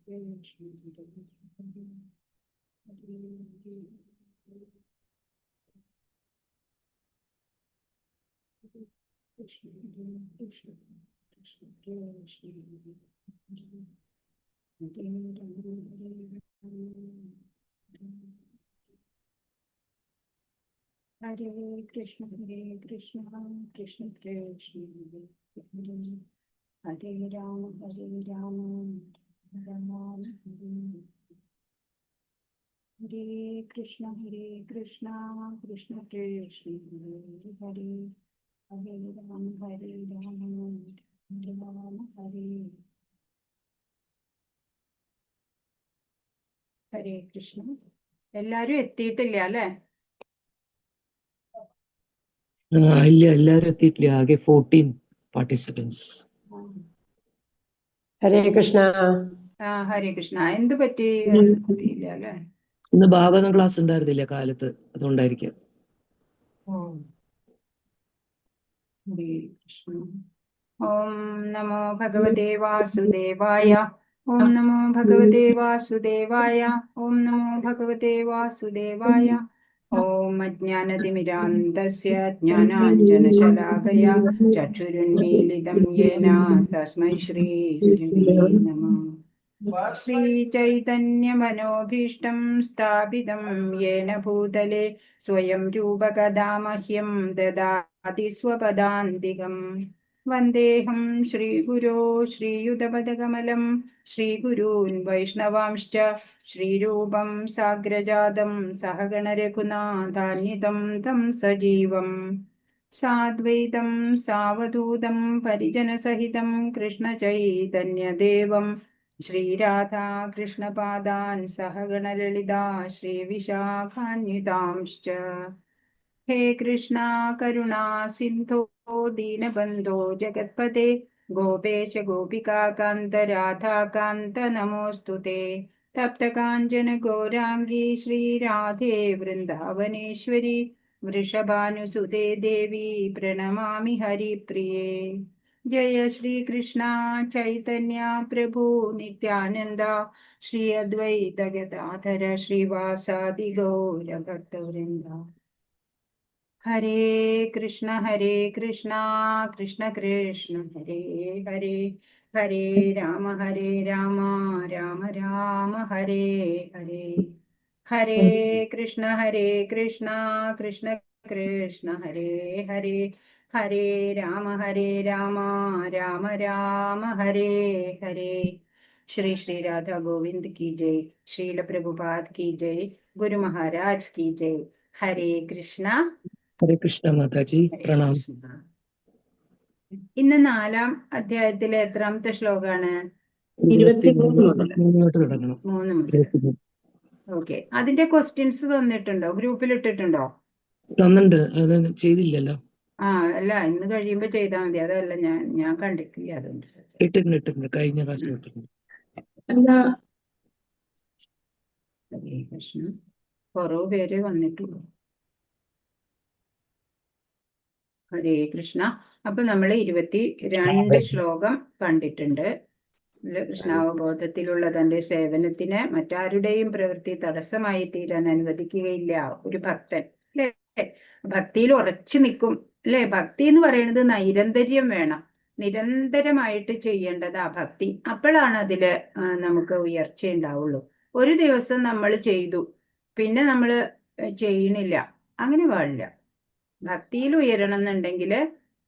Hare Krishna, Krishna Krishna, Hare Rama, Rama Hare Krishna, Krishna Krishna, Hare Hare Rama, Rama Hare. ഹരേ കൃഷ്ണ. എല്ലാരും എത്തിയിട്ടില്ല അല്ലെ? ഇല്ല, എല്ലാരും എത്തിയിട്ടില്ല. ആകെ 14 പാർട്ടിസിപ്പൻസ്. ഹരേ കൃഷ്ണ. ഹരേ കൃഷ്ണ. എന്ത് പറ്റി അറിയില്ല അല്ലെ? ഇന്ന് ഭാഗവതം ക്ലാസ് ഉണ്ടായിരുന്നില്ല കാലത്ത്, അതുകൊണ്ടായിരിക്കും. ഹരേ കൃഷ്ണ. ഓം നമോ ഭഗവതേ വാസുദേവായ. ഓം നമോ ഭഗവതേ വാസുദേവായ. ഓം നമോ ഭഗവതേ വാസുദേവായ. ഓം അജ്ഞാനതിമിരാന്തസ്യ ജ്ഞാനാഞ്ജനശലാകയാ ചക്ഷുരുന്മീലിതം യേന തസ്മൈ ശ്രീ ഗുരവേ നമഃ. ശ്രീചൈതന്യമനോഭീഷ്ടം സ്ഥാപിതം യേന ഭൂതലേ സ്വയം രൂപകഥാ മഹ്യം ദദാതി സ്വപദാന്തികം. വന്ദേഹം ശ്രീഗുരോ ശ്രീയുതപദകമലം ശ്രീഗുരൂൻ വൈഷ്ണവാംശ്ച ശ്രീരൂപം സാഗ്രജാതം സഹഗണരഘുനാഥാന്വിതം തം സജീവം സാദ്വൈതം സാവധൂതം പരിജനസഹിതം കൃഷ്ണചൈതന്യദേവം ശ്രീരാധാ കൃഷ്ണപാദാൻ സഹഗണലളിതാ ശ്രീവിശാഖാന്വിതാംശ്ച. ഹേ കൃഷ്ണ കരുണാ സിന്ധോ ദീനബന്ധോ ജഗത്പതേ ഗോപേശ ഗോപികാകാന്ത രാധാകാന്ത നമോസ്തുതേ. തപ്തകാഞ്ചന ഗൗരാംഗീ ശ്രീരാധേ വൃന്ദാവനേശ്വരി വൃഷഭാനുസുതേ ദേവി പ്രണമാമി ഹരിപ്രിയേ. ജയ ശ്രീകൃഷ്ണ ചൈതന്യ പ്രഭു നിത്യാനന്ദ ശ്രീ അദ്വൈത ഗദാധര ശ്രീവാസാദി ഗൗരഭക്തവൃന്ദ. ഹരേ കൃഷ്ണ കൃഷ്ണ കൃഷ്ണ ഹരേ ഹരേ, ഹരേ രാമ രാമ രാമ ഹരേ ഹരേ. ഹരേ കൃഷ്ണ കൃഷ്ണ കൃഷ്ണ ഹരേ ഹരേ, ഹരേ രാമ രാമ ഹരേ ഹരേ. ശ്രീ ശ്രീ രാധാ ഗോവിന്ദ് की जय. श्रील प्रभुपाद की जय. गुरु महाराज की जय. ഹരേ കൃഷ്ണ. ഹരേ കൃഷ്ണ മാതാജി, പ്രണാം. ഇന്ന് 4-ാം അധ്യായത്തിലെ എത്രാമത്തെ ശ്ലോകാണ്? 23 തുടങ്ങണം. 3 മുതൽ. ഓക്കെ. അതിന്റെ ക്വസ്റ്റ്യൻസ് തന്നിട്ടുണ്ടോ? ഗ്രൂപ്പിൽ ഇട്ടിട്ടുണ്ടോ? തന്നിട്ടുണ്ട്, അത് ചെയ്തില്ലല്ലോ. അല്ല, ഇന്ന് കഴിയുമ്പോ ചെയ്താൽ മതി. അതല്ല, ഞാൻ കണ്ടിട്ടില്ല. അതുകൊണ്ട് ഇട്ടിട്ടുണ്ട്, കഴിഞ്ഞ പ്രാവശ്യം ഇട്ടിട്ടുണ്ട്. ഹരേ കൃഷ്ണ. കുറവ് പേര് വന്നിട്ടുള്ളൂ. ഹരേ കൃഷ്ണ. അപ്പൊ നമ്മൾ 22 ശ്ലോകം കണ്ടിട്ടുണ്ട്. കൃഷ്ണാവബോധത്തിലുള്ള തന്റെ സേവനത്തിന് മറ്റാരുടെയും പ്രവൃത്തി തടസ്സമായി തീരാൻ അനുവദിക്കുകയില്ല ഒരു ഭക്തൻ. അല്ലേ? ഭക്തിയിൽ ഉറച്ചു നിൽക്കും. അല്ലെ? ഭക്തി എന്ന് പറയുന്നത് നൈരന്തര്യം വേണം. നിരന്തരമായിട്ട് ചെയ്യേണ്ടതാ ഭക്തി. അപ്പോഴാണ് അതില് നമുക്ക് ഉയർച്ച ഉണ്ടാവുള്ളൂ. ഒരു ദിവസം നമ്മൾ ചെയ്തു, പിന്നെ നമ്മൾ ചെയ്യണില്ല, അങ്ങനെ പാടില്ല. ഭക്തിയിൽ ഉയരണം എന്നുണ്ടെങ്കിൽ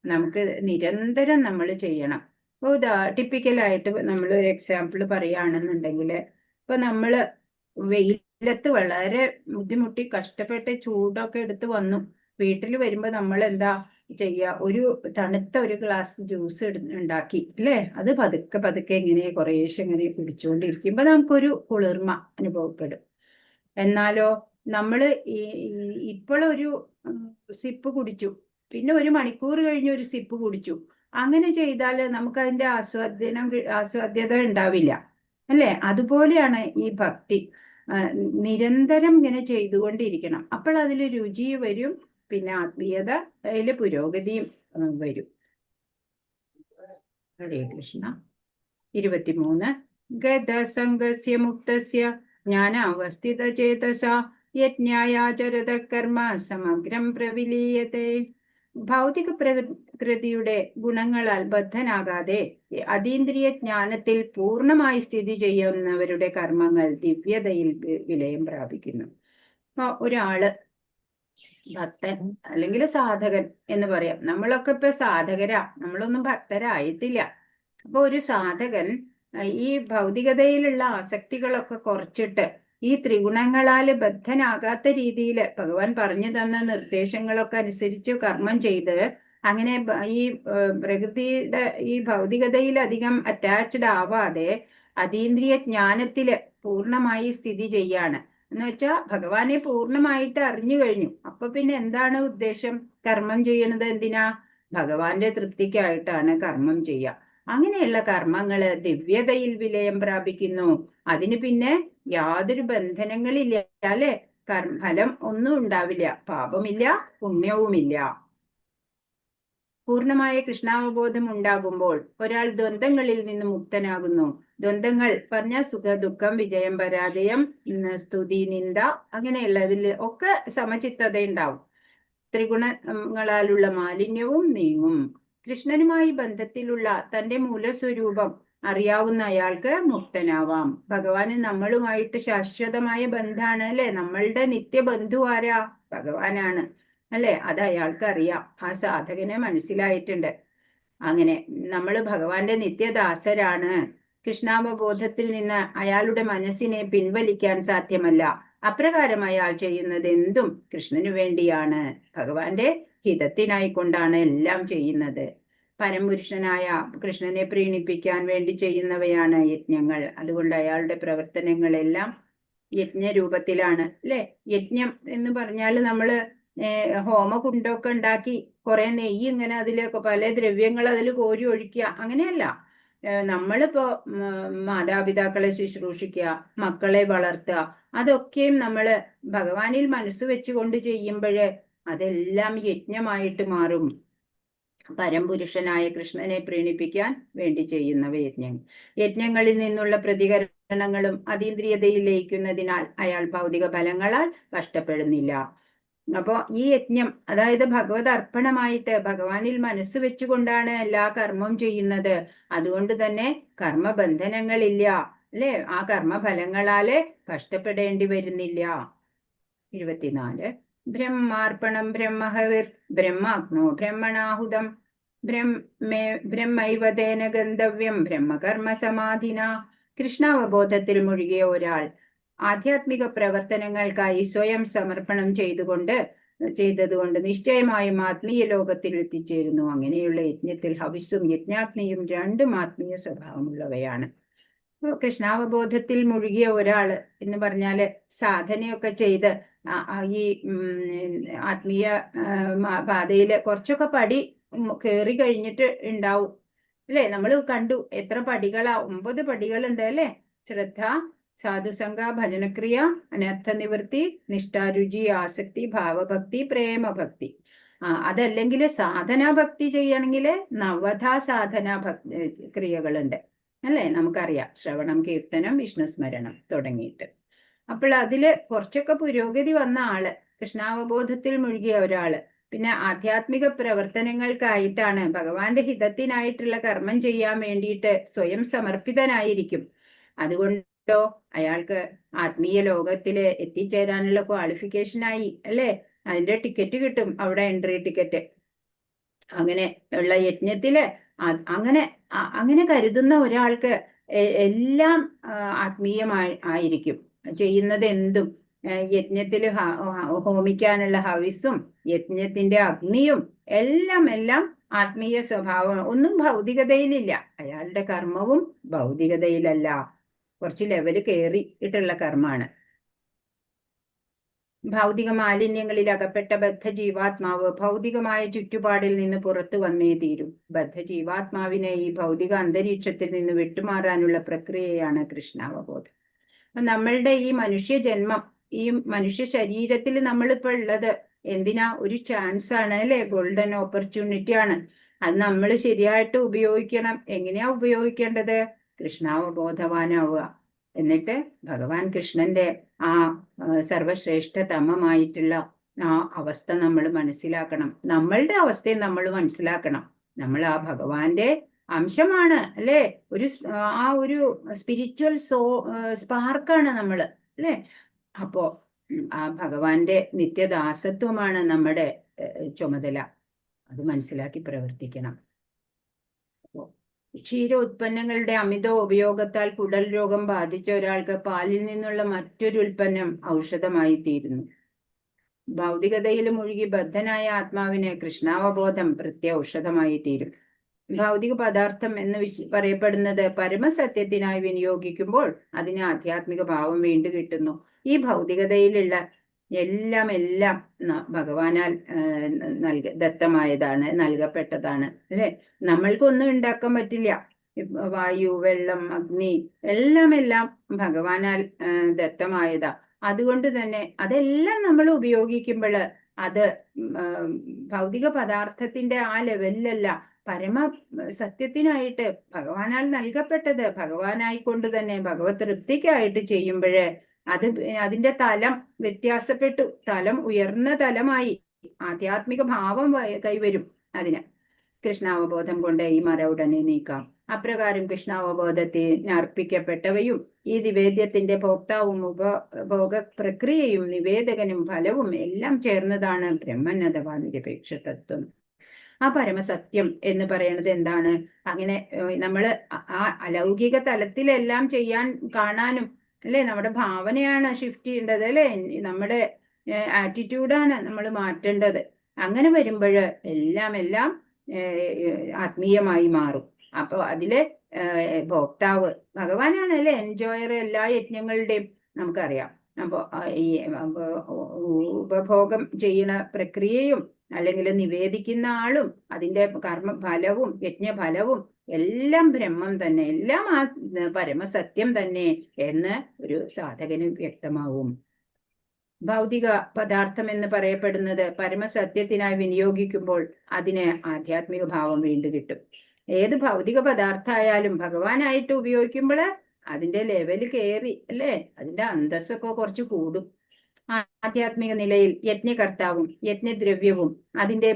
നമുക്ക് നിരന്തരം നമ്മൾ ചെയ്യണം. ഇപ്പോൾ ടിപ്പിക്കലായിട്ട് നമ്മൾ ഒരു എക്സാമ്പിൾ പറയുകയാണെന്നുണ്ടെങ്കിൽ, ഇപ്പൊ നമ്മൾ വെയിലത്ത് വളരെ ബുദ്ധിമുട്ടി കഷ്ടപ്പെട്ട് ചൂടൊക്കെ എടുത്ത് വന്നു. വീട്ടിൽ വരുമ്പോൾ നമ്മൾ എന്താ ചെയ്യുക? ഒരു തണുത്ത ഒരു ഗ്ലാസ് ജ്യൂസ് ഉണ്ടാക്കി, അല്ലേ? അത് പതുക്കെ പതുക്കെ ഇങ്ങനെ കുറേശ്ശെ ഇങ്ങനെ കുടിച്ചുകൊണ്ടിരിക്കുമ്പോൾ നമുക്കൊരു കുളിർമ അനുഭവപ്പെടും. എന്നാലോ നമ്മൾ ഇപ്പോഴൊരു സിപ്പ് കുടിച്ചു, പിന്നെ ഒരു മണിക്കൂർ കഴിഞ്ഞ് ഒരു സിപ്പ് കുടിച്ചു, അങ്ങനെ ചെയ്താൽ നമുക്കതിൻ്റെ ആസ്വാദ്യത ഉണ്ടാവില്ല. അല്ലേ? അതുപോലെയാണ് ഈ ഭക്തി. നിരന്തരം ഇങ്ങനെ ചെയ്തുകൊണ്ടിരിക്കണം. അപ്പോൾ അതിൽ രുചി വരും, പിന്നെ ആത്മീയത, അതിൽ പുരോഗതിയും വരും. ഹരേ കൃഷ്ണ. 23 ഗതസംഗസ്യ മുക്തസ്യ ജ്ഞാനാവസ്ഥിതചേതസ യജ്ഞായാചരത കർമ്മ സമഗ്രം പ്രവിലീയത്തെ. ഭൗതിക പ്രകൃതിയുടെ ഗുണങ്ങളാൽ ബദ്ധനാകാതെ അതീന്ദ്രിയ ജ്ഞാനത്തിൽ പൂർണ്ണമായി സ്ഥിതി ചെയ്യുന്നവരുടെ കർമ്മങ്ങൾ ദിവ്യതയിൽ വിലയം പ്രാപിക്കുന്നു. അപ്പൊ ഒരാള് ഭക്തൻ അല്ലെങ്കിൽ സാധകൻ എന്ന് പറയാം. നമ്മളൊക്കെ ഇപ്പൊ സാധകരാ, നമ്മളൊന്നും ഭക്തരായിട്ടില്ല. അപ്പൊ ഒരു സാധകൻ ഈ ഭൗതികതയിലുള്ള ആസക്തികളൊക്കെ കുറച്ചിട്ട് ഈ ത്രിഗുണങ്ങളാൽ ബദ്ധനാകാത്ത രീതിയിൽ ഭഗവാൻ പറഞ്ഞു തന്ന നിർദ്ദേശങ്ങളൊക്കെ അനുസരിച്ച് കർമ്മം ചെയ്ത് അങ്ങനെ ഈ പ്രകൃതിയുടെ ഈ ഭൗതികതയിൽ അധികം അറ്റാച്ച്ഡ് ആവാതെ അതീന്ദ്രിയ ജ്ഞാനത്തില് പൂർണ്ണമായി സ്ഥിതി ചെയ്യാണ് എന്ന് വെച്ചാൽ ഭഗവാനെ പൂർണ്ണമായിട്ട് അറിഞ്ഞു കഴിഞ്ഞു. അപ്പൊ പിന്നെ എന്താണ് ഉദ്ദേശം? കർമ്മം ചെയ്യണത് എന്തിനാ? ഭഗവാന്റെ തൃപ്തിക്കായിട്ടാണ് കർമ്മം ചെയ്യുക. അങ്ങനെയുള്ള കർമ്മങ്ങള് ദിവ്യതയിൽ വിലയം പ്രാപിക്കുന്നു. അതിന് പിന്നെ യാതൊരു ബന്ധനങ്ങളില്ല അല്ലെ? ഫലം ഒന്നും ഉണ്ടാവില്ല, പാപമില്ല, പുണ്യവുമില്ല. പൂർണ്ണമായ കൃഷ്ണാവബോധം ഉണ്ടാകുമ്പോൾ ഒരാൾ ദ്വന്ദ്ങ്ങളിൽ നിന്ന് മുക്തനാകുന്നു. ദ്വന്ദ്ങ്ങൾ പറഞ്ഞ സുഖ, ദുഃഖം, വിജയം, പരാജയം, സ്തുതി, നിന്ദ, അങ്ങനെയുള്ളതിൽ ഒക്കെ സമചിത്തത ഉണ്ടാവും. ത്രിഗുണങ്ങളാലുള്ള മാലിന്യവും നീങ്ങും. കൃഷ്ണനുമായി ബന്ധത്തിലുള്ള തന്റെ മൂലസ്വരൂപം അറിയാവുന്ന അയാൾക്ക് മുക്തനാവാം. ഭഗവാന് നമ്മളുമായിട്ട് ശാശ്വതമായ ബന്ധാണ് അല്ലെ? നമ്മളുടെ നിത്യബന്ധു ആരാ? ഭഗവാനാണ് അല്ലെ? അത് അയാൾക്ക് അറിയാം. ആ സാധകനെ മനസ്സിലായിട്ടുണ്ട്. അങ്ങനെ നമ്മൾ ഭഗവാന്റെ നിത്യദാസരാണ്. കൃഷ്ണാവബോധത്തിൽ നിന്ന് അയാളുടെ മനസ്സിനെ പിൻവലിക്കാൻ സാധ്യമല്ല. അപ്രകാരം അയാൾ ചെയ്യുന്നത് എന്തും കൃഷ്ണനു വേണ്ടിയാണ്, ഭഗവാന്റെ ഹിതത്തിനായിക്കൊണ്ടാണ് എല്ലാം ചെയ്യുന്നത്. പരംപുരുഷനായ കൃഷ്ണനെ പ്രീണിപ്പിക്കാൻ വേണ്ടി ചെയ്യുന്നവയാണ് യജ്ഞങ്ങൾ. അതുകൊണ്ട് അയാളുടെ പ്രവർത്തനങ്ങളെല്ലാം യജ്ഞരൂപത്തിലാണ് അല്ലെ? യജ്ഞം എന്ന് പറഞ്ഞാൽ നമ്മള് ഹോമകുണ്ടൊക്കെ ഉണ്ടാക്കി കുറെ നെയ്യ് ഇങ്ങനെ അതിലൊക്കെ പല ദ്രവ്യങ്ങൾ അതിൽ കോരി ഒഴിക്കുക, അങ്ങനെയല്ല. നമ്മളിപ്പോ മാതാപിതാക്കളെ ശുശ്രൂഷിക്കുക, മക്കളെ വളർത്തുക, അതൊക്കെയും നമ്മള് ഭഗവാനിൽ മനസ്സ് വെച്ചുകൊണ്ട് ചെയ്യുമ്പോഴ് അതെല്ലാം യജ്ഞമായിട്ട് മാറും. പരംപുരുഷനായ കൃഷ്ണനെ പ്രീണിപ്പിക്കാൻ വേണ്ടി ചെയ്യുന്നവ യജ്ഞങ്ങൾ. യജ്ഞങ്ങളിൽ നിന്നുള്ള പ്രതികരണങ്ങളും അതീന്ദ്രിയതയിൽ ലയിക്കുന്നതിനാൽ അയാൾ ഭൗതിക ഫലങ്ങളാൽ കഷ്ടപ്പെടുന്നില്ല. അപ്പോ ഈ യജ്ഞം, അതായത് ഭഗവത് അർപ്പണമായിട്ട് ഭഗവാനിൽ മനസ്സ് വെച്ചുകൊണ്ടാണ് എല്ലാ കർമ്മവും ചെയ്യുന്നത്. അതുകൊണ്ട് തന്നെ കർമ്മബന്ധനങ്ങളില്ല അല്ലെ? ആ കർമ്മഫലങ്ങളാല് കഷ്ടപ്പെടേണ്ടി വരുന്നില്ല. 24 ബ്രഹ്മാർപ്പണം ബ്രഹ്മഹവിർ ബ്രഹ്മാഗ്നോ ബ്രഹ്മണാഹുതം ബ്രഹ്മൈവതേന ഗന്ധവ്യം ബ്രഹ്മകർമ്മ സമാധിന. കൃഷ്ണാവബോധത്തിൽ മുഴുകിയ ഒരാൾ ആധ്യാത്മിക പ്രവർത്തനങ്ങൾക്കായി സ്വയം സമർപ്പണം ചെയ്തതുകൊണ്ട് നിശ്ചയമായും ആത്മീയ ലോകത്തിൽ എത്തിച്ചേരുന്നു. അങ്ങനെയുള്ള യജ്ഞത്തിൽ ഹവിസ്സും യജ്ഞാഗ്നിയും രണ്ടും ആത്മീയ സ്വഭാവമുള്ളവയാണ്. കൃഷ്ണാവബോധത്തിൽ മുഴുകിയ ഒരാള് എന്ന് പറഞ്ഞാല് സാധനയൊക്കെ ചെയ്ത് ഈ ആത്മീയ പാതയില് കുറച്ചൊക്കെ പടി കയറി കഴിഞ്ഞിട്ട് ഉണ്ടാവും അല്ലെ? നമ്മൾ കണ്ടു എത്ര പടികളാ, 9 പടികളുണ്ട് അല്ലെ? ശ്രദ്ധ, സാധുസംഗ, ഭജനക്രിയ, അനർത്ഥ നിവൃത്തി, നിഷ്ഠാരുചി, ആസക്തി, ഭാവഭക്തി, പ്രേമഭക്തി. അതല്ലെങ്കിൽ സാധനാഭക്തി ചെയ്യണമെങ്കിൽ നവധാ സാധനാ ക്രിയകളുണ്ട് അല്ലെ? നമുക്കറിയാം, ശ്രവണം, കീർത്തനം, വിഷ്ണുസ്മരണം തുടങ്ങിയിട്ട്. അപ്പോൾ അതില് കുറച്ചൊക്കെ പുരോഗതി വന്ന ആള്, കൃഷ്ണാവബോധത്തിൽ മുഴുകിയ ഒരാള് പിന്നെ ആധ്യാത്മിക പ്രവർത്തനങ്ങൾക്കായിട്ടാണ്, ഭഗവാന്റെ ഹിതത്തിനായിട്ടുള്ള കർമ്മം ചെയ്യാൻ വേണ്ടിയിട്ട് സ്വയം സമർപ്പിതനായിരിക്കും. അതുകൊണ്ടോ അയാൾക്ക് ആത്മീയ ലോകത്തില് എത്തിച്ചേരാനുള്ള ക്വാളിഫിക്കേഷനായി അല്ലെ? അതിന്റെ ടിക്കറ്റ് കിട്ടും, അവിടെ എൻട്രി ടിക്കറ്റ്. അങ്ങനെ ഉള്ള യജ്ഞത്തില് അങ്ങനെ കരുതുന്ന ഒരാൾക്ക് എല്ലാം ആത്മീയമായിരിക്കും. ചെയ്യുന്നത് എന്തും യജ്ഞത്തിൽ ഹോമിക്കാനുള്ള ഹവിസും യജ്ഞത്തിന്റെ അഗ്നിയും എല്ലാം ആത്മീയ സ്വഭാവം. ഒന്നും ഭൗതികതയിലില്ല. അയാളുടെ കർമ്മവും ഭൗതികതയിലല്ല, കുറച്ച് ലെവല് കയറിയിട്ടുള്ള കർമ്മമാണ്. ഭൗതിക മാലിന്യങ്ങളിൽ അകപ്പെട്ട ബദ്ധജീവാത്മാവ് ഭൗതികമായ ചുറ്റുപാടിൽ നിന്ന് പുറത്തു വന്നേ തീരും. ബദ്ധജീവാത്മാവിനെ ഈ ഭൗതിക അന്തരീക്ഷത്തിൽ നിന്ന് വിട്ടുമാറാനുള്ള പ്രക്രിയയാണ് കൃഷ്ണാവബോധം. നമ്മളുടെ ഈ മനുഷ്യ ജന്മം, ഈ മനുഷ്യ ശരീരത്തിൽ നമ്മളിപ്പോൾ ഉള്ളത് എന്തിനാ? ഒരു ചാൻസ് ആണ് അല്ലെ? ഗോൾഡൻ ഓപ്പർച്യൂണിറ്റി ആണ്. അത് നമ്മൾ ശരിയായിട്ട് ഉപയോഗിക്കണം. എങ്ങനെയാ ഉപയോഗിക്കേണ്ടത്? കൃഷ്ണാവബോധവാനാവുക. എന്നിട്ട് ഭഗവാൻ കൃഷ്ണന്റെ ആ സർവശ്രേഷ്ഠതമമായിട്ടുള്ള ആ അവസ്ഥ നമ്മൾ മനസ്സിലാക്കണം. നമ്മളുടെ അവസ്ഥയും നമ്മൾ മനസ്സിലാക്കണം. നമ്മൾ ആ ഭഗവാന്റെ അംശമാണ്, അല്ലെ? ആ ഒരു സ്പിരിച്വൽ സ്പാർക്കാണ് നമ്മൾ, അല്ലെ? അപ്പോ ആ ഭഗവാന്റെ നിത്യദാസത്വമാണ് നമ്മുടെ ചുമതല. അത് മനസ്സിലാക്കി പ്രവർത്തിക്കണം. ക്ഷീര ഉത്പന്നങ്ങളുടെ അമിത ഉപയോഗത്താൽ കുടൽ രോഗം ബാധിച്ച ഒരാൾക്ക് പാലിൽ നിന്നുള്ള മറ്റൊരു ഉൽപ്പന്നം ഔഷധമായി തീരുന്നു. ഭൗതികതയിൽ മുഴുകി ബദ്ധനായ ആത്മാവിന് കൃഷ്ണാവബോധം പ്രത്യൗഷധമായി തീരും. ഭൗതിക പദാർത്ഥം എന്ന് പറയപ്പെടുന്നത് പരമസത്യത്തിനായി വിനിയോഗിക്കുമ്പോൾ അതിന് ആധ്യാത്മിക ഭാവം വീണ്ടും കിട്ടുന്നു. ഈ ഭൗതികതയിലുള്ള എല്ലാം ഭഗവാനാൽ ദത്തമായതാണ്, നൽകപ്പെട്ടതാണ്, അല്ലെ? നമ്മൾക്കൊന്നും ഉണ്ടാക്കാൻ പറ്റില്ല. വായു, വെള്ളം, അഗ്നി എല്ലാം ഭഗവാനാൽ ദത്തമായതാ. അതുകൊണ്ട് തന്നെ അതെല്ലാം നമ്മൾ ഉപയോഗിക്കുമ്പോൾ അത് ഭൗതിക പദാർത്ഥത്തിന്റെ ആ ലെവലിലല്ല, പരമ സത്യത്തിനായിട്ട് ഭഗവാനാൽ നൽകപ്പെട്ടത് ഭഗവാനായിക്കൊണ്ട് തന്നെ ഭഗവത് തൃപ്തിക്കായിട്ട് ചെയ്യുമ്പോഴേ അതിന്റെ തലം വ്യത്യാസപ്പെട്ടു, തലം ഉയർന്ന തലമായി ആധ്യാത്മിക ഭാവം കൈവരും. അതിന് കൃഷ്ണാവബോധം കൊണ്ട് ഈ മറ ഉടനെ നീക്കാം. അപ്രകാരം കൃഷ്ണാവബോധത്തിന് അർപ്പിക്കപ്പെട്ടവയും ഈ നിവേദ്യത്തിന്റെ ഭോക്താവും ഉപഭോഗ പ്രക്രിയയും നിവേദകനും ഫലവും എല്ലാം ചേർന്നതാണ് ബ്രഹ്മൻ അഥവാ നിരപേക്ഷ തത്വം. ആ പരമസത്യം എന്ന് പറയുന്നത് എന്താണ്? അങ്ങനെ നമ്മള് ആ അലൗകിക തലത്തിലെല്ലാം കാണാനും, അല്ലെ? നമ്മുടെ ഭാവനയാണ് ഷിഫ്റ്റ് ചെയ്യേണ്ടത്, അല്ലെ? നമ്മുടെ ആറ്റിറ്റ്യൂഡാണ് നമ്മൾ മാറ്റേണ്ടത്. അങ്ങനെ വരുമ്പോൾ എല്ലാം ആത്മീയമായി മാറും. അപ്പൊ അതിലെ ഭോക്താവ് ഭഗവാനാണ്, അല്ലെ? എൻജോയർ എല്ലാ യജ്ഞങ്ങളുടെയും നമുക്കറിയാം. അപ്പൊ ഈ ഉപഭോഗം ചെയ്യുന്ന പ്രക്രിയയും അല്ലെങ്കിൽ നിവേദിക്കുന്ന ആളും അതിന്റെ കർമ്മഫലവും യജ്ഞഫലവും എല്ലാം ബ്രഹ്മം തന്നെ, എല്ലാം ആ പരമസത്യം തന്നെ എന്ന് ഒരു സാധകന് വ്യക്തമാവും. ഭൗതിക പദാർത്ഥം എന്ന് പറയപ്പെടുന്നത് പരമസത്യത്തിനായി വിനിയോഗിക്കുമ്പോൾ അതിന് ആധ്യാത്മിക ഭാവം വീണ്ടും കിട്ടും. ഏത് ഭൗതിക പദാർത്ഥമായാലും ഭഗവാനായിട്ട് ഉപയോഗിക്കുമ്പോൾ അതിന്റെ ലെവൽ കയറി, അല്ലേ? അതിന്റെ അന്തസ്സൊക്കെ കുറച്ച് കൂടും. ആധ്യാത്മിക നിലയിൽ യജ്ഞകർത്താവും യജ്ഞദ്രവ്യവും അതിന്റെ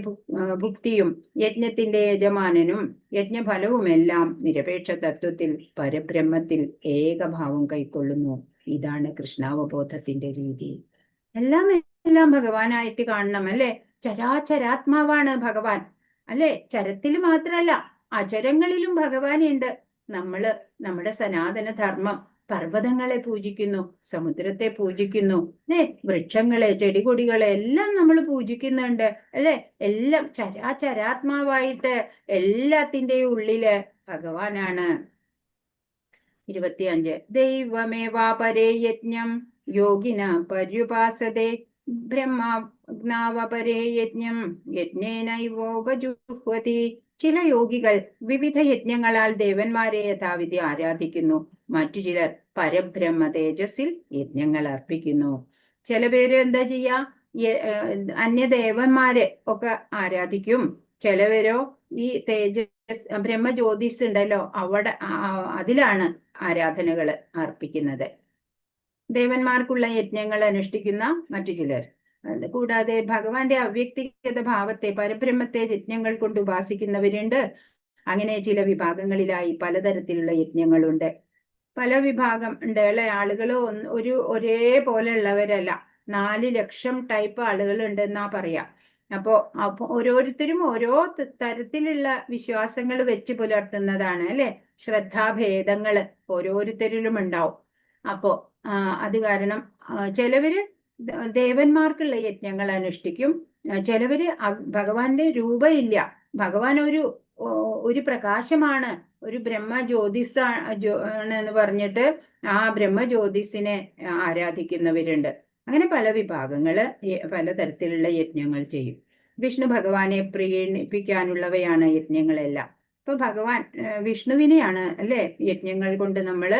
ഭുക്തിയും യജ്ഞത്തിന്റെ യജമാനനും യജ്ഞഫലവുമെല്ലാം നിരപേക്ഷ തത്വത്തിൽ പരബ്രഹ്മത്തിൽ ഏകഭാവം കൈക്കൊള്ളുന്നു. ഇതാണ് കൃഷ്ണാവബോധത്തിന്റെ രീതി. എല്ലാം ഭഗവാനായിട്ട് കാണണം, അല്ലെ? ചരാചരാത്മാവാണ് ഭഗവാൻ, അല്ലെ? ചരത്തിൽ മാത്രമല്ല അചരങ്ങളിലും ഭഗവാനുണ്ട്. നമ്മുടെ സനാതന ധർമ്മം പർവ്വതങ്ങളെ പൂജിക്കുന്നു, സമുദ്രത്തെ പൂജിക്കുന്നു, അല്ലെ? വൃക്ഷങ്ങളെ, ചെടികൊടികളെ എല്ലാം നമ്മൾ പൂജിക്കുന്നുണ്ട്, അല്ലെ? എല്ലാം ചരാചരാത്മാവായിട്ട് എല്ലാത്തിൻ്റെയും ഉള്ളില് ഭഗവാനാണ്. 25 ദൈവമേവാപരേ യജ്ഞം യോഗിന പര്യുപാസതേ ബ്രഹ്മജ്ഞാവപരേ യജ്ഞം യജ്ഞേനൈവോപജുഹ്വതി. ചില യോഗികൾ വിവിധ യജ്ഞങ്ങളാൽ ദേവന്മാരെ യഥാവിധി ആരാധിക്കുന്നു. മറ്റു ചിലർ പരബ്രഹ്മ തേജസ്സിൽ യജ്ഞങ്ങൾ അർപ്പിക്കുന്നു. ചില പേര് എന്താ ചെയ്യാ, അന്യദേവന്മാരെ ഒക്കെ ആരാധിക്കും. ചിലവരോ ഈ ബ്രഹ്മജ്യോതിസ് ഉണ്ടല്ലോ അതിലാണ് ആരാധനകൾ അർപ്പിക്കുന്നത്. ദേവന്മാർക്കുള്ള യജ്ഞങ്ങൾ അനുഷ്ഠിക്കുന്ന മറ്റു ചിലർ. കൂടാതെ ഭഗവാന്റെ അവ്യക്തിഗത ഭാവത്തെ, പരബ്രഹ്മത്തെ യജ്ഞങ്ങൾ കൊണ്ട് ഉപാസിക്കുന്നവരുണ്ട്. അങ്ങനെ ചില വിഭാഗങ്ങളിലായി പലതരത്തിലുള്ള യജ്ഞങ്ങളുണ്ട്. പല വിഭാഗം ഉണ്ട്, അല്ലെ? ആളുകൾ ഒരേപോലെ ഉള്ളവരല്ല. 4 ലക്ഷം ടൈപ്പ് ആളുകളുണ്ട് എന്നാ പറയാ. അപ്പോ ഓരോരുത്തരും ഓരോ തരത്തിലുള്ള വിശ്വാസങ്ങൾ വെച്ച് പുലർത്തുന്നതാണ്, അല്ലെ? ശ്രദ്ധാഭേദങ്ങൾ ഓരോരുത്തരിലും ഉണ്ടാവും. അപ്പോ അത് കാരണം ചിലവര് ദേവന്മാർക്കുള്ള യജ്ഞങ്ങൾ അനുഷ്ഠിക്കും. ചിലവര് ഭഗവാന്റെ രൂപമില്ല, ഭഗവാൻ ഒരു പ്രകാശമാണ്, ഒരു ബ്രഹ്മജ്യോതിസാണ് എന്ന് പറഞ്ഞിട്ട് ആ ബ്രഹ്മജ്യോതിസിനെ ആരാധിക്കുന്നവരുണ്ട്. അങ്ങനെ പല വിഭാഗങ്ങള് പലതരത്തിലുള്ള യജ്ഞങ്ങൾ ചെയ്യും. വിഷ്ണു ഭഗവാനെ പ്രീണിപ്പിക്കാനുള്ളവയാണ് യജ്ഞങ്ങളെല്ലാം. ഇപ്പൊ ഭഗവാൻ വിഷ്ണുവിനെയാണ്, അല്ലെ, യജ്ഞങ്ങൾ കൊണ്ട് നമ്മൾ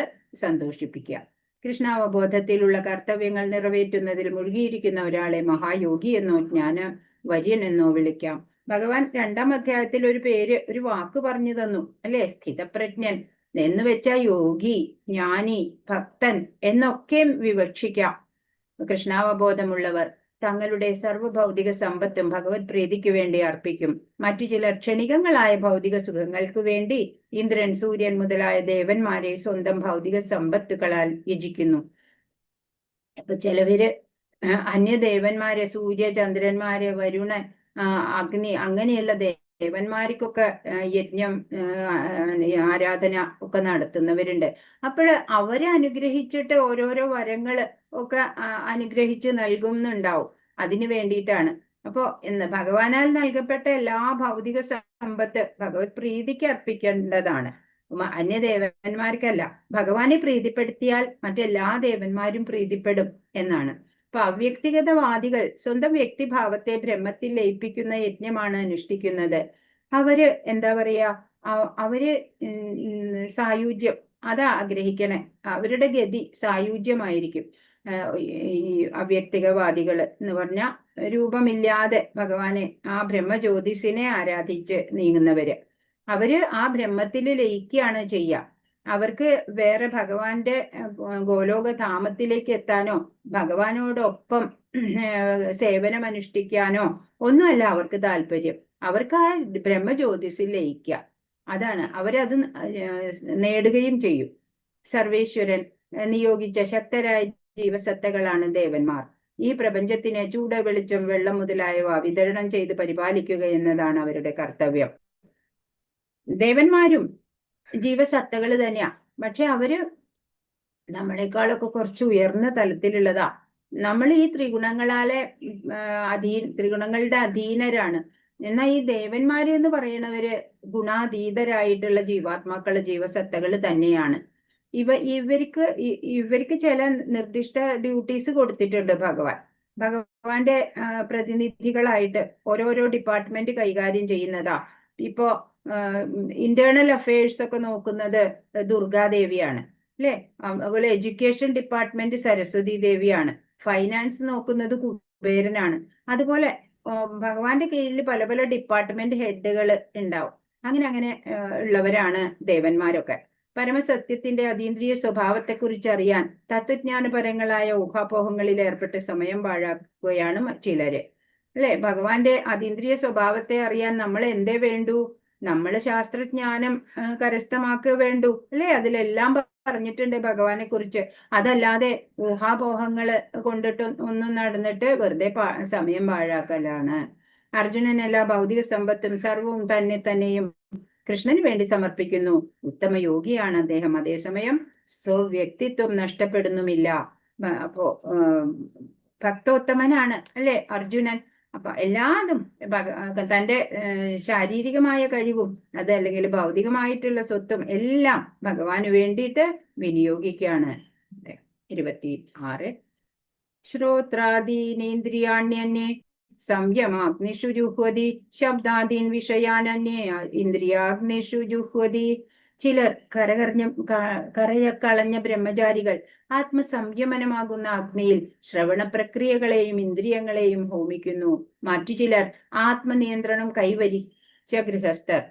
സന്തോഷിപ്പിക്കുക. കൃഷ്ണാവബോധത്തിലുള്ള കർത്തവ്യങ്ങൾ നിറവേറ്റുന്നതിൽ മുഴുകിയിരിക്കുന്ന ഒരാളെ മഹായോഗി എന്നോ ജ്ഞാന വര്യൻ എന്നോ വിളിക്കാം. ഭഗവാൻ 2-ാം അധ്യായത്തിൽ ഒരു വാക്ക് പറഞ്ഞു തന്നു, അല്ലെ? സ്ഥിതപ്രജ്ഞൻ. എന്ന് വെച്ചാൽ യോഗി, ജ്ഞാനി, ഭക്തൻ എന്നൊക്കെ വിവക്ഷിക്കാം. കൃഷ്ണാവബോധമുള്ളവർ തങ്ങളുടെ സർവ്വഭൗതിക സമ്പത്തും ഭഗവത് പ്രീതിക്ക് വേണ്ടി അർപ്പിക്കും. മറ്റു ചിലർ ക്ഷണികങ്ങളായ ഭൗതിക സുഖങ്ങൾക്ക് വേണ്ടി ഇന്ദ്രൻ, സൂര്യൻ മുതലായ ദേവന്മാരെ സ്വന്തം ഭൗതിക സമ്പത്തുകളാൽ യജിക്കുന്നു. അപ്പൊ ചിലവര് അന്യദേവന്മാരെ, സൂര്യ, ചന്ദ്രന്മാര്, വരുണൻ, അഗ്നി, അങ്ങനെയുള്ള ദേവന്മാർക്കൊക്കെ യജ്ഞം, ആരാധന ഒക്കെ നടത്തുന്നവരുണ്ട്. അപ്പോൾ അവരെ അനുഗ്രഹിച്ചിട്ട് ഓരോരോ വരങ്ങള് ഒക്കെ അനുഗ്രഹിച്ച് നൽകുന്നുണ്ടാവും. അതിനു വേണ്ടിയിട്ടാണ്. അപ്പോ ഭഗവാനാൽ നൽകപ്പെട്ട എല്ലാ ഭൗതിക സമ്പത്ത് ഭഗവത് പ്രീതിക്ക് അർപ്പിക്കേണ്ടതാണ്, അന്യദേവന്മാർക്കല്ല. ഭഗവാനെ പ്രീതിപ്പെടുത്തിയാൽ മറ്റെല്ലാ ദേവന്മാരും പ്രീതിപ്പെടും എന്നാണ്. അപ്പൊ അവ്യക്തിഗതവാദികൾ സ്വന്തം വ്യക്തിഭാവത്തെ ബ്രഹ്മത്തിൽ ലയിപ്പിക്കുന്ന യജ്ഞമാണ് അനുഷ്ഠിക്കുന്നത്. അവര് എന്താ പറയാ, അവര് സായുജ്യം അതാ ആഗ്രഹിക്കണേ. അവരുടെ ഗതി സായുജ്യമായിരിക്കും. ഈ അവ്യക്തികവാദികൾ എന്ന് പറഞ്ഞാൽ രൂപമില്ലാതെ ഭഗവാനെ, ആ ബ്രഹ്മജ്യോതിസിനെ ആരാധിച്ച് നീങ്ങുന്നവര്, അവര് ആ ബ്രഹ്മത്തിൽ ലയിക്കുകയാണ് ചെയ്യുക. അവർക്ക് വേറെ ഭഗവാന്റെ ഗോലോക ധാമത്തിലേക്ക് എത്താനോ ഭഗവാനോടൊപ്പം സേവനം അനുഷ്ഠിക്കാനോ ഒന്നുമല്ല അവർക്ക് താല്പര്യം. അവർക്ക് ആ ബ്രഹ്മജ്യോതിസിൽ ലയിക്കുക, അതാണ്. അവരത് നേടുകയും ചെയ്യും. സർവേശ്വരൻ നിയോഗിച്ച ശക്തരായ ജീവസത്തകളാണ് ദേവന്മാർ. ഈ പ്രപഞ്ചത്തിന് ചൂട്, വെളിച്ചം, വെള്ളം മുതലായവ വിതരണം ചെയ്ത് പരിപാലിക്കുക എന്നതാണ് അവരുടെ കർത്തവ്യം. ദേവന്മാരും ജീവസത്തകൾ തന്നെയാ, പക്ഷെ അവര് നമ്മളെക്കാളൊക്കെ കുറച്ച് ഉയർന്ന തലത്തിലുള്ളതാ. നമ്മൾ ഈ ത്രിഗുണങ്ങളാലെ ത്രിഗുണങ്ങളുടെ അധീനരാണ്. എന്നാൽ ഈ ദേവന്മാര് എന്ന് പറയുന്നവര് ഗുണാതീതരായിട്ടുള്ള ജീവാത്മാക്കള്, ജീവസത്തകൾ തന്നെയാണ്. ഇവർക്ക് ചില നിർദ്ദിഷ്ട ഡ്യൂട്ടീസ് കൊടുത്തിട്ടുണ്ട് ഭഗവാൻ. ഭഗവാന്റെ പ്രതിനിധികളായിട്ട് ഓരോരോ ഡിപ്പാർട്ട്മെന്റ് കൈകാര്യം ചെയ്യുന്നതാ. ഇപ്പോ ഇന്റേണൽ അഫയേഴ്സ് ഒക്കെ നോക്കുന്നത് ദുർഗാദേവിയാണ്, അല്ലെ? അതുപോലെ എഡ്യൂക്കേഷൻ ഡിപ്പാർട്ട്മെന്റ് സരസ്വതി ദേവിയാണ്. ഫൈനാൻസ് നോക്കുന്നത് കുബേരനാണ്. അതുപോലെ ഭഗവാന്റെ കീഴിൽ പല പല ഡിപ്പാർട്ട്മെന്റ് ഹെഡുകൾ ഉണ്ടാവും. അങ്ങനെ ഉള്ളവരാണ് ദേവന്മാരൊക്കെ. പരമസത്യത്തിന്റെ അതീന്ദ്രിയ സ്വഭാവത്തെക്കുറിച്ച് അറിയാൻ തത്വജ്ഞാനപരങ്ങളായ ഊഹാപോഹങ്ങളിൽ ഏർപ്പെട്ട് സമയം പാഴാക്കുകയാണ് ചിലര്, അല്ലെ? ഭഗവാന്റെ അതീന്ദ്രിയ സ്വഭാവത്തെ അറിയാൻ നമ്മൾ എന്തേ വേണ്ടു? നമ്മൾ ശാസ്ത്രജ്ഞാനം കരസ്ഥമാക്കുക വേണ്ടു, അല്ലെ? അതിലെല്ലാം പറഞ്ഞിട്ടുണ്ട് ഭഗവാനെ കുറിച്ച്. അതല്ലാതെ ഊഹാപോഹങ്ങള് കൊണ്ടിട്ട് ഒന്നും നടന്നിട്ട് വെറുതെ സമയം പാഴാക്കലാണ്. അർജുനൻ എല്ലാ ഭൗതിക സമ്പത്തും സർവവും തന്നെയും കൃഷ്ണന് വേണ്ടി സമർപ്പിക്കുന്നു. ഉത്തമ യോഗിയാണ് അദ്ദേഹം. അതേസമയം സ്വവ്യക്തിത്വം നഷ്ടപ്പെടുന്നുമില്ല. അപ്പോ ഭക്തോത്തമനാണ്, അല്ലെ അർജുനൻ? അപ്പൊ എല്ലാതും തന്റെ ശാരീരികമായ കഴിവും അതല്ലെങ്കിൽ ഭൗതികമായിട്ടുള്ള സ്വത്തും എല്ലാം ഭഗവാന് വേണ്ടിയിട്ട് വിനിയോഗിക്കുകയാണ്. 26 ശ്രോത്രാദീനേന്ദ്രിയാണ്യന്യേ സംയമാഗ്നിഷു ജുഹ്വതി ശബ്ദാദീൻ വിഷയാനന്യേ ഇന്ദ്രിയാഗ്നിഷു ജുഹ്വതി. ചിലർ കരകളഞ്ഞ ബ്രഹ്മചാരികൾ ആത്മസംയമനമാകുന്ന അഗ്നിയിൽ ശ്രവണ പ്രക്രിയകളെയും ഇന്ദ്രിയങ്ങളെയും ഹോമിക്കുന്നു. മറ്റു ചിലർ ആത്മനിയന്ത്രണം കൈവരിച്ച ഗൃഹസ്ഥർ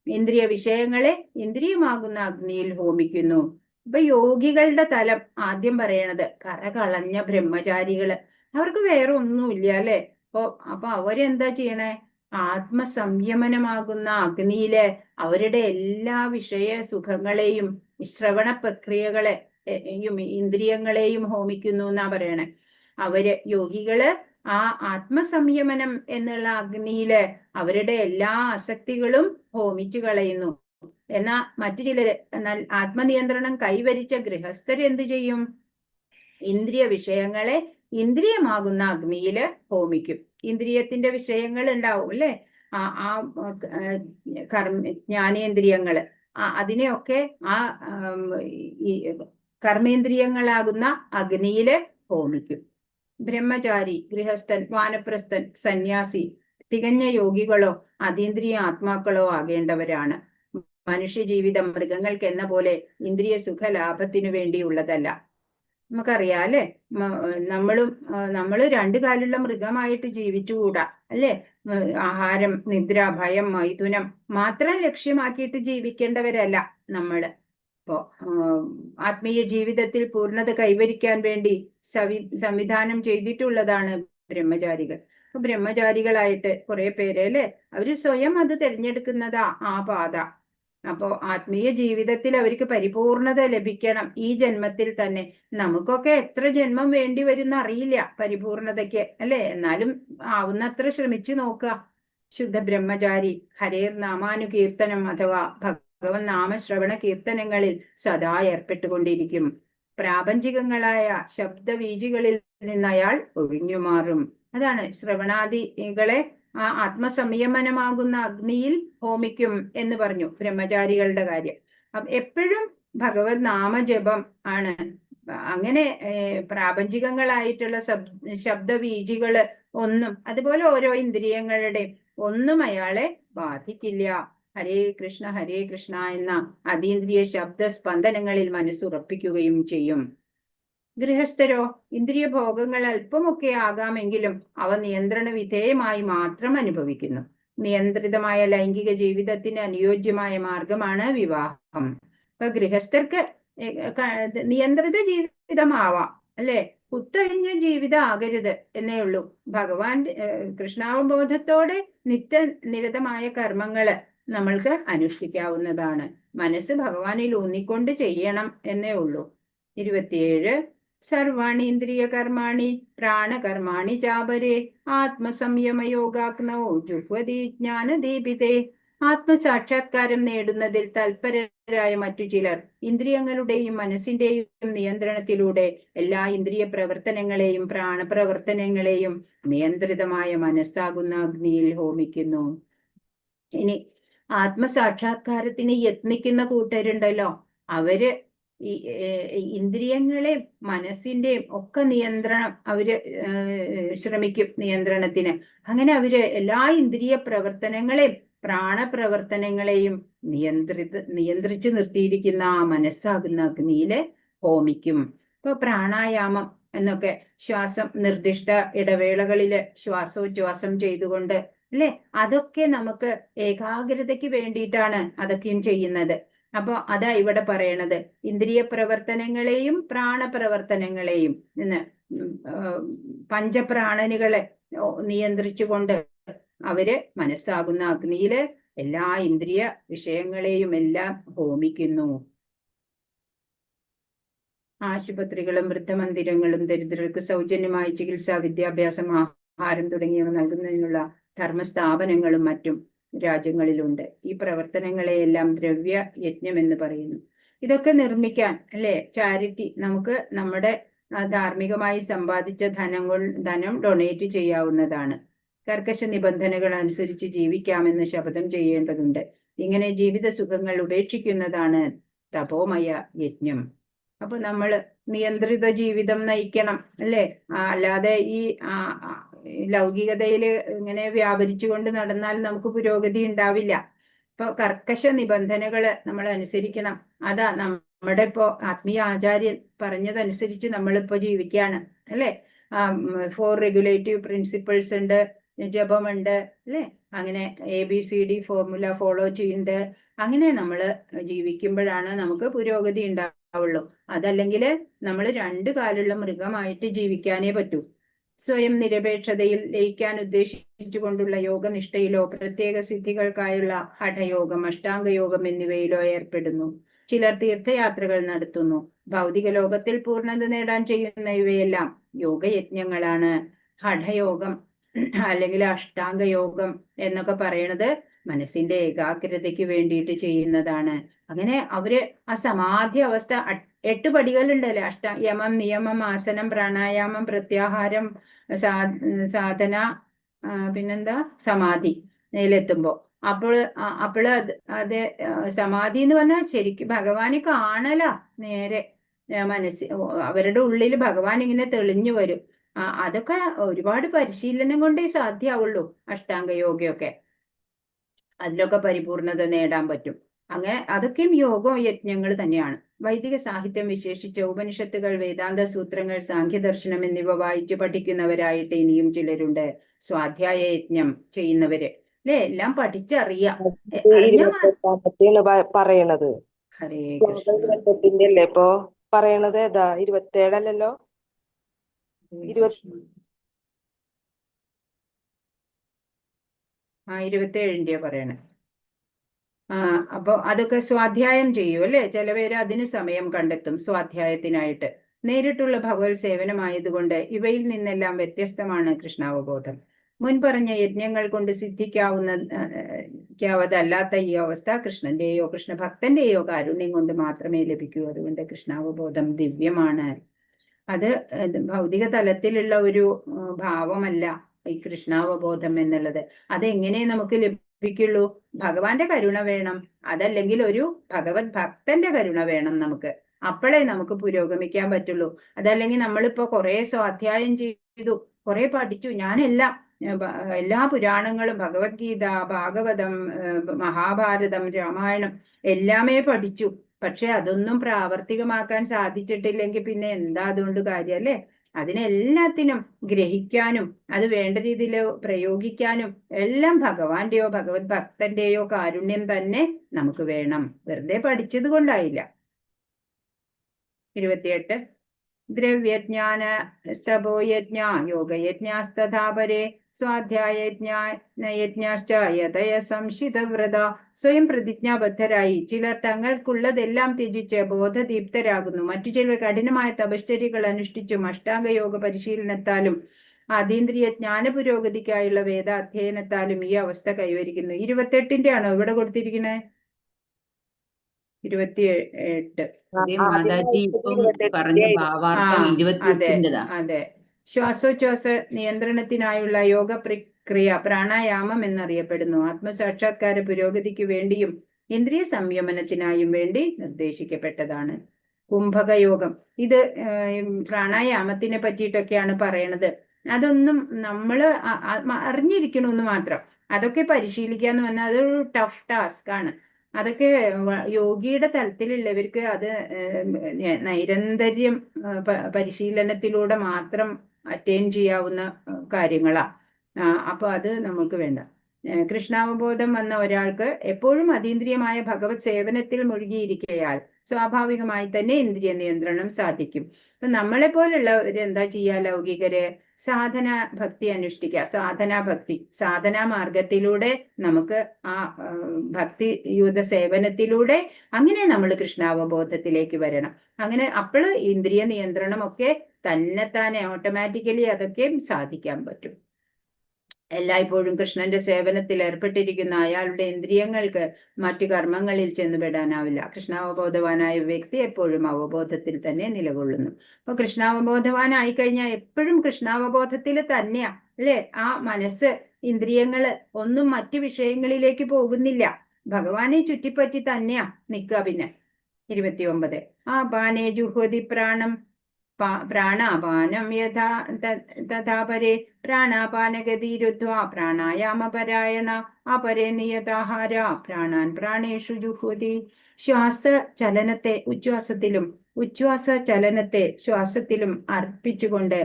ഇന്ദ്രിയ വിഷയങ്ങളെ ഇന്ദ്രിയമാകുന്ന അഗ്നിയിൽ ഹോമിക്കുന്നു. ഇപ്പൊ യോഗികളുടെ തലം ആദ്യം പറയണത് കരകളഞ്ഞ ബ്രഹ്മചാരികള്. അവർക്ക് വേറെ ഒന്നുമില്ല, അല്ലെ? അപ്പൊ അവരെന്താ ചെയ്യണേ? ആത്മസംയമനമാകുന്ന അഗ്നിയില് അവരുടെ എല്ലാ വിഷയ സുഖങ്ങളെയും ശ്രവണ പ്രക്രിയകളെയും ഇന്ദ്രിയങ്ങളെയും ഹോമിക്കുന്നു എന്നാ പറയണേ. യോഗികള് ആ ആത്മസംയമനം എന്നുള്ള അഗ്നിയില് അവരുടെ എല്ലാ ആസക്തികളും ഹോമിച്ചു കളയുന്നു. എന്നാ മറ്റു ചിലര്, എന്നാൽ ആത്മനിയന്ത്രണം കൈവരിച്ച ഗൃഹസ്ഥര് എന്ത് ചെയ്യും? ഇന്ദ്രിയ വിഷയങ്ങളെ ഇന്ദ്രിയമാകുന്ന അഗ്നിയില് ഹോമിക്കും. ഇന്ദ്രിയത്തിന്റെ വിഷയങ്ങൾ ഉണ്ടാവും, അല്ലെ? ജ്ഞാനേന്ദ്രിയങ്ങള്, അതിനെയൊക്കെ ആ കർമ്മേന്ദ്രിയങ്ങളാകുന്ന അഗ്നിയില് ഹോമിക്കും. ബ്രഹ്മചാരി, ഗൃഹസ്ഥൻ, വാനപ്രസ്ഥൻ, സന്യാസി തികഞ്ഞ യോഗികളോ അതീന്ദ്രിയ ആത്മാക്കളോ ആകേണ്ടവരാണ്. മനുഷ്യജീവിതം മൃഗങ്ങൾക്ക് എന്ന പോലെ ഇന്ദ്രിയ സുഖലാഭത്തിനു വേണ്ടിയുള്ളതല്ല. നമുക്കറിയാം, അല്ലെ? നമ്മള് രണ്ടു കാലുള്ള മൃഗമായിട്ട് ജീവിച്ചുകൂടാ, അല്ലെ? ആഹാരം, നിദ്ര, ഭയം, മൈഥുനം മാത്രം ലക്ഷ്യമാക്കിയിട്ട് ജീവിക്കേണ്ടവരല്ല നമ്മള്. അപ്പോ ആത്മീയ ജീവിതത്തിൽ പൂർണ്ണത കൈവരിക്കാൻ വേണ്ടി സംവിധാനം ചെയ്തിട്ടുള്ളതാണ് ബ്രഹ്മചാരികൾ. അപ്പൊ ബ്രഹ്മചാരികളായിട്ട് കുറെ പേര് അല്ലെ, അവര് സ്വയം അത് തിരഞ്ഞെടുക്കുന്നതാ ആ പാത. അപ്പോ ആത്മീയ ജീവിതത്തിൽ അവർക്ക് പരിപൂർണത ലഭിക്കണം ഈ ജന്മത്തിൽ തന്നെ. നമുക്കൊക്കെ എത്ര ജന്മം വേണ്ടി വരുന്ന അറിയില്ല പരിപൂർണതയ്ക്ക് അല്ലെ, എന്നാലും ആവുന്നത്ര ശ്രമിച്ചു നോക്കുക. ശുദ്ധ ബ്രഹ്മചാരി ഹരേർ നാമാനുകീർത്തനം അഥവാ ഭഗവൻ നാമശ്രവണ കീർത്തനങ്ങളിൽ സദാ ഏർപ്പെട്ടുകൊണ്ടിരിക്കും. പ്രാപഞ്ചികങ്ങളായ ശബ്ദവീജികളിൽ നിന്ന് അയാൾ ഒഴിഞ്ഞുമാറും. അതാണ് ശ്രവണാദികളെ ആ ആത്മസംയമനമാകുന്ന അഗ്നിയിൽ ഹോമിക്കും എന്ന് പറഞ്ഞു ബ്രഹ്മചാരികളുടെ കാര്യം. എപ്പോഴും ഭഗവത് നാമജപം ആണ്. അങ്ങനെ പ്രാപഞ്ചികങ്ങളായിട്ടുള്ള ശബ്ദവീജികള് ഒന്നും, അതുപോലെ ഓരോ ഇന്ദ്രിയങ്ങളുടെ ഒന്നും അയാളെ ബാധിക്കില്ല. ഹരേ കൃഷ്ണ എന്ന അതീന്ദ്രിയ ശബ്ദ സ്പന്ദനങ്ങളിൽ മനസ്സുറപ്പിക്കുകയും ചെയ്യും. ഗൃഹസ്ഥരോ ഇന്ദ്രിയ ഭോഗങ്ങൾ അല്പമൊക്കെ ആകാമെങ്കിലും അവ നിയന്ത്രണ വിധേയമായി മാത്രം അനുഭവിക്കുന്നു. നിയന്ത്രിതമായ ലൈംഗിക ജീവിതത്തിന് അനുയോജ്യമായ മാർഗമാണ് വിവാഹം. ഇപ്പൊ ഗൃഹസ്ഥർക്ക് നിയന്ത്രിത ജീവിതമാവാം അല്ലെ, കുത്തഴിഞ്ഞ ജീവിതം ആകരുത് എന്നേ ഉള്ളൂ. ഭഗവാൻ കൃഷ്ണാവബോധത്തോടെ നിത്യനിരതമായ കർമ്മങ്ങള് നമ്മൾക്ക് അനുഷ്ഠിക്കാവുന്നതാണ്. മനസ്സ് ഭഗവാനിൽ ഊന്നിക്കൊണ്ട് ചെയ്യണം എന്നേ ഉള്ളൂ. 27 സർവാണി ഇന്ദ്രിയ കർമാണി പ്രാണകർമാണി ചാപരേ ആത്മസംയമയോഗാഗ്നോ ജുഹ്വതി ജ്ഞാനദീപിതേ. ആത്മസാക്ഷാത്കാരം നേടുന്നതിൽ തൽപരരായ മറ്റു ചിലർ ഇന്ദ്രിയങ്ങളുടെയും മനസ്സിന്റെയും നിയന്ത്രണത്തിലൂടെ എല്ലാ ഇന്ദ്രിയ പ്രവർത്തനങ്ങളെയും പ്രാണപ്രവർത്തനങ്ങളെയും നിയന്ത്രിതമായ മനസ്സാകുന്ന അഗ്നിയിൽ ഹോമിക്കുന്നു. ഇനി ആത്മസാക്ഷാത്കാരത്തിന് യത്നിക്കുന്ന കൂട്ടരുണ്ടല്ലോ, അവര് ഈ ഇന്ദ്രിയങ്ങളെ മനസ്സിന്റെയും ഒക്കെ നിയന്ത്രണം അവര് ശ്രമിക്കും നിയന്ത്രണത്തിന്. അങ്ങനെ അവര് എല്ലാ ഇന്ദ്രിയ പ്രവർത്തനങ്ങളെയും പ്രാണപ്രവർത്തനങ്ങളെയും നിയന്ത്രിച്ചു നിർത്തിയിരിക്കുന്ന ആ മനസ്സാകുന്ന അഗ്നിയില് ഹോമിക്കും. ഇപ്പൊ പ്രാണായാമം എന്നൊക്കെ ശ്വാസം നിർദ്ദിഷ്ട ഇടവേളകളില് ശ്വാസോച്ഛ്വാസം ചെയ്തുകൊണ്ട് അല്ലെ, അതൊക്കെ നമുക്ക് ഏകാഗ്രതയ്ക്ക് വേണ്ടിയിട്ടാണ് അതൊക്കെയും ചെയ്യുന്നത്. അപ്പൊ അതാ ഇവിടെ പറയണത്, ഇന്ദ്രിയ പ്രവർത്തനങ്ങളെയും പ്രാണപ്രവർത്തനങ്ങളെയും പഞ്ചപ്രാണനുകളെ നിയന്ത്രിച്ചുകൊണ്ട് അവര് മനസ്സാകുന്ന അഗ്നിയില് എല്ലാ ഇന്ദ്രിയ വിഷയങ്ങളെയും എല്ലാം ഹോമിക്കുന്നു. ആശുപത്രികളും വൃദ്ധമന്ദിരങ്ങളും ദരിദ്രർക്ക് സൗജന്യമായി ചികിത്സ, വിദ്യാഭ്യാസം, ആഹാരം തുടങ്ങിയവ നൽകുന്നതിനുള്ള ധർമ്മസ്ഥാപനങ്ങളും മറ്റും രാജ്യങ്ങളിലുണ്ട്. ഈ പ്രവർത്തനങ്ങളെയെല്ലാം ദ്രവ്യ യജ്ഞം എന്ന് പറയുന്നു. ഇതൊക്കെ നിർമ്മിക്കാൻ അല്ലെ, ചാരിറ്റി, നമുക്ക് നമ്മുടെ ധാർമ്മികമായി സമ്പാദിച്ച ധനം ഡൊണേറ്റ് ചെയ്യാവുന്നതാണ്. കർക്കശ നിബന്ധനകൾ അനുസരിച്ച് ജീവിക്കാമെന്ന് ശപഥം ചെയ്യേണ്ടതുണ്ട്. ഇങ്ങനെ ജീവിത സുഖങ്ങൾ ഉപേക്ഷിക്കുന്നതാണ് തപോമയ യജ്ഞം. അപ്പൊ നമ്മൾ നിയന്ത്രിത ജീവിതം നയിക്കണം അല്ലെ, അല്ലാതെ ഈ ലൗകികതയില് ഇങ്ങനെ വ്യാപരിച്ചുകൊണ്ട് നടന്നാൽ നമുക്ക് പുരോഗതി ഉണ്ടാവില്ല. ഇപ്പൊ കർക്കശ നിബന്ധനകള് നമ്മൾ അനുസരിക്കണം. അതാ നമ്മുടെ ഇപ്പോ ആത്മീയ ആചാര്യൻ പറഞ്ഞതനുസരിച്ച് നമ്മളിപ്പോ ജീവിക്കുകയാണ് അല്ലെ. 4 റെഗുലേറ്റീവ് പ്രിൻസിപ്പിൾസ് ഉണ്ട്, ജപമുണ്ട് അല്ലെ, അങ്ങനെ ABCD ഫോർമുല ഫോളോ ചെയ്യുന്നുണ്ട്. അങ്ങനെ നമ്മൾ ജീവിക്കുമ്പോഴാണ് നമുക്ക് പുരോഗതി ഉണ്ടാവുള്ളൂ. അതല്ലെങ്കിൽ നമ്മൾ 2 കാലുള്ള മൃഗമായിട്ട് ജീവിക്കാനേ പറ്റൂ. സ്വയം നിരപേക്ഷതയിൽ ലയിക്കാൻ ഉദ്ദേശിച്ചുകൊണ്ടുള്ള യോഗനിഷ്ഠയിലോ പ്രത്യേക സിദ്ധികൾക്കായുള്ള ഹഠയോഗം, അഷ്ടാംഗയോഗം എന്നിവയിലോ ഏർപ്പെടുന്നു. ചിലർ തീർത്ഥയാത്രകൾ നടത്തുന്നു. ഭൗതിക ലോകത്തിൽ പൂർണ്ണത നേടാൻ ചെയ്യുന്ന ഇവയെല്ലാം യോഗയജ്ഞങ്ങളാണ്. ഹഠയോഗം അല്ലെങ്കിൽ അഷ്ടാംഗയോഗം എന്നൊക്കെ പറയണത് മനസ്സിന്റെ ഏകാഗ്രതയ്ക്ക് വേണ്ടിയിട്ട് ചെയ്യുന്നതാണ്. അങ്ങനെ അവര് ആ സമാധി അവസ്ഥ 8 പടികളുണ്ടല്ലേ, യമം, നിയമം, ആസനം, പ്രാണായാമം, പ്രത്യാഹാരം, സാധന, പിന്നെന്താ സമാധി യിലെത്തുമ്പോ അപ്പോള് അത് സമാധി എന്ന് പറഞ്ഞാൽ ശരിക്കും ഭഗവാനെ കാണല. നേരെ അവരുടെ ഉള്ളിൽ ഭഗവാൻ ഇങ്ങനെ തെളിഞ്ഞു വരും. അതൊക്കെ ഒരുപാട് പരിശീലനം കൊണ്ടേ സാധ്യമാവുള്ളൂ. അഷ്ടാംഗയോഗയൊക്കെ അതിലൊക്കെ പരിപൂർണത നേടാൻ പറ്റും. അങ്ങനെ അതൊക്കെയും യജ്ഞങ്ങൾ തന്നെയാണ്. വൈദിക സാഹിത്യം വിശേഷിച്ച് ഉപനിഷത്തുകൾ, വേദാന്ത സൂത്രങ്ങൾ, സാഖ്യദർശനം എന്നിവ വായിച്ചു പഠിക്കുന്നവരായിട്ട് ഇനിയും ചിലരുണ്ട്. സ്വാധ്യായ യജ്ഞം ചെയ്യുന്നവര് അല്ലെ, എല്ലാം പഠിച്ചറിയാം. പറയണത് ഹരേ ശ്ലോകം കൃഷ്ണ. 28 അല്ലേ ഇപ്പൊ പറയണത്? ഏതാ? 27 ഹരേ 20 കൃഷ്ണ. 27 പറയണേ. അപ്പൊ അതൊക്കെ സ്വാധ്യായം ചെയ്യൂ അല്ലേ? ചില പേര് അതിന് സമയം കണ്ടെത്തും സ്വാധ്യായത്തിനായിട്ട്. നേരിട്ടുള്ള ഭഗവത് സേവനമായതുകൊണ്ട് ഇവയിൽ നിന്നെല്ലാം വ്യത്യസ്തമാണ് കൃഷ്ണാവബോധം. മുൻപറഞ്ഞ യജ്ഞങ്ങൾ കൊണ്ട് സിദ്ധിക്കാവതല്ലാത്ത ഈ അവസ്ഥ കൃഷ്ണന്റെയോ കൃഷ്ണഭക്തന്റെയോ കാരുണ്യം കൊണ്ട് മാത്രമേ ലഭിക്കൂ. അതുകൊണ്ട് കൃഷ്ണാവബോധം ദിവ്യമാണ്. അത് ഭൗതിക തലത്തിലുള്ള ഒരു ഭാവമല്ല ഈ കൃഷ്ണാവബോധം എന്നുള്ളത്. അതെങ്ങനെ നമുക്ക് ലഭിക്കുള്ളൂ? ഭഗവാന്റെ കരുണ വേണം, അതല്ലെങ്കിൽ ഒരു ഭഗവത് ഭക്തന്റെ കരുണ വേണം നമുക്ക്. അപ്പോഴേ നമുക്ക് പുരോഗമിക്കാൻ പറ്റുള്ളൂ. അതല്ലെങ്കിൽ നമ്മളിപ്പോ കുറെ സ്വാധ്യായം ചെയ്തു, കുറെ പഠിച്ചു, ഞാനെല്ലാം എല്ലാ പുരാണങ്ങളും, ഭഗവത്ഗീത, ഭാഗവതം, മഹാഭാരതം, രാമായണം എല്ലാമേ പഠിച്ചു. പക്ഷെ അതൊന്നും പ്രാവർത്തികമാക്കാൻ സാധിച്ചിട്ടില്ലെങ്കിൽ പിന്നെ എന്താ അതുകൊണ്ട് കാര്യം അല്ലേ? അതിനെല്ലാത്തിനും ഗ്രഹിക്കാനും അത് വേണ്ട രീതിയിൽ പ്രയോഗിക്കാനും എല്ലാം ഭഗവാന്റെയോ ഭഗവത് ഭക്തന്റെയോ കാരുണ്യം തന്നെ നമുക്ക് വേണം. വെറുതെ പഠിച്ചത് കൊണ്ടായില്ല. 28 ദ്രവ്യജ്ഞാന സ്തപോ യജ്ഞ യോഗയജ്ഞാസ്തഥാപരേ സ്വാധ്യായജ്ഞാശ്ച യതയ സംശിതവ്രത. സ്വയം പ്രതിജ്ഞാബദ്ധരായി ചിലർ തങ്ങൾക്കുള്ളതെല്ലാം ത്യജിച്ച് ബോധദീപ്തരാകുന്നു. മറ്റു ചിലർ കഠിനമായ തപശ്ചര്യകൾ അനുഷ്ഠിച്ചും അഷ്ടാംഗയോഗ പരിശീലനത്താലും അതീന്ദ്രിയ ജ്ഞാന പുരോഗതിക്കായുള്ള വേദാധ്യയനത്താലും ഈ അവസ്ഥ കൈവരിക്കുന്നു. 28 ആണോ ഇവിടെ കൊടുത്തിരിക്കണേ? 28. മാതാജി ഇപ്പം പറഞ്ഞ ഭാവാർത്ഥം അതെ 28-ന്റെതാ. അതെ. ശ്വാസോച്ഛ്വാസ നിയന്ത്രണത്തിനായുള്ള യോഗ പ്രക്രിയ പ്രാണായാമം എന്നറിയപ്പെടുന്നു. ആത്മസാക്ഷാത്കാര പുരോഗതിക്ക് വേണ്ടിയും ഇന്ദ്രിയ സംയമനത്തിനായും വേണ്ടി നിർദ്ദേശിക്കപ്പെട്ടതാണ്. കുംഭകയോഗം, ഇത് പ്രാണായാമത്തിനെ പറ്റിയിട്ടൊക്കെയാണ് പറയണത്. അതൊന്നും നമ്മൾ അറിഞ്ഞിരിക്കണമെന്ന് മാത്രം. അതൊക്കെ പരിശീലിക്കാന്ന് പറഞ്ഞാൽ അതൊരു ടഫ് ടാസ്ക് ആണ്. അതൊക്കെ യോഗിയുടെ തലത്തിലുള്ളവർക്ക് അത് നൈരന്തര്യം പരിശീലനത്തിലൂടെ മാത്രം അറ്റൈൻ ചെയ്യാവുന്ന കാര്യങ്ങളാ. അപ്പൊ അത് നമുക്ക് വേണ്ട. കൃഷ്ണാവബോധം വന്ന ഒരാൾക്ക് എപ്പോഴും അതീന്ദ്രിയമായ ഭഗവത് സേവനത്തിൽ മുഴുകിയിരിക്കയാൽ സ്വാഭാവികമായി തന്നെ ഇന്ദ്രിയ നിയന്ത്രണം സാധിക്കും. അപ്പൊ നമ്മളെ പോലുള്ളവര് എന്താ ചെയ്യുക? ലൗകികര് സാധന ഭക്തി അനുഷ്ഠിക്കുക. സാധനാ മാർഗത്തിലൂടെ നമുക്ക് ആ ഭക്തിയുത സേവനത്തിലൂടെ അങ്ങനെ നമ്മൾ കൃഷ്ണാവബോധത്തിലേക്ക് വരണം. അങ്ങനെ അപ്പോൾ ഇന്ദ്രിയ നിയന്ത്രണം ഒക്കെ തന്നെത്താനെ ഓട്ടോമാറ്റിക്കലി അതൊക്കെ സാധിക്കാൻ പറ്റും. എല്ലായ്പ്പോഴും കൃഷ്ണന്റെ സേവനത്തിൽ ഏർപ്പെട്ടിരിക്കുന്ന അയാളുടെ ഇന്ദ്രിയങ്ങൾക്ക് മറ്റു കർമ്മങ്ങളിൽ ചെന്നുപെടാനാവില്ല. കൃഷ്ണാവബോധവാനായ വ്യക്തി എപ്പോഴും അവബോധത്തിൽ തന്നെ നിലകൊള്ളുന്നു. അപ്പൊ കൃഷ്ണാവബോധവാനായി കഴിഞ്ഞാൽ എപ്പോഴും കൃഷ്ണാവബോധത്തിൽ തന്നെയാ അല്ലെ? ആ മനസ്സ്, ഇന്ദ്രിയങ്ങള് ഒന്നും മറ്റു വിഷയങ്ങളിലേക്ക് പോകുന്നില്ല. ഭഗവാനെ ചുറ്റിപ്പറ്റി തന്നെയാ നിൽക്കുക. പിന്നെ 29 ആപാനേ ജുഹ്വതി പ്രാണം പ്രാണാപാനം യഥാ തഥാപരേ പ്രാണാപാനഗതിരുദ്ധ്വാ പ്രാണായാമപരായണ അപരേ നിയതാഹാര പ്രാണാൻ പ്രാണേഷു ജുഹ്വതി. ശ്വാസ ചലനത്തെ ഉച്ഛ്വാസത്തിലും ഉച്ഛ്വാസ ചലനത്തെ ശ്വാസത്തിലും അർപ്പിച്ചുകൊണ്ട്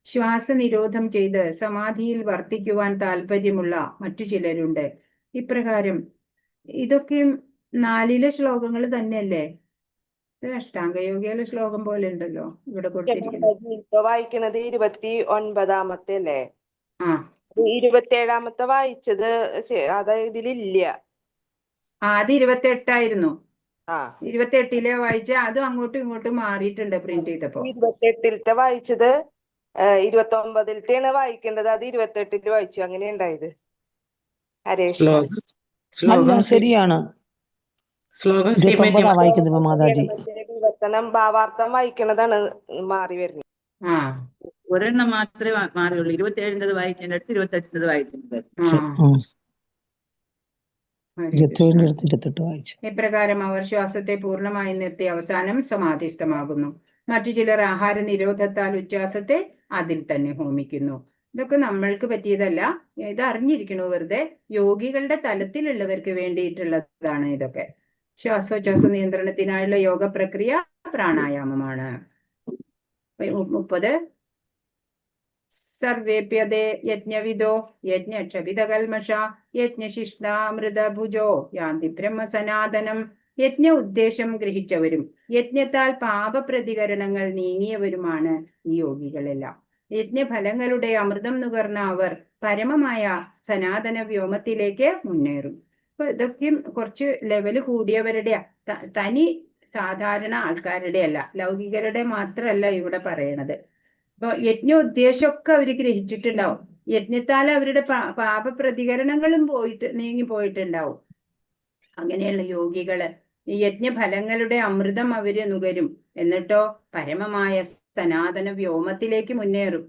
ശ്വാസനിരോധം ചെയ്ത് സമാധിയിൽ വർത്തിക്കുവാൻ താല്പര്യമുള്ള മറ്റു ചിലരുണ്ട്. ഇപ്രകാരം ഇതൊക്കെയും 4 ശ്ലോകങ്ങൾ തന്നെയല്ലേ? ഇത് അഷ്ടാംഗയോഗിയിലെ ശ്ലോകം പോലെ ഉണ്ടല്ലോ ഇവിടെ കൊടുത്തിരിക്കുന്നത്. ഇപ്പൊ വായിക്കണത് 29-ാമത്തെ അല്ലേ? 27 വായിച്ചത് അതായത് ഇതിലില്ല. അത് 28 ആ 28 വായിച്ച അതും അങ്ങോട്ടും ഇങ്ങോട്ടും മാറിയിട്ടുണ്ട് പ്രിന്റ് ചെയ്തപ്പോ. 28 വായിച്ചത് 29 വായിക്കേണ്ടത്. അത് 28 വായിച്ചു. അങ്ങനെ ഉണ്ടായത്. ഹരേഷ് അല്ല, ശരിയാണ്. ശ്ലോകം 29 വായിക്കുന്നത് മാതാജി. വിവർത്തനം ഭാവാർത്ഥം വായിക്കണതാണ് മാറി വരുന്നത്. ഒരെണ്ണം മാത്രമേ മാറിയുള്ളൂ. 27-ന്റേത് വായിക്കേണ്ടത് 28-ന്റേത് വായിക്കുന്നത്. ഇപ്രകാരം അവർ ശ്വാസത്തെ പൂർണ്ണമായി നിർത്തി അവസാനം സമാധിസ്ഥമാകുന്നു. മറ്റു ചിലർ ആഹാര നിരോധത്താൽ ഉച്ഛ്വാസത്തെ അതിൽ തന്നെ ഹോമിക്കുന്നു. ഇതൊക്കെ നമ്മൾക്ക് പറ്റിയതല്ല. ഇത് അറിഞ്ഞിരിക്കണു. വെറുതെ യോഗികളുടെ തലത്തിലുള്ളവർക്ക് വേണ്ടിയിട്ടുള്ളതാണ് ഇതൊക്കെ. ശ്വാസോച്ഛ്വാസ നിയന്ത്രണത്തിനായുള്ള യോഗ പ്രക്രിയ പ്രാണായാമമാണ്. 30 സർവേപ്യതേ യജ്ഞവിദോ യജ്ഞക്ഷപിതകൽമഷ യജ്ഞശിഷ്ടാമൃതഭുജോ യാന്തി ബ്രഹ്മസനാതനം യജ്ഞ ഉദ്ദേശം ഗ്രഹിച്ചവരും യജ്ഞത്താൽ പാപപ്രതികരണങ്ങൾ നീങ്ങിയവരുമാണ് ഈ യോഗികളെല്ലാം. യജ്ഞഫലങ്ങളുടെ അമൃതം നുകർന്ന അവർ പരമമായ സനാതന വ്യോമത്തിലേക്ക് മുന്നേറും. അപ്പൊ ഇതൊക്കെ കുറച്ച് ലെവല് കൂടിയവരുടെ തനി സാധാരണ ആൾക്കാരുടെ അല്ല, ലൗകികരുടെ മാത്രമല്ല ഇവിടെ പറയണത്. അപ്പൊ യജ്ഞ ഉദ്ദേശമൊക്കെ അവർ ഗ്രഹിച്ചിട്ടുണ്ടാവും. യജ്ഞത്താൽ അവരുടെ പാപപ്രതികരണങ്ങളും നീങ്ങി പോയിട്ടുണ്ടാവും. അങ്ങനെയുള്ള യോഗികള് ഈ യജ്ഞഫലങ്ങളുടെ അമൃതം അവര് നുകരും. എന്നിട്ടോ പരമമായ സനാതന വ്യോമത്തിലേക്ക് മുന്നേറും.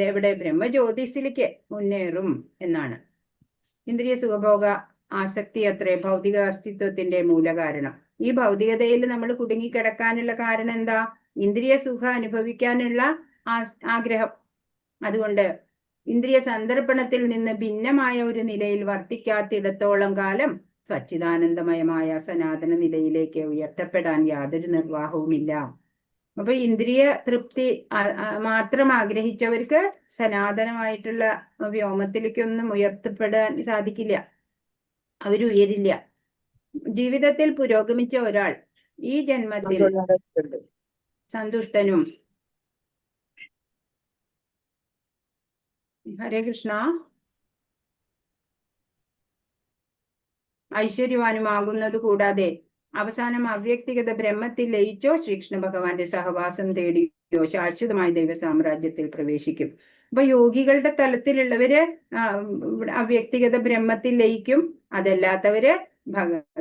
എവിടെ? ബ്രഹ്മജ്യോതിസിലേക്ക് മുന്നേറും എന്നാണ്. ഇന്ദ്രിയ സുഖഭോഗ ആസക്തി അത്രേ ഭൗതിക അസ്തിത്വത്തിന്റെ മൂലകാരണം. ഈ ഭൗതികതയിൽ നമ്മൾ കുടുങ്ങിക്കിടക്കാനുള്ള കാരണം എന്താ? ഇന്ദ്രിയ സുഖം അനുഭവിക്കാനുള്ള ആഗ്രഹം. അതുകൊണ്ട് ഇന്ദ്രിയ സന്ദർപ്പണത്തിൽ നിന്ന് ഭിന്നമായ ഒരു നിലയിൽ വർത്തിക്കാത്തിടത്തോളം കാലം സച്ചിദാനന്ദമയമായ സനാതന നിലയിലേക്ക് ഉയർത്തപ്പെടാൻ യാതൊരു നിർവാഹവുമില്ല. അപ്പൊ ഇന്ദ്രിയ തൃപ്തി മാത്രം ആഗ്രഹിച്ചവർക്ക് സനാതനമായിട്ടുള്ള വ്യോമത്തിലേക്കൊന്നും ഉയർത്തപ്പെടാൻ സാധിക്കില്ല, അവരുയരില്ല. ജീവിതത്തിൽ പുരോഗമിച്ച ഒരാൾ ഈ ജന്മത്തിൽ സന്തുഷ്ടനും ഹരേ കൃഷ്ണ ഐശ്വര്യവാനുമാകുന്നത് കൂടാതെ അവസാനം അവ്യക്തിഗത ബ്രഹ്മത്തിൽ ലയിച്ചോ ശ്രീകൃഷ്ണ ഭഗവാന്റെ സഹവാസം തേടിയോ ശാശ്വതമായ ദൈവ സാമ്രാജ്യത്തിൽ പ്രവേശിക്കും. അപ്പൊ യോഗികളുടെ തലത്തിലുള്ളവര് അവ്യക്തിഗത ബ്രഹ്മത്തിൽ ലയിക്കും, അതല്ലാത്തവര്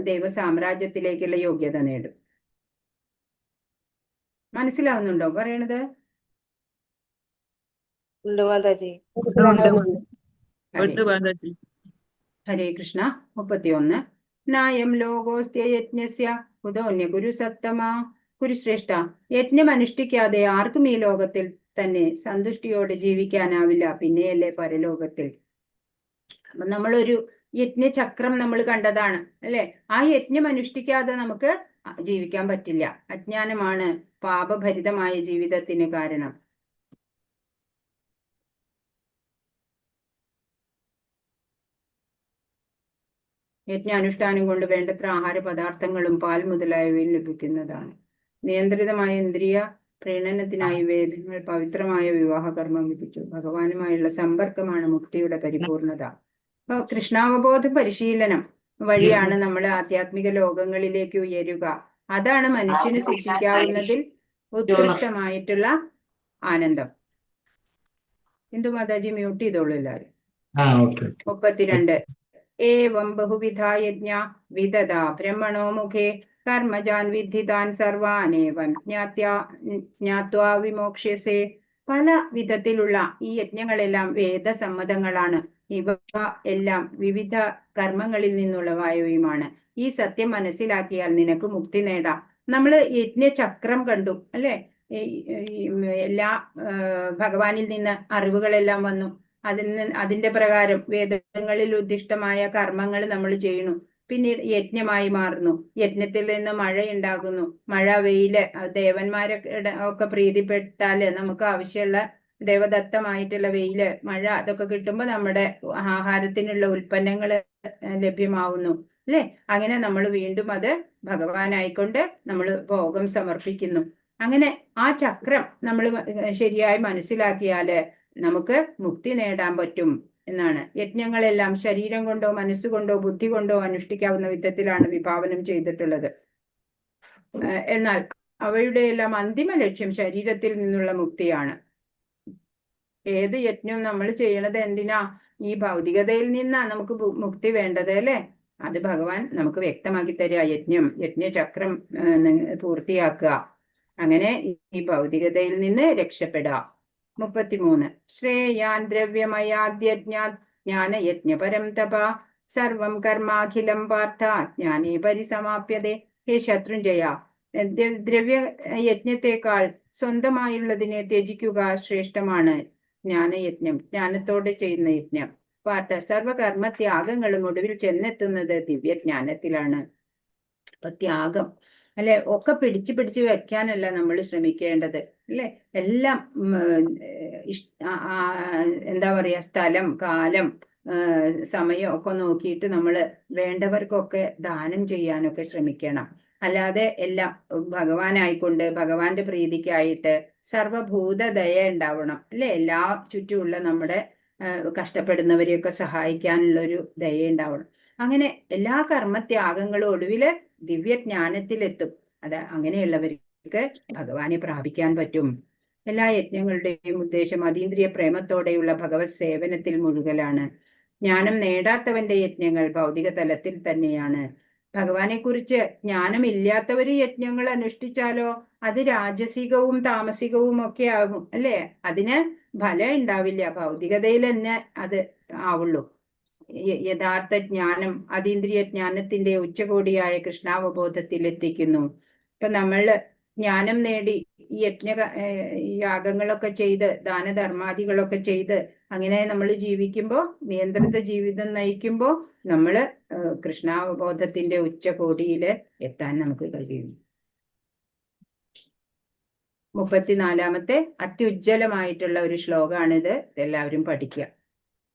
ദൈവ സാമ്രാജ്യത്തിലേക്കുള്ള യോഗ്യത നേടും. മനസ്സിലാവുന്നുണ്ടോ പറയണത്? ഉണ്ട് മാതാജി. ഹരേ കൃഷ്ണ. 31. നായം ലോകോസ്ത്യ യജ്ഞസ്യ കുതോന്യ ഗുരു സത്തമ. കുരുശ്രേഷ്ഠ, യജ്ഞം അനുഷ്ഠിക്കാതെ ആർക്കും ഈ ലോകത്തിൽ തന്നെ സന്തുഷ്ടിയോടെ ജീവിക്കാനാവില്ല, പിന്നെയല്ലേ പരലോകത്തിൽ. അപ്പൊ നമ്മളൊരു യജ്ഞചക്രം നമ്മൾ കണ്ടതാണ് അല്ലെ. ആ യജ്ഞം അനുഷ്ഠിക്കാതെ നമുക്ക് ജീവിക്കാൻ പറ്റില്ല. അജ്ഞാനമാണ് പാപഭരിതമായ ജീവിതത്തിന് കാരണം. യജ്ഞാനുഷ്ഠാനം കൊണ്ട് വേണ്ടത്ര ആഹാര പദാർത്ഥങ്ങളും പാൽ മുതലായവയും ലഭിക്കുന്നതാണ്. നിയന്ത്രിതമായ ഇന്ദ്രിയ പ്രീണനത്തിനായി വേദങ്ങൾ പവിത്രമായ വിവാഹകർമ്മം വിധിച്ചു. ഭഗവാനുമായുള്ള സമ്പർക്കമാണ് മുക്തിയുടെ പരിപൂർണത. അപ്പൊ കൃഷ്ണാവബോധ പരിശീലനം വഴിയാണ് നമ്മൾ ആധ്യാത്മിക ലോകങ്ങളിലേക്ക് ഉയരുക. അതാണ് മനുഷ്യന് സിദ്ധിക്കാവുന്നതിൽ ഉത്കൃഷ്ടമായിട്ടുള്ള ആനന്ദം. ഹിന്ദു മാതാജി മ്യൂട്ട് ചെയ്തോളൂ എല്ലാവരും. 32. ഏവം ബഹുവിധ യജ്ഞ വിദദ ബ്രഹ്മണോ മുഖേ കർമ്മജാൻ വിദ്ധിതാൻ സർവാനേവം ജ്ഞാത്വാ വിമോക്ഷ്യസേ. പല വിധത്തിലുള്ള ഈ യജ്ഞങ്ങളെല്ലാം വേദസമ്മതങ്ങളാണ്. ഇവ എല്ലാം വിവിധ കർമ്മങ്ങളിൽ നിന്നുള്ളവയുമാണ്. ഈ സത്യം മനസ്സിലാക്കിയാൽ നിനക്ക് മുക്തി നേടാം. നമ്മൾ യജ്ഞചക്രം കണ്ടു അല്ലെ. എല്ലാ ഭഗവാനിൽ നിന്ന് അറിവുകളെല്ലാം വന്നു. അതിന്റെ പ്രകാരം വേദങ്ങളിൽ ഉദ്ദിഷ്ടമായ കർമ്മങ്ങൾ നമ്മൾ ചെയ്യുന്നു. പിന്നീട് യജ്ഞമായി മാറുന്നു. യജ്ഞത്തിൽ നിന്ന് മഴയുണ്ടാകുന്നു. മഴ, വെയില്, ദേവന്മാരെ ഒക്കെ പ്രീതിപ്പെട്ടാല് നമുക്ക് ആവശ്യമുള്ള ദേവദത്തമായിട്ടുള്ള വെയില്, മഴ അതൊക്കെ കിട്ടുമ്പോൾ നമ്മുടെ ആഹാരത്തിനുള്ള ഉൽപ്പന്നങ്ങൾ ലഭ്യമാവുന്നു അല്ലെ. അങ്ങനെ നമ്മൾ വീണ്ടും അത് ഭഗവാനായിക്കൊണ്ട് നമ്മൾ ഭോഗം സമർപ്പിക്കുന്നു. അങ്ങനെ ആ ചക്രം നമ്മൾ ശരിയായി മനസ്സിലാക്കിയാല് നമുക്ക് മുക്തി നേടാൻ പറ്റും എന്നാണ്. യജ്ഞങ്ങളെല്ലാം ശരീരം കൊണ്ടോ മനസ്സുകൊണ്ടോ ബുദ്ധി കൊണ്ടോ അനുഷ്ഠിക്കാവുന്ന വിധത്തിലാണ് വിഭാവനം ചെയ്തിട്ടുള്ളത്. എന്നാൽ അവയുടെ എല്ലാം അന്തിമ ലക്ഷ്യം ശരീരത്തിൽ നിന്നുള്ള മുക്തിയാണ്. ഏത് യജ്ഞം നമ്മൾ ചെയ്യണത് എന്തിനാ? ഈ ഭൗതികതയിൽ നിന്നാ നമുക്ക് മുക്തി വേണ്ടത് അല്ലെ. അത് ഭഗവാൻ നമുക്ക് വ്യക്തമാക്കി തരിക. യജ്ഞചക്രം പൂർത്തിയാക്കുക, അങ്ങനെ ഈ ഭൗതികതയിൽ നിന്ന് രക്ഷപ്പെടുക. 33. ശ്രേയാൻ ദ്രവ്യമയാദ്യജ്ഞാത് ജ്ഞാനയജ്ഞപരം തപ സർവം കർമാഖിലം പാർത്ഥ ജ്ഞാനേ പരിസമാപ്യതേ. ഹേ ശത്രുഞ്ജയ, ദ്രവ്യ യജ്ഞത്തെക്കാൾ സ്വന്തമായുള്ളതിനെ ത്യജിക്കുക ശ്രേഷ്ഠമാണ് ജ്ഞാനയജ്ഞം, ജ്ഞാനത്തോടെ ചെയ്യുന്ന യജ്ഞം. പാർത്ഥ, സർവകർമ്മത്യാഗങ്ങളും ഒടുവിൽ ചെന്നെത്തുന്നത് ദിവ്യജ്ഞാനത്തിലാണ്. അപ്പൊ ത്യാഗം അല്ലെ, ഒക്കെ പിടിച്ചു വെക്കാനല്ല നമ്മൾ ശ്രമിക്കേണ്ടത് അല്ലെ. എല്ലാം എന്താ പറയാ, സ്ഥലം, കാലം, സമയം ഒക്കെ നോക്കിയിട്ട് നമ്മൾ വേണ്ടവർക്കൊക്കെ ദാനം ചെയ്യാനൊക്കെ ശ്രമിക്കണം. അല്ലാതെ എല്ലാം ഭഗവാനായിക്കൊണ്ട് ഭഗവാന്റെ പ്രീതിക്കായിട്ട് സർവഭൂത ദയ ഉണ്ടാവണം അല്ലെ? എല്ലാ ചുറ്റുമുള്ള നമ്മുടെ കഷ്ടപ്പെടുന്നവരെയൊക്കെ സഹായിക്കാനുള്ള ഒരു ദയ ഉണ്ടാവണം. അങ്ങനെ എല്ലാ കർമ്മത്യാഗങ്ങളും ഒടുവില് ദിവ്യജ്ഞാനത്തിലെത്തും. അങ്ങനെയുള്ളവർക്ക് ഭഗവാനെ പ്രാപിക്കാൻ പറ്റും. എല്ലാ യജ്ഞങ്ങളുടെയും ഉദ്ദേശം അതീന്ദ്രിയ പ്രേമത്തോടെയുള്ള ഭഗവത് സേവനത്തിൽ മുഴുകലാണ്. ജ്ഞാനം നേടാത്തവന്റെ യജ്ഞങ്ങൾ ഭൗതിക തലത്തിൽ തന്നെയാണ്. ഭഗവാനെ കുറിച്ച് ജ്ഞാനമില്ലാത്തവര് യജ്ഞങ്ങൾ അനുഷ്ഠിച്ചാലോ അത് രാജസികവും താമസികവും ഒക്കെ ആകും അല്ലെ? അതിന് ഫലം ഉണ്ടാവില്ല, ഭൗതികതയിൽ തന്നെ അത് ആവുള്ളൂ. യഥാർത്ഥ ജ്ഞാനം അതീന്ദ്രിയ ജ്ഞാനത്തിന്റെ ഉച്ചകോടിയായ കൃഷ്ണാവബോധത്തിൽ എത്തിക്കുന്നു. ഇപ്പൊ നമ്മള് ജ്ഞാനം നേടി യാഗങ്ങളൊക്കെ ചെയ്ത് ദാനധർമാദികളൊക്കെ ചെയ്ത് അങ്ങനെ നമ്മൾ ജീവിക്കുമ്പോൾ, നിയന്ത്രിത ജീവിതം നയിക്കുമ്പോൾ നമ്മള് കൃഷ്ണാവബോധത്തിന്റെ ഉച്ചകോടിയില് എത്താൻ നമുക്ക് കഴിയും. 34-ാമത്തെ അത്യുജ്വലമായിട്ടുള്ള ഒരു ശ്ലോകമാണിത്. എല്ലാവരും പഠിക്കുക.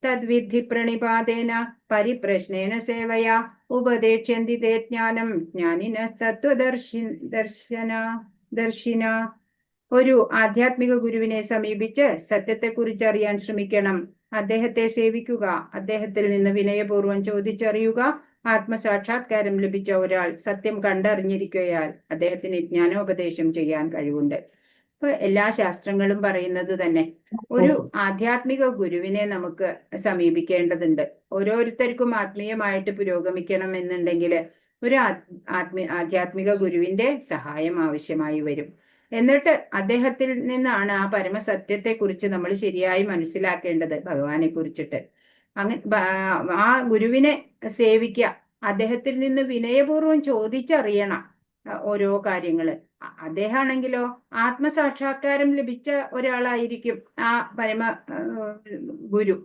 തദ്വിധി പ്രണിപാതേന പരിപ്രശ്നേന സേവയാ ഉപദേക്ഷ്യന്തി തേ ജ്ഞാനം ജ്ഞാനിന തത്വദർശിന. ഒരു ആധ്യാത്മിക ഗുരുവിനെ സമീപിച്ച് സത്യത്തെക്കുറിച്ച് അറിയാൻ ശ്രമിക്കണം. അദ്ദേഹത്തെ സേവിക്കുക, അദ്ദേഹത്തിൽ നിന്ന് വിനയപൂർവ്വം ചോദിച്ചറിയുക. ആത്മസാക്ഷാത്കാരം ലഭിച്ച ഒരാൾ സത്യം കണ്ടറിഞ്ഞിരിക്കയാൽ അദ്ദേഹത്തിന് ജ്ഞാനോപദേശം ചെയ്യാൻ കഴിവുണ്ട്. ഇപ്പൊ എല്ലാ ശാസ്ത്രങ്ങളും പറയുന്നത് തന്നെ ഒരു ആധ്യാത്മിക ഗുരുവിനെ നമുക്ക് സമീപിക്കേണ്ടതുണ്ട്. ഓരോരുത്തർക്കും ആത്മീയമായിട്ട് പുരോഗമിക്കണം എന്നുണ്ടെങ്കിൽ ഒരു ആധ്യാത്മിക ഗുരുവിന്റെ സഹായം ആവശ്യമായി വരും. എന്നിട്ട് അദ്ദേഹത്തിൽ നിന്നാണ് ആ പരമസത്യത്തെക്കുറിച്ച് നമ്മൾ ശരിയായി മനസ്സിലാക്കേണ്ടത്, ഭഗവാനെ കുറിച്ചിട്ട്. ആ ഗുരുവിനെ സേവിക്കുക, അദ്ദേഹത്തിൽ നിന്ന് വിനയപൂർവ്വം ചോദിച്ചറിയണം ഓരോ കാര്യങ്ങള്. അദ്ദേഹമാണെങ്കിലോ ആത്മസാക്ഷാത്കാരം ലഭിച്ച ഒരാളായിരിക്കും ആ പരമ ഗുരു.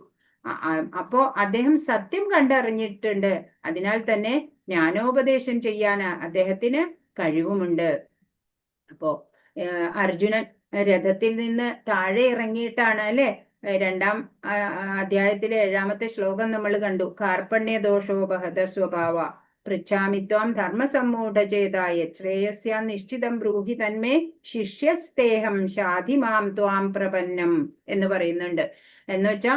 അപ്പോ അദ്ദേഹം സത്യം കണ്ടറിഞ്ഞിട്ടുണ്ട്. അതിനാൽ തന്നെ ജ്ഞാനോപദേശം ചെയ്യാൻ അദ്ദേഹത്തിന് കഴിവുമുണ്ട്. അപ്പോ അർജുനൻ രഥത്തിൽ നിന്ന് താഴെ ഇറങ്ങിയിട്ടാണ് അല്ലെ, 2-ാം അധ്യായത്തിലെ 7-ാമത്തെ ശ്ലോകം നമ്മൾ കണ്ടു. കാർപ്പണ്യ ദോഷോപഹത സ്വഭാവ പൃച്ഛാമിത്വാം ധർമ്മസമ്മൂഢചേതായ ശ്രേയസ്യ നിശ്ചിതം ബ്രൂഹി തന്മേ ശിഷ്യസ്തേഹം ശാധിമാം ത്വാം പ്രപന്നം എന്ന് പറയുന്നുണ്ട്. എന്നുവെച്ചാ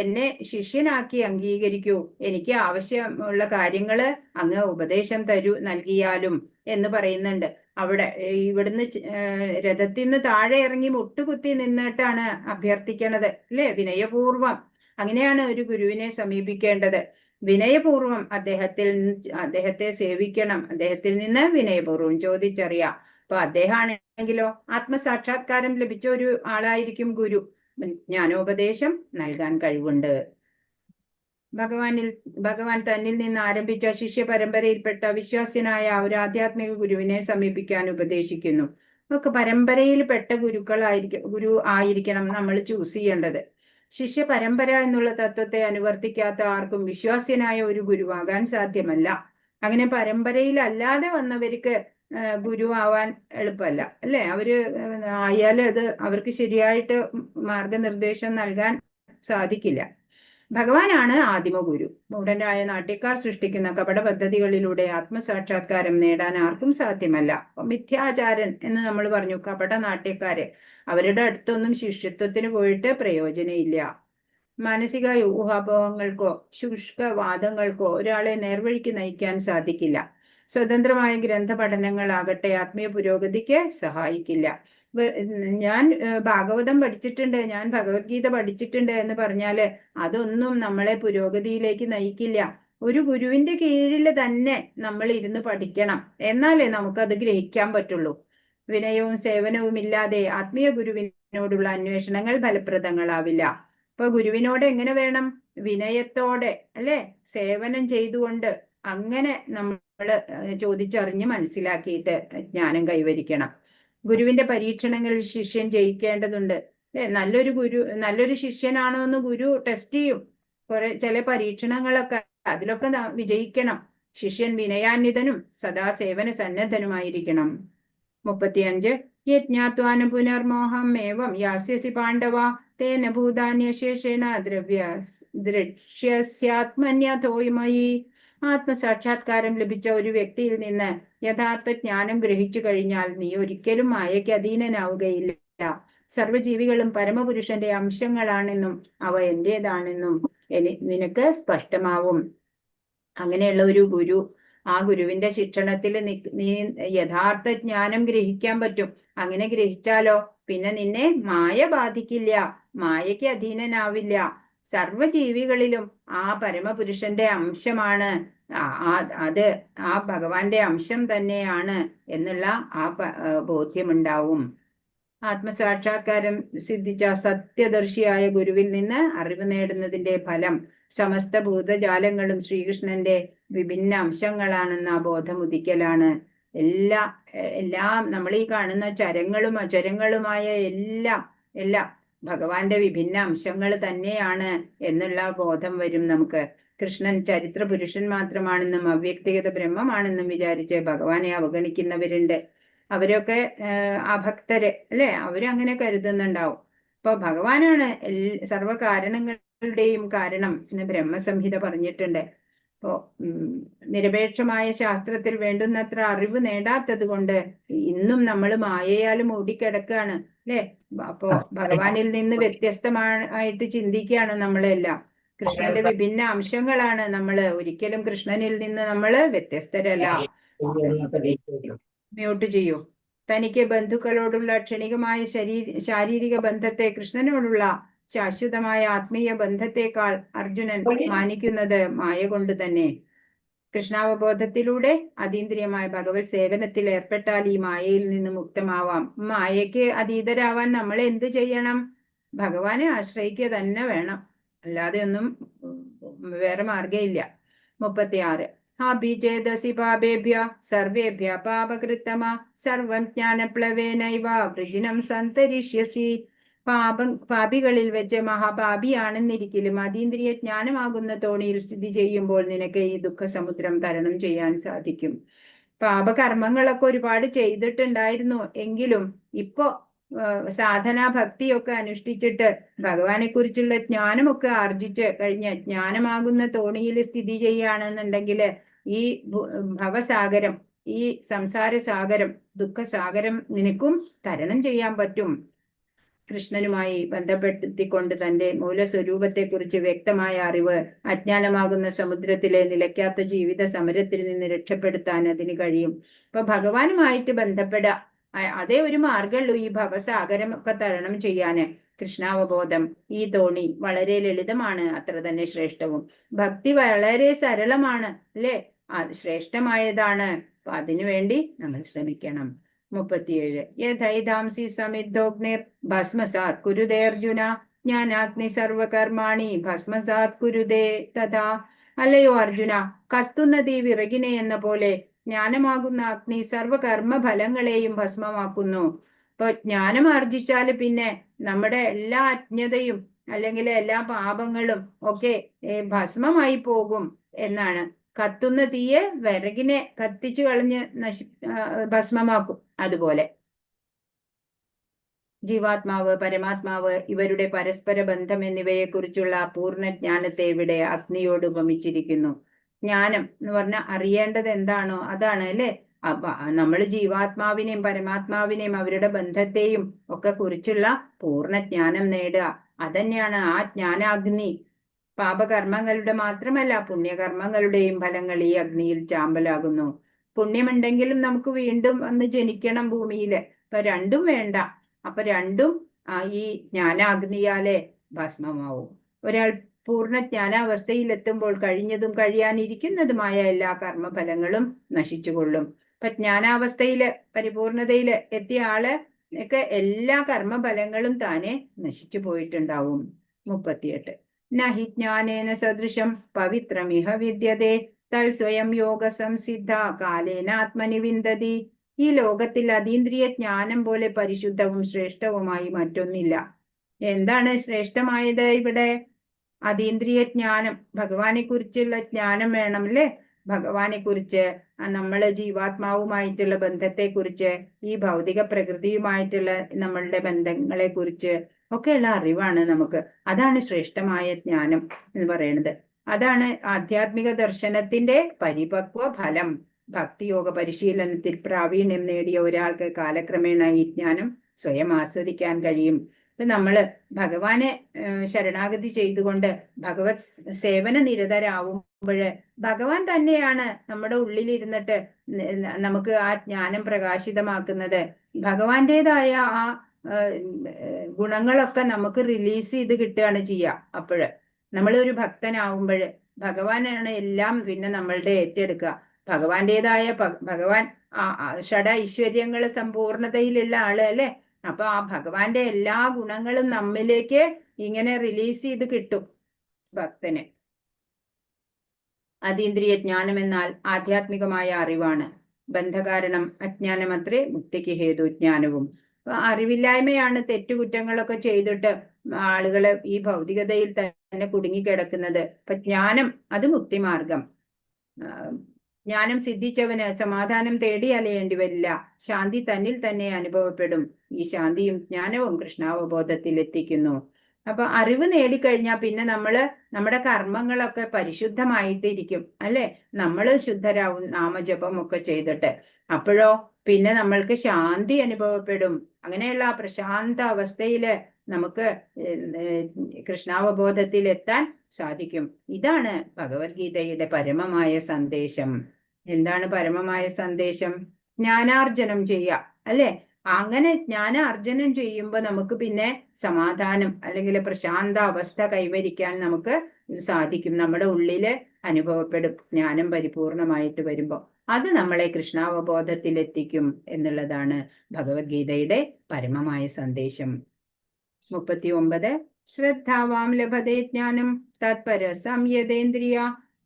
എന്നെ ശിഷ്യനാക്കി അംഗീകരിക്കൂ, എനിക്ക് ആവശ്യമുള്ള കാര്യങ്ങള് അങ്ങ് ഉപദേശം നൽകിയാലും എന്ന് പറയുന്നുണ്ട്. ഇവിടുന്ന് രഥത്തിൽ നിന്ന് താഴെ ഇറങ്ങി മുട്ടുകുത്തി നിന്നിട്ടാണ് അഭ്യർത്ഥിക്കണത് അല്ലെ, വിനയപൂർവം. അങ്ങനെയാണ് ഒരു ഗുരുവിനെ സമീപിക്കേണ്ടത്. വിനയപൂർവം അദ്ദേഹത്തെ സേവിക്കണം, അദ്ദേഹത്തിൽ നിന്ന് വിനയപൂർവം ചോദിച്ചറിയാം. അപ്പൊ അദ്ദേഹമാണെങ്കിലോ ആത്മസാക്ഷാത്കാരം ലഭിച്ച ഒരു ആളായിരിക്കും ഗുരു. ജ്ഞാനോപദേശം നൽകാൻ കഴിവുണ്ട്. ഭഗവാൻ തന്നിൽ നിന്ന് ആരംഭിച്ച ശിഷ്യ പരമ്പരയിൽപ്പെട്ട വിശ്വാസ്യനായ ഒരു ആധ്യാത്മിക ഗുരുവിനെ സമീപിക്കാൻ ഉപദേശിക്കുന്നു. നമുക്ക് പരമ്പരയിൽപ്പെട്ട ഗുരു ആയിരിക്കണം നമ്മൾ ചൂസ് ചെയ്യേണ്ടത്. ശിഷ്യ പരമ്പര എന്നുള്ള തത്വത്തെ അനുവർത്തിക്കാത്ത ആർക്കും വിശ്വാസ്യനായ ഒരു ഗുരുവാകാൻ സാധ്യമല്ല. അങ്ങനെ പരമ്പരയിൽ അല്ലാതെ വന്നവർക്ക് ഗുരു ആവാൻ എളുപ്പമല്ല അല്ലെ? ആയാലും അത് അവർക്ക് ശരിയായിട്ട് മാർഗനിർദ്ദേശം നൽകാൻ സാധിക്കില്ല. ഭഗവാനാണ് ആദിമ ഗുരു. മൂഢരായ നാട്യക്കാർ സൃഷ്ടിക്കുന്ന കപട പദ്ധതികളിലൂടെ ആത്മസാക്ഷാത്കാരം നേടാൻ ആർക്കും സാധ്യമല്ല. മിഥ്യാചാരൻ എന്ന് നമ്മൾ പറഞ്ഞു, കപട നാട്യക്കാര്. അവരുടെ അടുത്തൊന്നും ശിഷ്യത്വത്തിന് പോയിട്ട് പ്രയോജനമില്ല. മാനസിക ഊഹാപോഹങ്ങൾക്കോ ശുഷ്കവാദങ്ങൾക്കോ ഒരാളെ നേർവഴിക്ക് നയിക്കാൻ സാധിക്കില്ല. സ്വതന്ത്രമായ ഗ്രന്ഥ പഠനങ്ങളാകട്ടെ ആത്മീയ പുരോഗതിക്ക് സഹായിക്കില്ല. ഞാൻ ഭാഗവതം പഠിച്ചിട്ടുണ്ട്, ഞാൻ ഭഗവത്ഗീത പഠിച്ചിട്ടുണ്ട് എന്ന് പറഞ്ഞാല് അതൊന്നും നമ്മളെ പുരോഗതിയിലേക്ക് നയിക്കില്ല. ഒരു ഗുരുവിന്റെ കീഴിൽ തന്നെ നമ്മൾ ഇരുന്ന് പഠിക്കണം, എന്നാലേ നമുക്കത് ഗ്രഹിക്കാൻ പറ്റുള്ളൂ. വിനയവും സേവനവും ഇല്ലാതെ ആത്മീയ ഗുരുവിനോടുള്ള അന്വേഷണങ്ങൾ ഫലപ്രദങ്ങളാവില്ല. ഇപ്പൊ ഗുരുവിനോട് എങ്ങനെ വേണം? വിനയത്തോടെ അല്ലെ, സേവനം ചെയ്തുകൊണ്ട് അങ്ങനെ നമ്മൾ ചോദിച്ചറിഞ്ഞ് മനസ്സിലാക്കിയിട്ട് ജ്ഞാനം കൈവരിക്കണം. ഗുരുവിന്റെ പരീക്ഷണങ്ങളിൽ ശിഷ്യൻ ജയിക്കേണ്ടതുണ്ട്. നല്ലൊരു ശിഷ്യനാണോ എന്ന് ഗുരു ടെസ്റ്റ് ചെയ്യും. ചില പരീക്ഷണങ്ങളൊക്കെ, അതിലൊക്കെ വിജയിക്കണം. ശിഷ്യൻ വിനയാന്വിതനും സദാ സേവന സന്നദ്ധനുമായിരിക്കണം. 35 യജ്ഞാത്വാന പുനർമോഹം ഏവം യാസ്യസി പാണ്ഡവ തേന ഭൂതാന്യശേഷേണ ദ്രക്ഷ്യസ്യാത്മന്യതോമയി. ആത്മസാക്ഷാത്കാരം ലഭിച്ച ഒരു വ്യക്തിയിൽ നിന്ന് യഥാർത്ഥ ജ്ഞാനം ഗ്രഹിച്ചു കഴിഞ്ഞാൽ നീ ഒരിക്കലും മായയ്ക്ക് അധീനനാവുകയില്ല. സർവ്വജീവികളും പരമപുരുഷന്റെ അംശങ്ങളാണെന്നും അവ എന്റേതാണെന്നും നിനക്ക് സ്പഷ്ടമാവും. അങ്ങനെയുള്ള ഒരു ഗുരു, ആ ഗുരുവിന്റെ ശിക്ഷണത്തിൽ നീ യഥാർത്ഥ ജ്ഞാനം ഗ്രഹിക്കാൻ പറ്റും. അങ്ങനെ ഗ്രഹിച്ചാലോ പിന്നെ നിന്നെ മായ ബാധിക്കില്ല, മായയ്ക്ക് അധീനനാവില്ല. സർവജീവികളിലും ആ പരമപുരുഷന്റെ അംശമാണ്, അത് ആ ഭഗവാന്റെ അംശം തന്നെയാണ് എന്നുള്ള ആ ബോധ്യമുണ്ടാവും. ആത്മസാക്ഷാത്കാരം സിദ്ധിച്ച സത്യദർശിയായ ഗുരുവിൽ നിന്ന് അറിവ് നേടുന്നതിന്റെ ഫലം സമസ്ത ഭൂതജാലങ്ങളും ശ്രീകൃഷ്ണന്റെ വിഭിന്ന അംശങ്ങളാണെന്ന ബോധം ഉദിക്കലാണ്. എല്ലാം നമ്മൾ ഈ കാണുന്ന ചരങ്ങളും അചരങ്ങളുമായ എല്ലാം ഭഗവാന്റെ വിഭിന്ന അംശങ്ങൾ തന്നെയാണ് എന്നുള്ള ബോധം വരും നമുക്ക്. കൃഷ്ണൻ ചരിത്ര പുരുഷൻ മാത്രമാണെന്നും അവ്യക്തിഗത ബ്രഹ്മമാണെന്നും വിചാരിച്ച് ഭഗവാനെ അവഗണിക്കുന്നവരുണ്ട്. അവരൊക്കെ അഭക്തര് അല്ലെ, അവരങ്ങനെ കരുതുന്നുണ്ടാവും. അപ്പൊ ഭഗവാനാണ് സർവകാരണങ്ങളുടെയും കാരണം എന്ന് ബ്രഹ്മസംഹിത പറഞ്ഞിട്ടുണ്ട്. അപ്പോ നിരപേക്ഷമായ ശാസ്ത്രത്തിൽ വേണ്ടുന്നത്ര അറിവ് നേടാത്തത് കൊണ്ട് ഇന്നും നമ്മൾ മായയാൽ മൂടിക്കിടക്കുകയാണ് അല്ലെ. അപ്പോ ഭഗവാനിൽ നിന്ന് വ്യത്യസ്തമായിട്ട് ചിന്തിക്കുകയാണ് നമ്മളെല്ലാം. കൃഷ്ണന്റെ വിഭിന്ന അംശങ്ങളാണ് നമ്മള്. ഒരിക്കലും കൃഷ്ണനിൽ നിന്ന് നമ്മള് വ്യത്യസ്തരല്ല. മ്യൂട്ട് ചെയ്യൂ. തനിക്ക് ബന്ധുക്കളോടുള്ള ക്ഷണികമായ ശാരീരിക ബന്ധത്തെ കൃഷ്ണനോടുള്ള ശാശ്വതമായ ആത്മീയ ബന്ധത്തെക്കാൾ അർജുനൻ മാനിക്കുന്നത് മായ കൊണ്ട് തന്നെ. കൃഷ്ണാവബോധത്തിലൂടെ അതീന്ദ്രിയമായ ഭഗവത് സേവനത്തിൽ ഏർപ്പെട്ടാൽ ഈ മായയിൽ നിന്ന് മുക്തമാവാം. മായയ്ക്ക് അതീതരാവാൻ നമ്മൾ എന്ത് ചെയ്യണം? ഭഗവാനെ ആശ്രയിക്കുക തന്നെ വേണം, അല്ലാതെ ഒന്നും വേറെ മാർഗമില്ല. 36 അഭിചേതസി പാപേഭ്യ സർവേഭ്യ പാപകൃത്തമ സർവം ജ്ഞാനപ്ലവേനൈവ വൃജിനം സന്തരിഷ്യസി. പാപികളിൽ വെച്ച് മഹാപാപിയാണെന്നിരിക്കലും അതീന്ദ്രിയ ജ്ഞാനമാകുന്ന തോണിയിൽ സ്ഥിതി ചെയ്യുമ്പോൾ നിനക്ക് ഈ ദുഃഖസമുദ്രം തരണം ചെയ്യാൻ സാധിക്കും. പാപകർമ്മങ്ങളൊക്കെ ഒരുപാട് ചെയ്തിട്ടുണ്ടായിരുന്നു എങ്കിലും ഇപ്പോ സാധനാ ഭക്തിയൊക്കെ അനുഷ്ഠിച്ചിട്ട് ഭഗവാനെ കുറിച്ചുള്ള ജ്ഞാനമൊക്കെ ആർജിച്ച് കഴിഞ്ഞ ജ്ഞാനമാകുന്ന തോണിയിൽ സ്ഥിതി ചെയ്യുകയാണെന്നുണ്ടെങ്കിൽ ഈ ഭവസാഗരം, ഈ സംസാര സാഗരം, ദുഃഖസാഗരം നിനക്കും തരണം ചെയ്യാൻ പറ്റും. കൃഷ്ണനുമായി ബന്ധപ്പെടുത്തിക്കൊണ്ട് തന്റെ മൂലസ്വരൂപത്തെക്കുറിച്ച് വ്യക്തമായ അറിവ് അജ്ഞാനമാകുന്ന സമുദ്രത്തിലെ നിലയ്ക്കാത്ത ജീവിത സമരത്തിൽ നിന്ന് രക്ഷപ്പെടുത്താൻ അതിന് കഴിയും. ഇപ്പൊ ഭഗവാനുമായിട്ട് ബന്ധപ്പെടുക, അതേ ഒരു മാർഗമുള്ളൂ ഈ ഭവസാഗരം ഒക്കെ തരണം ചെയ്യാന്. കൃഷ്ണാവബോധം, ഈ തോണി വളരെ ലളിതമാണ്, അത്ര തന്നെ ശ്രേഷ്ഠവും. ഭക്തി വളരെ സരളമാണ് അല്ലെ, ശ്രേഷ്ഠമായതാണ്. അപ്പൊ അതിനുവേണ്ടി നമ്മൾ ശ്രമിക്കണം. 37 യഥൈധാംസി സമിദ്ധോഗ്നിർ ഭസ്മസാത് കുരുതേ അർജുന ജ്ഞാനാഗ്നി സർവകർമാണി ഭസ്മസാത് കുരുതേ തഥാ. അല്ലയോ അർജുന, കത്തുന്ന തീ വിറകിനെ എന്ന പോലെ ജ്ഞാനമാകുന്ന അഗ്നി സർവകർമ്മ ഫലങ്ങളെയും ഭസ്മമാക്കുന്നു. ഇപ്പൊ ജ്ഞാനം ആർജിച്ചാല് പിന്നെ നമ്മുടെ എല്ലാ അജ്ഞതയും അല്ലെങ്കിൽ എല്ലാ പാപങ്ങളും ഒക്കെ ഭസ്മമായി പോകും എന്നാണ്. കത്തുന്ന തീയെ വിറകിനെ കത്തിച്ചു കളഞ്ഞ് ഭസ്മമാക്കും. അതുപോലെ ജീവാത്മാവ്, പരമാത്മാവ്, ഇവരുടെ പരസ്പര ബന്ധം എന്നിവയെക്കുറിച്ചുള്ള പൂർണ്ണ ജ്ഞാനത്തെ ഇവിടെ അഗ്നിയോട് ഉപമിച്ചിരിക്കുന്നു. ജ്ഞാനം എന്ന് പറഞ്ഞാൽ അറിയേണ്ടത് എന്താണോ അതാണ് അല്ലെ. നമ്മൾ ജീവാത്മാവിനെയും പരമാത്മാവിനെയും അവരുടെ ബന്ധത്തെയും ഒക്കെ കുറിച്ചുള്ള പൂർണ്ണ ജ്ഞാനം നേടുക, അതന്നെയാണ് ആ ജ്ഞാനാഗ്നി. പാപകർമ്മങ്ങളുടെ മാത്രമല്ല പുണ്യകർമ്മങ്ങളുടെയും ഫലങ്ങൾ ഈ അഗ്നിയിൽ ചാമ്പലാകുന്നു. പുണ്യമുണ്ടെങ്കിലും നമുക്ക് വീണ്ടും വന്ന് ജനിക്കണം ഭൂമിയില്. അപ്പൊ രണ്ടും വേണ്ട. അപ്പൊ രണ്ടും ഈ ജ്ഞാനാഗ്നിയാലെ ഭസ്മമാവും. ഒരാൾ പൂർണ്ണ ജ്ഞാനാവസ്ഥയിലെത്തുമ്പോൾ കഴിഞ്ഞതും കഴിയാനിരിക്കുന്നതുമായ എല്ലാ കർമ്മഫലങ്ങളും നശിച്ചുകൊള്ളും. ഇപ്പൊ ജ്ഞാനാവസ്ഥയില് പരിപൂർണതയില് എത്തിയ ആള് ഒക്കെ എല്ലാ കർമ്മഫലങ്ങളും താനെ നശിച്ചു പോയിട്ടുണ്ടാവും. 38 നഹി ജ്ഞാനേന സദൃശം പവിത്രമിഹ വിദ്യതേ തൽ സ്വയം യോഗ സംസിദ്ധ കാലേന ആത്മനി വിന്ദതി. ഈ ലോകത്തിൽ അതീന്ദ്രിയ ജ്ഞാനം പോലെ പരിശുദ്ധവും ശ്രേഷ്ഠവുമായി മറ്റൊന്നില്ല. എന്താണ് ശ്രേഷ്ഠമായത് ഇവിടെ? അതീന്ദ്രിയ ജ്ഞാനം, ഭഗവാനെ കുറിച്ചുള്ള ജ്ഞാനം വേണം അല്ലേ. ഭഗവാനെ കുറിച്ച്, നമ്മള് ജീവാത്മാവുമായിട്ടുള്ള ബന്ധത്തെക്കുറിച്ച്, ഈ ഭൗതിക പ്രകൃതിയുമായിട്ടുള്ള നമ്മളുടെ ബന്ധങ്ങളെ കുറിച്ച് ഒക്കെയുള്ള അറിവാണ് നമുക്ക്. അതാണ് ശ്രേഷ്ഠമായ ജ്ഞാനം എന്ന് പറയുന്നത്. അതാണ് ആധ്യാത്മിക ദർശനത്തിന്റെ പരിപക്വ ഫലം. ഭക്തിയോഗ പരിശീലനത്തിൽ പ്രാവീണ്യം നേടിയ ഒരാൾക്ക് കാലക്രമേണ ഈ ജ്ഞാനം സ്വയം ആസ്വദിക്കാൻ കഴിയും. ഇപ്പൊ നമ്മള് ഭഗവാനെ ശരണാഗതി ചെയ്തുകൊണ്ട് ഭഗവത് സേവന നിരതരാവുമ്പോഴ് ഭഗവാൻ തന്നെയാണ് നമ്മുടെ ഉള്ളിലിരുന്നിട്ട് നമുക്ക് ആ ജ്ഞാനം പ്രകാശിതമാക്കുന്നത്. ഭഗവാന്റേതായ ആ ഗുണങ്ങളൊക്കെ നമുക്ക് റിലീസ് ചെയ്ത് കിട്ടുകയാണ് ചെയ്യുക. അപ്പോഴ് നമ്മളൊരു ഭക്തനാവുമ്പോഴ് ഭഗവാനാണ് എല്ലാം പിന്നെ നമ്മളുടെ ഏറ്റെടുക്കുക. ഭഗവാന്റേതായ ഭഗവാൻ ഷഡ ഐശ്വര്യങ്ങള് സമ്പൂർണതയിലുള്ള ആള് അല്ലെ. അപ്പൊ ആ ഭഗവാന്റെ എല്ലാ ഗുണങ്ങളും നമ്മിലേക്ക് ഇങ്ങനെ റിലീസ് ചെയ്ത് കിട്ടും ഭക്തന്. അതീന്ദ്രിയ ജ്ഞാനം എന്നാൽ ആധ്യാത്മികമായ അറിവാണ്. ബന്ധകാരണം അജ്ഞാനമത്രേ മുക്തിക്ക് ഹേതു ജ്ഞാനവും. അറിവില്ലായ്മയാണ് തെറ്റുകുറ്റങ്ങളൊക്കെ ചെയ്തിട്ട് ആളുകള് ഈ ഭൗതികതയിൽ തന്നെ കുടുങ്ങിക്കിടക്കുന്നത്. അപ്പൊ ജ്ഞാനം അത് മുക്തിമാർഗം. ജ്ഞാനം സിദ്ധിച്ചവന് സമാധാനം തേടി അലയേണ്ടി വരില്ല. ശാന്തി തന്നിൽ തന്നെ അനുഭവപ്പെടും. ഈ ശാന്തിയും ജ്ഞാനവും കൃഷ്ണാവബോധത്തിൽ എത്തിക്കുന്നു. അപ്പൊ അറിവ് നേടിക്കഴിഞ്ഞാൽ പിന്നെ നമ്മുടെ കർമ്മങ്ങളൊക്കെ പരിശുദ്ധമായിട്ടിരിക്കും അല്ലെ. നമ്മൾ ശുദ്ധരാവും നാമജപം ഒക്കെ ചെയ്തിട്ട്. അപ്പോഴോ പിന്നെ നമ്മൾക്ക് ശാന്തി അനുഭവപ്പെടും. അങ്ങനെയുള്ള ആ പ്രശാന്ത അവസ്ഥയില് നമുക്ക് കൃഷ്ണാവബോധത്തിൽ എത്താൻ സാധിക്കും. ഇതാണ് ഭഗവത്ഗീതയുടെ പരമമായ സന്ദേശം. എന്താണ് പരമമായ സന്ദേശം? ജ്ഞാനാർജനം ചെയ്യുക അല്ലെ. അങ്ങനെ ജ്ഞാനാർജനം ചെയ്യുമ്പോൾ നമുക്ക് പിന്നെ സമാധാനം അല്ലെങ്കിൽ പ്രശാന്ത അവസ്ഥ കൈവരിക്കാൻ നമുക്ക് സാധിക്കും. നമ്മുടെ ഉള്ളില് അനുഭവപ്പെടും ജ്ഞാനം പരിപൂർണമായിട്ട് വരുമ്പോൾ. അത് നമ്മളെ കൃഷ്ണാവബോധത്തിൽ എത്തിക്കും എന്നുള്ളതാണ് ഭഗവത്ഗീതയുടെ പരമമായ സന്ദേശം. 39 ശ്രദ്ധാവാം ലഭതേ ജ്ഞാനം തത്പര സംയതേന്ദ്രിയ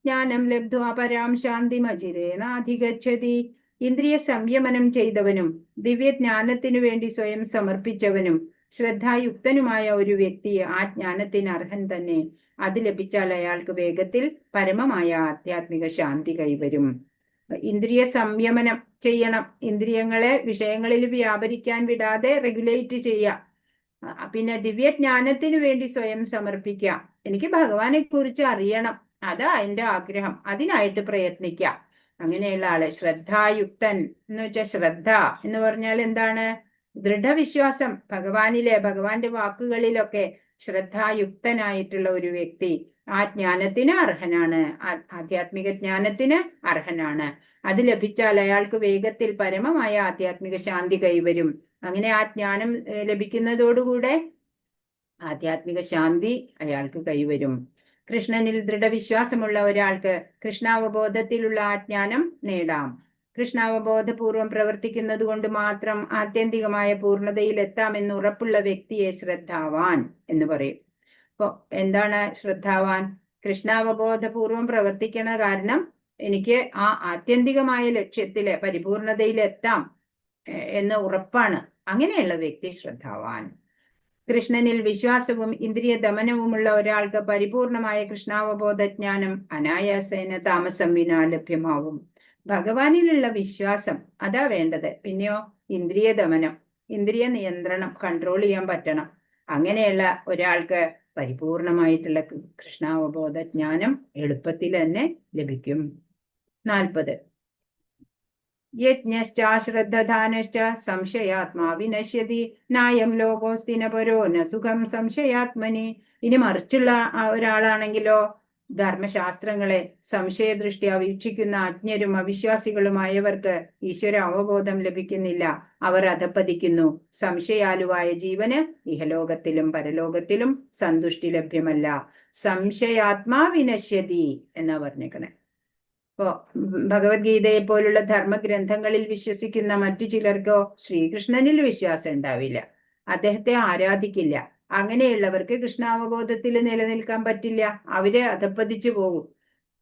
ജ്ഞാനം ലബ്ധ്വാ പരാം ശാന്തിമചിരേണാധിഗച്ഛതി. ഇന്ദ്രിയ സംയമനം ചെയ്തവനും ദിവ്യജ്ഞാനത്തിനു വേണ്ടി സ്വയം സമർപ്പിച്ചവനും ശ്രദ്ധായുക്തനുമായ ഒരു വ്യക്തി ആ ജ്ഞാനത്തിന് അർഹൻ തന്നെ. അത് ലഭിച്ചാൽ അയാൾക്ക് വേഗത്തിൽ പരമമായ ആധ്യാത്മിക ശാന്തി കൈവരും. ഇന്ദ്രിയ സംയമനം ചെയ്യണം. ഇന്ദ്രിയങ്ങളെ വിഷയങ്ങളിൽ വ്യാപരിക്കാൻ വിടാതെ റെഗുലേറ്റ് ചെയ്യുക. പിന്നെ ദിവ്യജ്ഞാനത്തിനു വേണ്ടി സ്വയം സമർപ്പിക്കുക. എനിക്ക് ഭഗവാനെ കുറിച്ച് അറിയണം, അതാ എന്റെ ആഗ്രഹം, അതിനായിട്ട് പ്രയത്നിക്കുക. അങ്ങനെയുള്ള ആള് ശ്രദ്ധായുക്തൻ എന്ന് വെച്ചാൽ ശ്രദ്ധ എന്ന് പറഞ്ഞാൽ എന്താണ്? ദൃഢവിശ്വാസം ഭഗവാനിലെ, ഭഗവാന്റെ വാക്കുകളിലൊക്കെ ശ്രദ്ധായുക്തനായിട്ടുള്ള ഒരു വ്യക്തി ആ ജ്ഞാനത്തിന് അർഹനാണ്. ആധ്യാത്മിക ജ്ഞാനത്തിന് അർഹനാണ്. അത് ലഭിച്ചാൽ അയാൾക്ക് വേഗത്തിൽ പരമമായ ആധ്യാത്മിക ശാന്തി കൈവരും. അങ്ങനെ ആ ജ്ഞാനം ലഭിക്കുന്നതോടുകൂടെ ആധ്യാത്മിക ശാന്തി അയാൾക്ക് കൈവരും. കൃഷ്ണനിൽ ദൃഢവിശ്വാസമുള്ള ഒരാൾക്ക് കൃഷ്ണാവബോധത്തിലുള്ള ആ ജ്ഞാനം നേടാം. കൃഷ്ണാവബോധപൂർവം പ്രവർത്തിക്കുന്നത് കൊണ്ട് മാത്രം ആത്യന്തികമായ പൂർണ്ണതയിൽ എത്താമെന്ന് ഉറപ്പുള്ള വ്യക്തിയെ ശ്രദ്ധാവാൻ എന്ന് പറയും. അപ്പൊ എന്താണ് ശ്രദ്ധാവാൻ? കൃഷ്ണാവബോധപൂർവം പ്രവർത്തിക്കണ കാരണം എനിക്ക് ആ ആത്യന്തികമായ ലക്ഷ്യത്തില് പരിപൂർണതയിൽ എത്താം എന്ന് ഉറപ്പാണ്. അങ്ങനെയുള്ള വ്യക്തി ശ്രദ്ധാവാൻ. കൃഷ്ണനിൽ വിശ്വാസവും ഇന്ദ്രിയ ദമനവുമുള്ള ഒരാൾക്ക് പരിപൂർണമായ കൃഷ്ണാവബോധ ജ്ഞാനം അനായാസേന താമസം വിനാ ലഭ്യമാവും. ഭഗവാനിലുള്ള വിശ്വാസം അതാ വേണ്ടത്. പിന്നെയോ ഇന്ദ്രിയ ദമനം, ഇന്ദ്രിയ നിയന്ത്രണം കൺട്രോൾ ചെയ്യാൻ പറ്റണം. അങ്ങനെയുള്ള ഒരാൾക്ക് പരിപൂർണമായിട്ടുള്ള കൃഷ്ണാവബോധ ജ്ഞാനം എളുപ്പത്തിൽ തന്നെ ലഭിക്കും. 40 യജ്ഞശ്ചാശ്രദ്ധധാനശ്ച സംശയാത്മാ വിനശ്യതി നായം ലോകോസ്തി ന പരോ ന സുഖം സംശയാത്മനി. ഇനി മറിച്ചുള്ള ഒരാളാണെങ്കിലോ ധർമ്മശാസ്ത്രങ്ങളെ സംശയദൃഷ്ട്യാ വീക്ഷിക്കുന്ന അജ്ഞരും അവിശ്വാസികളുമായവർക്ക് ഈശ്വര അവബോധം ലഭിക്കുന്നില്ല. അവർ അധപ്പതിക്കുന്നു. സംശയാലുവായ ജീവന് ഇഹലോകത്തിലും പരലോകത്തിലും സന്തുഷ്ടി ലഭ്യമല്ല. സംശയാത്മാ വിനശ്യതി എന്നാ പറഞ്ഞേക്കണേ. ഇപ്പോ ഭഗവത്ഗീതയെ പോലുള്ള ധർമ്മഗ്രന്ഥങ്ങളിൽ വിശ്വസിക്കുന്ന മറ്റു ചിലർക്കോ ശ്രീകൃഷ്ണനിൽ വിശ്വാസം ഉണ്ടാവില്ല, അദ്ദേഹത്തെ ആരാധിക്കില്ല. അങ്ങനെയുള്ളവർക്ക് കൃഷ്ണാവബോധത്തിൽ നിലനിൽക്കാൻ പറ്റില്ല. അവര് അധപ്പതിച്ചു പോകും.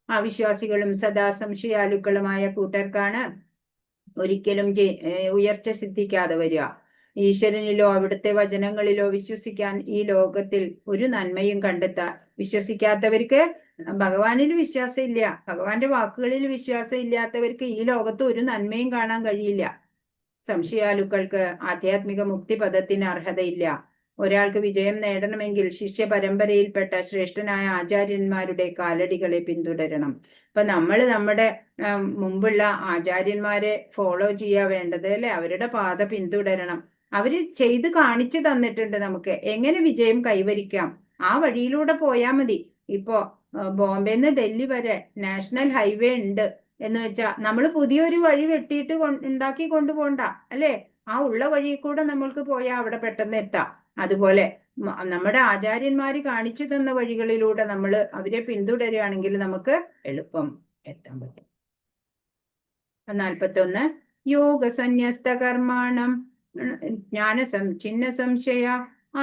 അവിശ്വാസികളും സദാ സംശയാലുക്കളുമായ കൂട്ടർക്കാണ് ഒരിക്കലും ഉയർച്ച സിദ്ധിക്കാതെ വരിക. ഈശ്വരനിലോ അവിടുത്തെ വചനങ്ങളിലോ വിശ്വസിക്കാൻ ഈ ലോകത്തിൽ ഒരു നന്മയും വിശ്വസിക്കാത്തവർക്ക് ഭഗവാനിൽ വിശ്വാസം ഇല്ല, ഭഗവാന്റെ വാക്കുകളിൽ വിശ്വാസം ഇല്ലാത്തവർക്ക് ഈ ലോകത്ത് ഒരു നന്മയും കാണാൻ കഴിയില്ല. സംശയാലുക്കൾക്ക് ആധ്യാത്മിക മുക്തി പദത്തിന് അർഹതയില്ല. ഒരാൾക്ക് വിജയം നേടണമെങ്കിൽ ശിഷ്യ പരമ്പരയിൽപ്പെട്ട ശ്രേഷ്ഠനായ ആചാര്യന്മാരുടെ കാലടികളെ പിന്തുടരണം. അപ്പൊ നമ്മൾ നമ്മുടെ മുമ്പുള്ള ആചാര്യന്മാരെ ഫോളോ ചെയ്യാ വേണ്ടത്, അല്ലെ? അവരുടെ പാത പിന്തുടരണം. അവര് ചെയ്ത് കാണിച്ചു തന്നിട്ടുണ്ട് നമുക്ക് എങ്ങനെ വിജയം കൈവരിക്കാം. ആ വഴിയിലൂടെ പോയാൽ മതി. ഇപ്പോ ബോംബെന്ന് ഡൽഹി വരെ നാഷണൽ ഹൈവേ ഉണ്ട് എന്ന് വെച്ചാൽ നമ്മൾ പുതിയൊരു വഴി വെട്ടിയിട്ട് ഉണ്ടാക്കി കൊണ്ടുപോകണ്ട, അല്ലെ? ആ ഉള്ള വഴി കൂടെ നമ്മൾക്ക് പോയാൽ അവിടെ പെട്ടെന്ന് എത്താം. അതുപോലെ നമ്മുടെ ആചാര്യന്മാര് കാണിച്ചു തന്ന വഴികളിലൂടെ നമ്മൾ അവരെ പിന്തുടരുകയാണെങ്കിൽ നമുക്ക് എളുപ്പം എത്താൻ പറ്റും. 41 യോഗ സന്യസ്ത കർമാണം ജ്ഞാന ചിഹ്ന സംശയ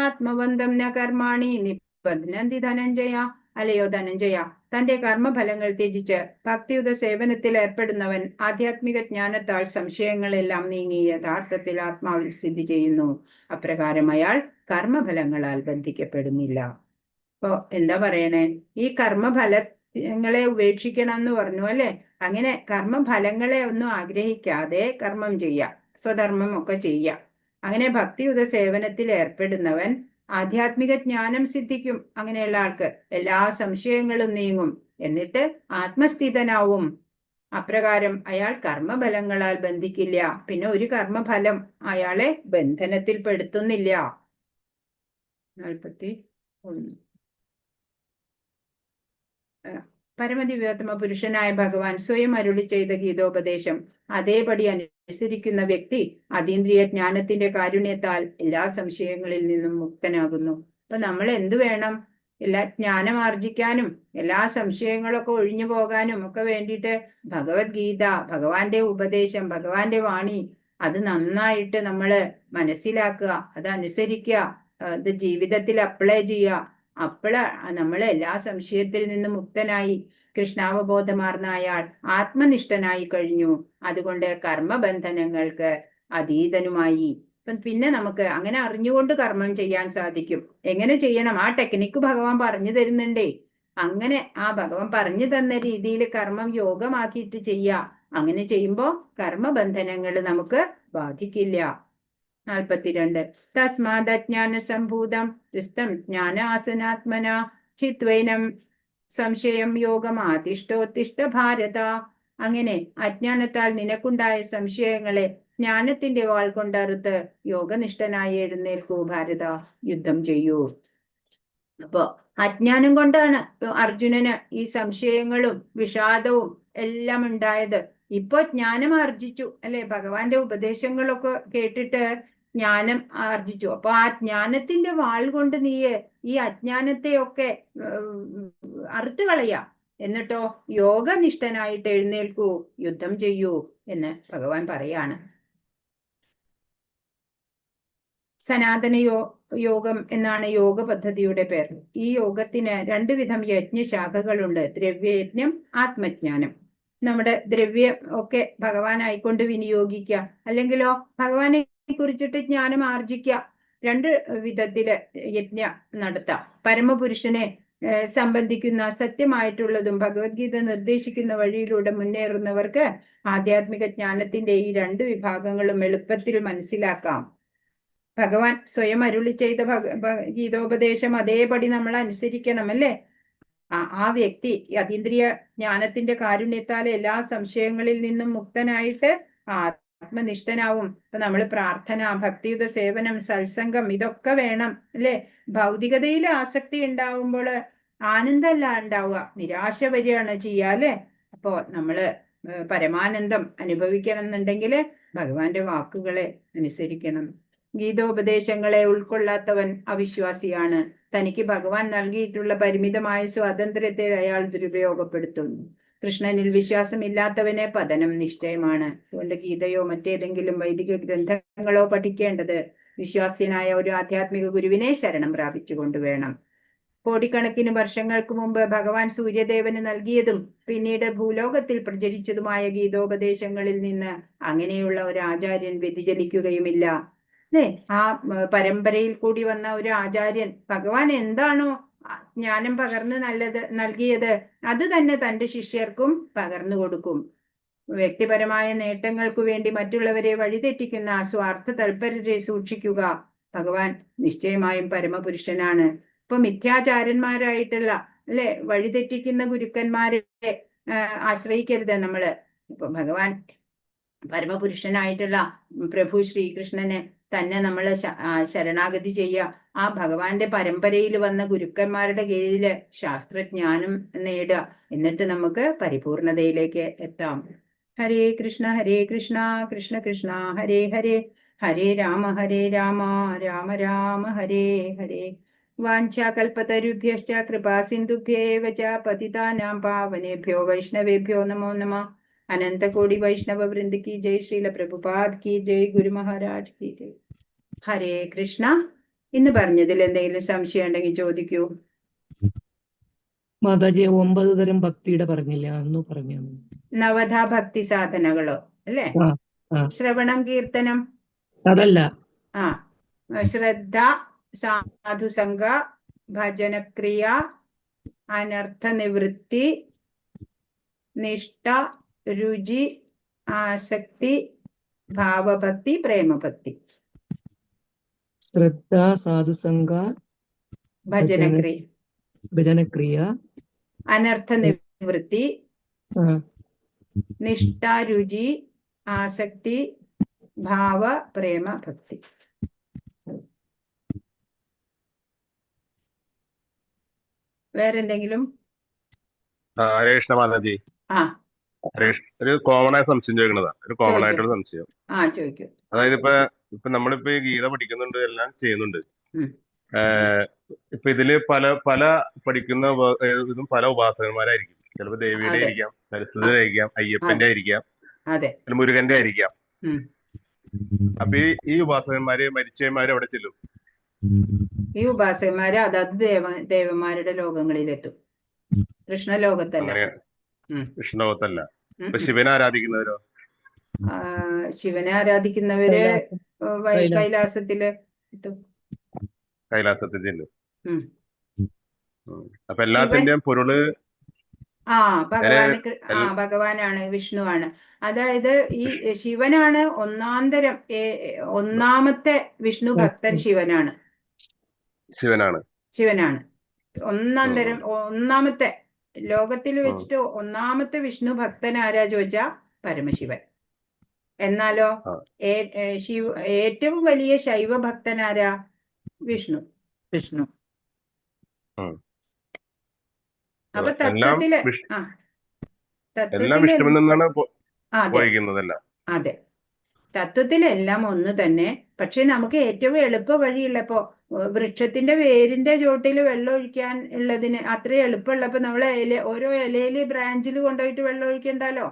ആത്മബന്ധം ന കർമാണി നിബധ്നന്തി ധനഞ്ജയ. അല്ലയോ ധനഞ്ജയ, തന്റെ കർമ്മഫലങ്ങൾ ത്യജിച്ച് ഭക്തിയുത സേവനത്തിൽ ഏർപ്പെടുന്നവൻ ആധ്യാത്മിക ജ്ഞാനത്താൽ സംശയങ്ങളെല്ലാം നീങ്ങി യഥാർത്ഥത്തിൽ ആത്മാവിൽ സ്ഥിതി ചെയ്യുന്നു. അപ്രകാരം അയാൾ കർമ്മഫലങ്ങളാൽ ബന്ധിക്കപ്പെടുന്നില്ല. അപ്പൊ എന്താ പറയണേ? ഈ കർമ്മഫലങ്ങളെ ഉപേക്ഷിക്കണം എന്ന് പറഞ്ഞു, അല്ലെ? അങ്ങനെ കർമ്മഫലങ്ങളെ ഒന്നും ആഗ്രഹിക്കാതെ കർമ്മം ചെയ്യുക, സ്വധർമ്മം ഒക്കെ ചെയ്യുക. അങ്ങനെ ഭക്തിയുത സേവനത്തിൽ ഏർപ്പെടുന്നവൻ ആധ്യാത്മിക ജ്ഞാനം സിദ്ധിക്കും. അങ്ങനെയുള്ള ആൾക്ക് എല്ലാ സംശയങ്ങളും നീങ്ങും, എന്നിട്ട് ആത്മസ്ഥിതനാവും. അപ്രകാരം അയാൾ കർമ്മഫലങ്ങളാൽ ബന്ധിക്കില്ല. പിന്നെ ഒരു കർമ്മഫലം അയാളെ ബന്ധനത്തിൽ പെടുത്തുന്നില്ല. 41 പരമദിവ്യോത്തമ പുരുഷനായ ഭഗവാൻ സ്വയം അരുളി ചെയ്ത ഗീതോപദേശം അതേപടി അനുസരിക്കുന്ന വ്യക്തി അതീന്ദ്രിയ ജ്ഞാനത്തിന്റെ കാരുണ്യത്താൽ എല്ലാ സംശയങ്ങളിൽ നിന്നും മുക്തനാകുന്നു. അപ്പൊ നമ്മൾ എന്തു വേണം? എല്ലാ ജ്ഞാനം ആർജിക്കാനും എല്ലാ സംശയങ്ങളൊക്കെ ഒഴിഞ്ഞു പോകാനും ഒക്കെ വേണ്ടിയിട്ട് ഭഗവത്ഗീത, ഭഗവാന്റെ ഉപദേശം, ഭഗവാന്റെ വാണി അത് നന്നായിട്ട് നമ്മൾ മനസ്സിലാക്കുക, അത് അനുസരിക്കുക, അത് ജീവിതത്തിൽ അപ്ലൈ ചെയ്യുക. അപ്പോൾ നമ്മൾ എല്ലാ സംശയത്തിൽ നിന്നും മുക്തനായി കൃഷ്ണാവബോധമാർന്ന അയാൾ ആത്മനിഷ്ഠനായി കഴിഞ്ഞു. അതുകൊണ്ട് കർമ്മബന്ധനങ്ങൾക്ക് അതീതനുമായി. പിന്നെ നമുക്ക് അങ്ങനെ അറിഞ്ഞുകൊണ്ട് കർമ്മം ചെയ്യാൻ സാധിക്കും. എങ്ങനെ ചെയ്യണം? ആ ടെക്നിക്ക് ഭഗവാൻ പറഞ്ഞു തരുന്നുണ്ടേ. അങ്ങനെ ആ ഭഗവാൻ പറഞ്ഞു തന്ന രീതിയിൽ കർമ്മം യോഗമാക്കിയിട്ട് ചെയ്യുക. അങ്ങനെ ചെയ്യുമ്പോൾ കർമ്മബന്ധനങ്ങൾ നമുക്ക് ബാധിക്കില്ല. 42 തസ്മാത് അജ്ഞാന സംഭൂതം ഹൃസ്തം ജ്ഞാനാസനാത്മന ചിത്വൈനം സംശയം യോഗമാതിഷ്ഠോത്തിഷ്ഠ ഭാരത. അങ്ങനെ അജ്ഞാനത്താൽ നിനക്കുണ്ടായ സംശയങ്ങളെ ജ്ഞാനത്തിന്റെ വാൾ കൊണ്ടറുത്ത് യോഗനിഷ്ഠനായി എഴുന്നേൽക്കൂ ഭാരത, യുദ്ധം ചെയ്യൂ. അപ്പൊ അജ്ഞാനം കൊണ്ടാണ് അർജുനന് ഈ സംശയങ്ങളും വിഷാദവും എല്ലാം ഉണ്ടായത്. ഇപ്പൊ ജ്ഞാനം ആർജിച്ചു, അല്ലെ? ഭഗവാന്റെ ഉപദേശങ്ങളൊക്കെ കേട്ടിട്ട് ജ്ഞാനം ആർജിച്ചു. അപ്പൊ ആ ജ്ഞാനത്തിന്റെ വാൾ കൊണ്ട് നീ ഈ അജ്ഞാനത്തെയൊക്കെ അറുത്തു കളയാ. എന്നിട്ടോ യോഗനിഷ്ഠനായിട്ട് എഴുന്നേൽക്കൂ, യുദ്ധം ചെയ്യൂ എന്ന് ഭഗവാൻ പറയാണ്. സനാതന യോഗം എന്നാണ് യോഗ പദ്ധതിയുടെ പേർ. ഈ യോഗത്തിന് 2 വിധം യജ്ഞശാഖകളുണ്ട്: ദ്രവ്യയജ്ഞം, ആത്മജ്ഞാനം. നമ്മുടെ ദ്രവ്യം ഒക്കെ ഭഗവാനായിക്കൊണ്ട് വിനിയോഗിക്കുക, അല്ലെങ്കിലോ ഭഗവാനെ കുറിച്ചിട്ട് ജ്ഞാനം ആർജിക്കുക. 2 വിധത്തില് യജ്ഞം നടത്താം. പരമപുരുഷനെ സംബന്ധിക്കുന്ന സത്യമായിട്ടുള്ളതും ഭഗവത്ഗീത നിർദ്ദേശിക്കുന്ന വഴിയിലൂടെ മുന്നേറുന്നവർക്ക് ആധ്യാത്മിക ജ്ഞാനത്തിന്റെ ഈ 2 വിഭാഗങ്ങളും എളുപ്പത്തിൽ മനസ്സിലാക്കാം. ഭഗവാൻ സ്വയം അരുളി ചെയ്ത ഗീതോപദേശം അതേപടി നമ്മൾ അനുസരിക്കണം, അല്ലേ? ആ വ്യക്തി അതീന്ദ്രിയ ജ്ഞാനത്തിന്റെ കാരുണ്യത്താൽ എല്ലാ സംശയങ്ങളിൽ നിന്നും മുക്തനായിട്ട് ആത്മനിഷ്ഠനാവും. ഇപ്പൊ നമ്മൾ പ്രാർത്ഥന, ഭക്തിയുത സേവനം, സത്സംഗം ഇതൊക്കെ വേണം, അല്ലെ? ഭൗതികതയിൽ ആസക്തി ഉണ്ടാവുമ്പോൾ ആനന്ദമല്ല ഉണ്ടാവുക, നിരാശ വരികയാണ് ചെയ്യുക, അല്ലെ? അപ്പോ നമ്മള് പരമാനന്ദം അനുഭവിക്കണം എന്നുണ്ടെങ്കിൽ ഭഗവാന്റെ വാക്കുകളെ അനുസരിക്കണം. ഗീതോപദേശങ്ങളെ ഉൾക്കൊള്ളാത്തവൻ അവിശ്വാസിയാണ്. തനിക്ക് ഭഗവാൻ നൽകിയിട്ടുള്ള പരിമിതമായ സ്വാതന്ത്ര്യത്തെ അയാൾ ദുരുപയോഗപ്പെടുത്തുന്നു. കൃഷ്ണനിൽ വിശ്വാസമില്ലാത്തവന് പതനം നിശ്ചയമാണ്. അതുകൊണ്ട് ഗീതയോ മറ്റേതെങ്കിലും വൈദിക ഗ്രന്ഥങ്ങളോ പഠിക്കേണ്ടത് വിശ്വാസ്യനായ ഒരു ആധ്യാത്മിക ഗുരുവിനെ ശരണം പ്രാപിച്ചുകൊണ്ട് വേണം. കോടിക്കണക്കിന് വർഷങ്ങൾക്ക് മുമ്പ് ഭഗവാൻ സൂര്യദേവന് നൽകിയതും പിന്നീട് ഭൂലോകത്തിൽ പ്രചരിച്ചതുമായ ഗീതോപദേശങ്ങളിൽ നിന്ന് അങ്ങനെയുള്ള ഒരു ആചാര്യൻ വ്യതിചലിക്കുകയുമില്ല, അല്ലേ? ആ പരമ്പരയിൽ കൂടി വന്ന ഒരു ആചാര്യൻ ഭഗവാൻ എന്താണോ ജ്ഞാനം പകർന്ന് നൽകിയത് അത് തന്നെ തന്റെ ശിഷ്യർക്കും പകർന്നു കൊടുക്കും. വ്യക്തിപരമായ നേട്ടങ്ങൾക്കു വേണ്ടി മറ്റുള്ളവരെ വഴിതെറ്റിക്കുന്ന സ്വാർത്ഥ തൽപരരെ സൂക്ഷിക്കുക. ഭഗവാൻ നിശ്ചയമായും പരമപുരുഷനാണ്. ഇപ്പൊ മിഥ്യാചാരന്മാരായിട്ടുള്ള അല്ലെ വഴിതെറ്റിക്കുന്ന ഗുരുക്കന്മാരെ ആശ്രയിക്കരുത് നമ്മള്. ഇപ്പൊ ഭഗവാൻ പരമപുരുഷനായിട്ടുള്ള പ്രഭു ശ്രീകൃഷ്ണന് തന്നെ നമ്മൾ ശരണാഗതി ചെയ്യുക. ആ ഭഗവാന്റെ പരമ്പരയിൽ വന്ന ഗുരുക്കന്മാരുടെ കീഴില് ശാസ്ത്രജ്ഞാനം നേടുക. എന്നിട്ട് നമുക്ക് പരിപൂർണതയിലേക്ക് എത്താം. ഹരേ കൃഷ്ണ കൃഷ്ണ കൃഷ്ണ ഹരേ ഹരേ, ഹരേ രാമ രാമ രാമ ഹരേ ഹരേ. വാഞ്ചാകൽപതരുഭ്യശ്ച കൃപാസിന്ധുഭ്യേവ ച പതിതാനാം പാവനേഭ്യോ വൈഷ്ണവേഭ്യോ നമോ നമഃ. അനന്തകോടി വൈഷ്ണവ വൃന്ദ की जय, ശ്രീല പ്രഭുപാദ് की जय, ഗുരു മഹാരാജ് की जय. ഹരേ കൃഷ്ണ. ഇന്ന് പറഞ്ഞതിൽ എന്തെങ്കിലും സംശയം ഉണ്ടെങ്കിൽ ചോദിക്കൂ. മാതാജി 9 തരം ഭക്തിയുടെ പറഞ്ഞില്ലേ, അന്ന് പറഞ്ഞു. നവധാ ഭക്തി സാധനകളോ അല്ലേ? ആ. ശ്രവണം, കീർത്തനം, അതല്ല. ശ്രദ്ധ, സാധുസംഗ, ഭജനക്രിയ, അനർത്ഥ നിവൃത്തി, നിഷ്ഠ, രുചി, ആസക്തി, ഭാവഭക്തി, പ്രേമഭക്തി. ശ്രദ്ധ, സാധുസംഗ, ഭജനക്രിയ, അനർത്ഥ നിവൃത്തി, ആ, നിഷ്ഠ, രുചി, ആസക്തി, ഭാവ, പ്രേമ, ഭക്തി. വേറെന്തെങ്കിലും? ഹരേ കൃഷ്ണ മാതാജി. ആ ഒരു കോമൺ ആയ സംശയം ചോദിക്കണതാ, ഒരു കോമൺ ചോദിക്കൂ. ആയിട്ടുള്ള സംശയം. ചോദിക്കൂ. അതായത് ഇപ്പൊ നമ്മളിപ്പോ ഈ ഗീത പഠിക്കുന്നുണ്ട്, എല്ലാം ചെയ്യുന്നുണ്ട്. ഉം. ഇപ്പൊ ഇതില് പല പല പഠിക്കുന്ന ഇതും പല ഉപാസകന്മാരായിരിക്കും. ചിലപ്പോ ദേവിയുടെ അതെ. ആയിരിക്കാം, സരസ്വതിയുടെ ആയിരിക്കാം, അയ്യപ്പന്റെ ആയിരിക്കാം, അതെ. അല്ലെങ്കിൽ മുരുകന്റെ ആയിരിക്കാം. ഉം. അപ്പൊ ഈ ഉപാസകന്മാര് മരിച്ചവന്മാര് അവിടെ ചെല്ലും. ഈ ഉപാസകന്മാര് അതത് ദേവന്മാരുടെ ലോകങ്ങളിലെത്തും. കൃഷ്ണലോകത്തല്ല. അങ്ങനെ ഉം. കൃഷ്ണലോകത്തല്ല. ഉം. ഇപ്പൊ ശിവനെ ആരാധിക്കുന്നവരോ? ശിവനെ ആരാധിക്കുന്നവര് കൈലാസം. കൈലാസത്തില് എത്തും. കൈലാസത്തിൽ ചെല്ലും. ഉം. അപ്പൊ എല്ലാത്തിന്റെയും പൊരുള് ഭഗവാനാണ്, വിഷ്ണുവാണ്. അതായത് ഈ ശിവനാണ് ഒന്നാമത്തെ വിഷ്ണു ഭക്തൻ. ശിവനാണ് ഒന്നാമത്തെ ലോകത്തിൽ വെച്ചിട്ട് ഒന്നാമത്തെ വിഷ്ണു ഭക്തൻ ആരാ ചോദിച്ചാ പരമശിവൻ. എന്നാലോ ഏറ്റവും വലിയ ശൈവ ഭക്തൻ ആരാ? വിഷ്ണു. അപ്പൊ തത്വത്തില് അതെ, തത്വത്തിലെല്ലാം ഒന്ന് തന്നെ. പക്ഷെ നമുക്ക് ഏറ്റവും എളുപ്പ വഴിയുള്ളപ്പോ വൃക്ഷത്തിന്റെ വേരിന്റെ ചോട്ടിൽ വെള്ളം ഒഴിക്കാൻ ഉള്ളതിന് അത്രയും എളുപ്പമുള്ളപ്പോ നമ്മള് ഓരോ ഇലയില് ബ്രാഞ്ചിൽ കൊണ്ടുപോയിട്ട് വെള്ളം ഒഴിക്കണ്ടല്ലോ.